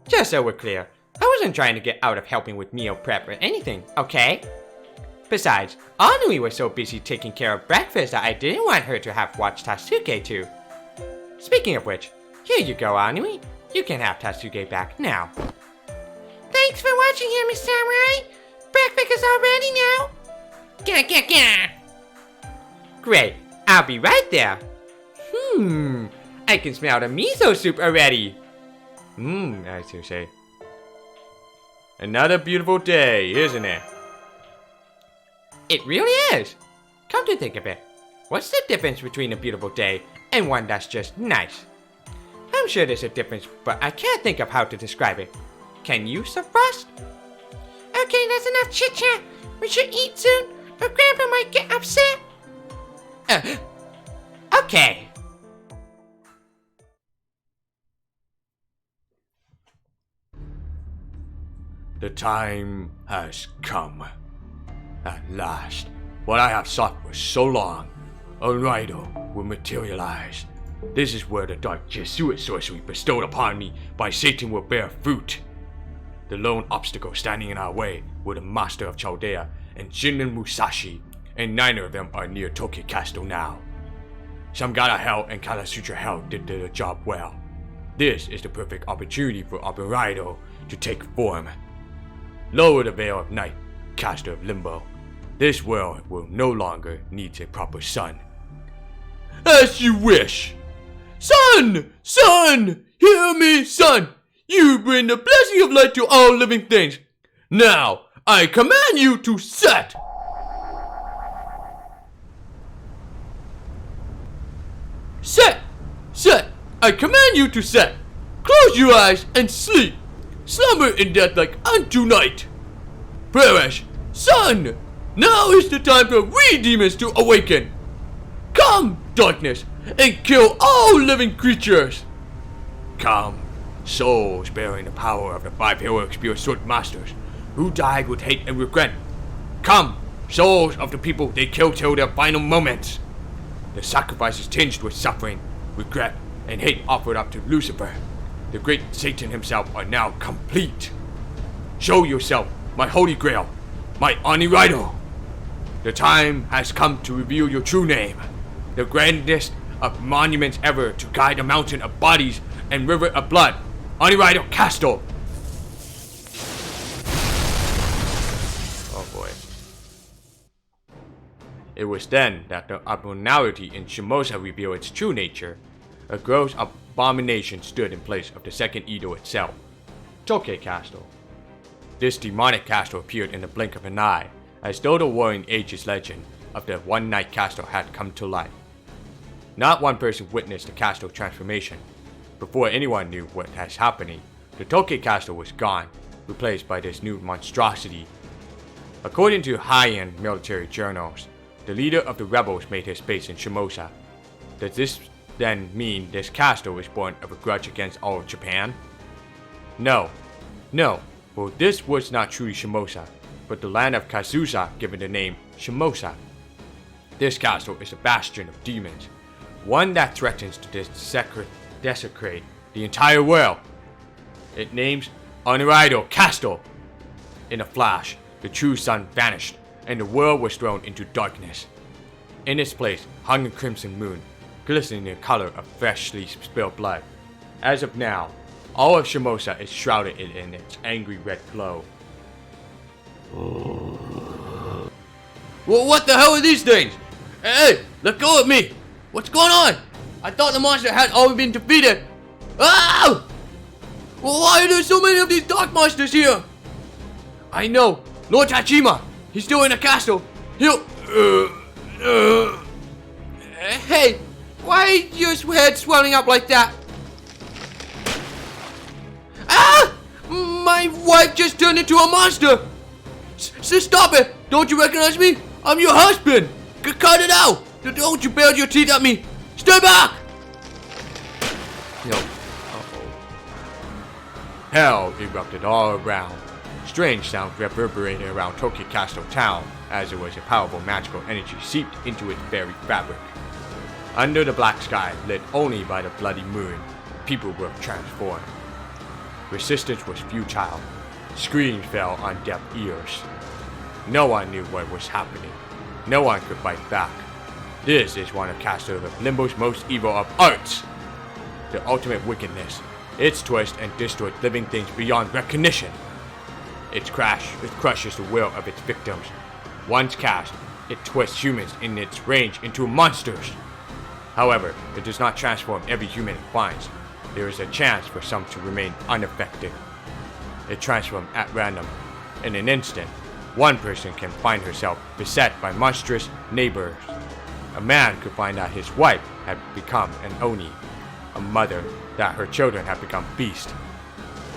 Just so we're clear, I wasn't trying to get out of helping with meal prep or anything, okay? Besides, Anui was so busy taking care of breakfast that I didn't want her to have watched Tatsuke too. Speaking of which, here you go, Anui. You can have Tatsuke back now. Thanks for watching here, Miss Samurai. Breakfast is all ready now. Gah. Great, I'll be right there. I can smell the miso soup already. I should say. Another beautiful day, isn't it? It really is. Come to think of it, what's the difference between a beautiful day and one that's just nice? I'm sure there's a difference, but I can't think of how to describe it. Can you, Frost? Okay, that's enough chit-chat. We should eat soon, or Grandpa might get upset. Okay. The time has come. At last, what I have sought for so long, a Raido will materialize. This is where the dark Jesuit sorcery bestowed upon me by Satan will bear fruit. The lone obstacle standing in our way were the Master of Chaldea and Shinen Musashi, and neither of them are near Tokyo Castle now. Samgara Hell and Kalasutra Hell did their job well. This is the perfect opportunity for Raido to take form. Lower the veil of night, caster of limbo. This world will no longer need a proper sun. As you wish. Sun! Sun! Hear me, sun! You bring the blessing of light to all living things. Now, I command you to set! Set! Set! I command you to set! Close your eyes and sleep! Slumber in death like unto night! Perish! Sun! Now is the time for we demons to awaken! Come, darkness, and kill all living creatures! Come, souls bearing the power of the 5 heroic pure sword masters, who died with hate and regret. Come, souls of the people they killed till their final moments. The sacrifices tinged with suffering, regret, and hate offered up to Lucifer, the great Satan himself, are now complete. Show yourself, my holy grail, my Onirido. The time has come to reveal your true name, the grandest of monuments ever to guide a mountain of bodies and river of blood, Onirido Castle. Oh boy. It was then that the abnormality in Shimosa revealed its true nature. A gross abomination stood in place of the second Edo itself, Tokei Castle. This demonic castle appeared in the blink of an eye, as though the Warring Ages legend of the One Night Castle had come to life. Not one person witnessed the castle transformation. Before anyone knew what was happening, the Tokei Castle was gone, replaced by this new monstrosity. According to high-end military journals, the leader of the rebels made his base in Shimosa. Does this then mean this castle was born of a grudge against all of Japan? No. No, for this was not truly Shimosa, but the land of Kazusa given the name Shimosa. This castle is a bastion of demons, one that threatens to desecrate the entire world. It names Onirido Castle. In a flash, the true sun vanished, and the world was thrown into darkness. In its place hung a crimson moon, glistening in the color of freshly spilled blood. As of now, all of Shimosa is shrouded in its angry red glow. Well, what the hell are these things? Hey, let go of me! What's going on? I thought the monster had already been defeated. Ah! Well, why are there so many of these dark monsters here? I know, Lord Tajima. He's still in the castle. He'll... Hey, why is your head swelling up like that? Ah! My wife just turned into a monster! Stop it! Don't you recognize me? I'm your husband! Cut it out! Don't you bare your teeth at me! Stay back! No. Uh-oh. Hell erupted all around. Strange sounds reverberated around Tokei Castle town, as it was a powerful magical energy seeped into its very fabric. Under the black sky, lit only by the bloody moon, people were transformed. Resistance was futile. Screams fell on deaf ears. No one knew what was happening. No one could fight back. This is one of Castle of Limbo's most evil of arts. The ultimate wickedness. Its twist and destroyed living things beyond recognition. It crushes the will of its victims. Once cast, it twists humans in its range into monsters. However, it does not transform every human it finds. There is a chance for some to remain unaffected. It transforms at random. In an instant, one person can find herself beset by monstrous neighbors. A man could find that his wife had become an Oni. A mother that her children have become beasts.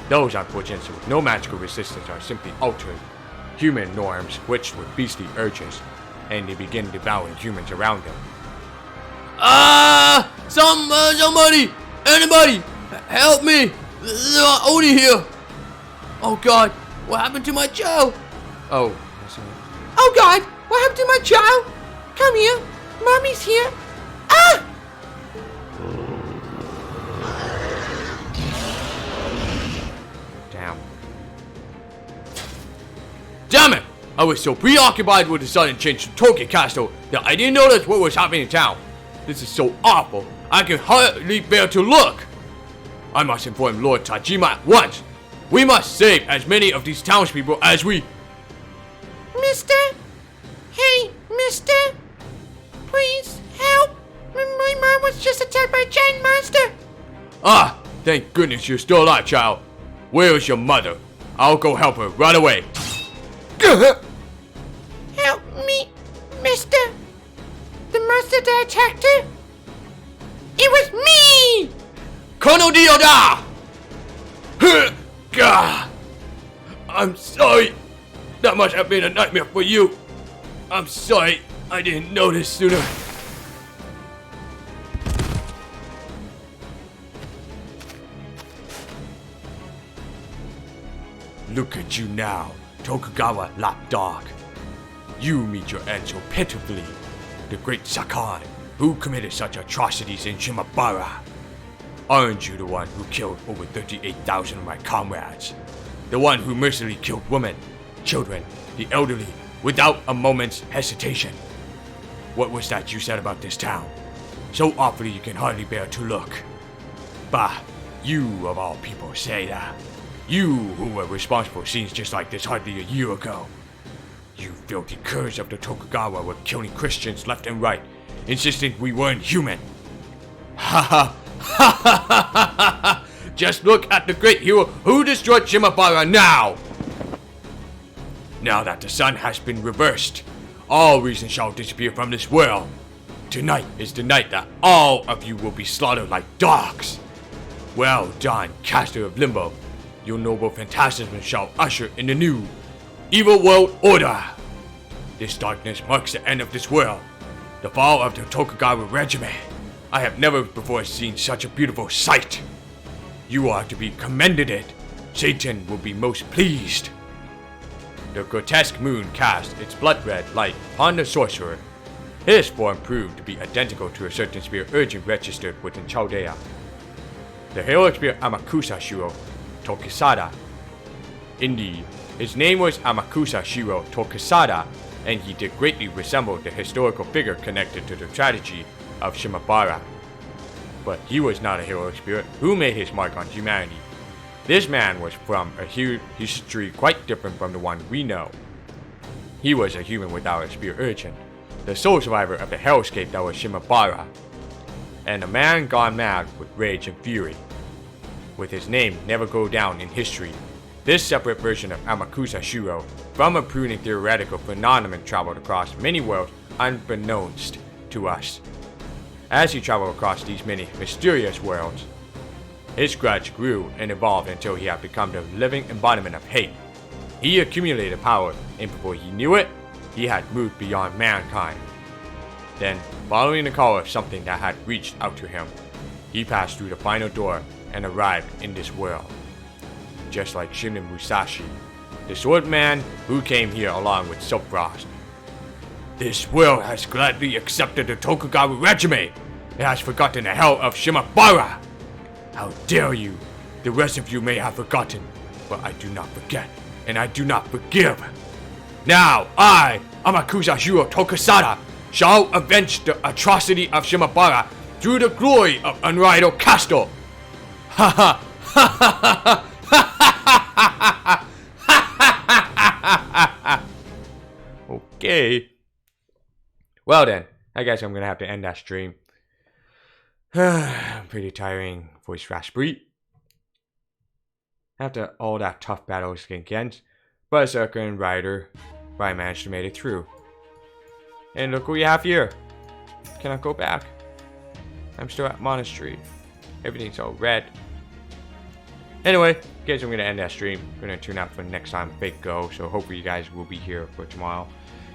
Those unfortunates with no magical resistance are simply altered. Human norms switched with beastly urges, and they begin devouring humans around them. Somebody! Anybody! Help me! There are Oni here! Oh God, what happened to my child? Oh, that's it. Oh God, what happened to my child? Come here, Mommy's here. Ah! Damn it! I was so preoccupied with the sudden change to Tokei Castle that I didn't notice what was happening in town. This is so awful, I can hardly bear to look. I must inform Lord Tajima at once. We must save as many of these townspeople as we... Mister? Mister? Please help! My mom was just attacked by a giant monster! Ah, thank goodness you're still alive, child. Where is your mother? I'll go help her right away. Help me, Mister! The monster that attacked her? It was me! Kono Dioda! God, I'm sorry. That must have been a nightmare for you. I'm sorry I didn't notice sooner. Look at you now, Tokugawa lapdog. You meet your end so pitifully. The great Sakai, who committed such atrocities in Shimabara. Aren't you the one who killed over 38,000 of my comrades? The one who mercilessly killed women, children, the elderly, without a moment's hesitation? What was that you said about this town? So awfully you can hardly bear to look. Bah, you of all people say that. You who were responsible for scenes just like this hardly a year ago. You filthy curs of the Tokugawa were killing Christians left and right, insisting we weren't human. Ha ha ha ha ha ha ha! Just look at the great hero who destroyed Shimabara now! Now that the sun has been reversed, all reason shall disappear from this world. Tonight is the night that all of you will be slaughtered like dogs. Well done, caster of Limbo. Your noble phantasm shall usher in the new evil world order. This darkness marks the end of this world, the fall of the Tokugawa regime. I have never before seen such a beautiful sight. You are to be commended. Satan will be most pleased. The grotesque moon cast its blood-red light upon the sorcerer. His form proved to be identical to a certain spirit urging registered within Chaldea. The heroic spirit Amakusa Shiro Tokisada. Indeed, his name was Amakusa Shiro Tokisada, and he did greatly resemble the historical figure connected to the tragedy of Shimabara. But he was not a heroic spirit who made his mark on humanity. This man was from a history quite different from the one we know. He was a human without a spirit urchin, the sole survivor of the hellscape that was Shimabara, and a man gone mad with rage and fury. With his name never go down in history, this separate version of Amakusa Shiro from a pruning theoretical phenomenon traveled across many worlds unbeknownst to us. As he traveled across these many mysterious worlds, his grudge grew and evolved until he had become the living embodiment of hate. He accumulated power, and before he knew it, he had moved beyond mankind. Then, following the call of something that had reached out to him, he passed through the final door and arrived in this world. Just like Shinin Musashi, the swordman who came here along with Silkfrost. This world has gladly accepted the Tokugawa regime. It has forgotten the hell of Shimabara. How dare you? The rest of you may have forgotten, but I do not forget, and I do not forgive. Now I, Amakusa Shiro Tokisada, shall avenge the atrocity of Shimabara through the glory of unrivaled castle. Ha ha ha ha ha ha ha ha. Okay. Well then, I guess I'm gonna have to end that stream. Pretty tiring voice raspberry. After all that tough battles against Berserker and Rider, but I managed to make it through. And look what we have here. Cannot go back. I'm still at Monastery. Everything's all red. Anyway, guys, I'm gonna end that stream. I'm gonna tune out for the next time Big Go, so hopefully you guys will be here for tomorrow.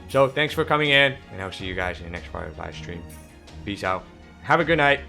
So thanks for coming in, and I'll see you guys in the next part of the live stream. Peace out. Have a good night.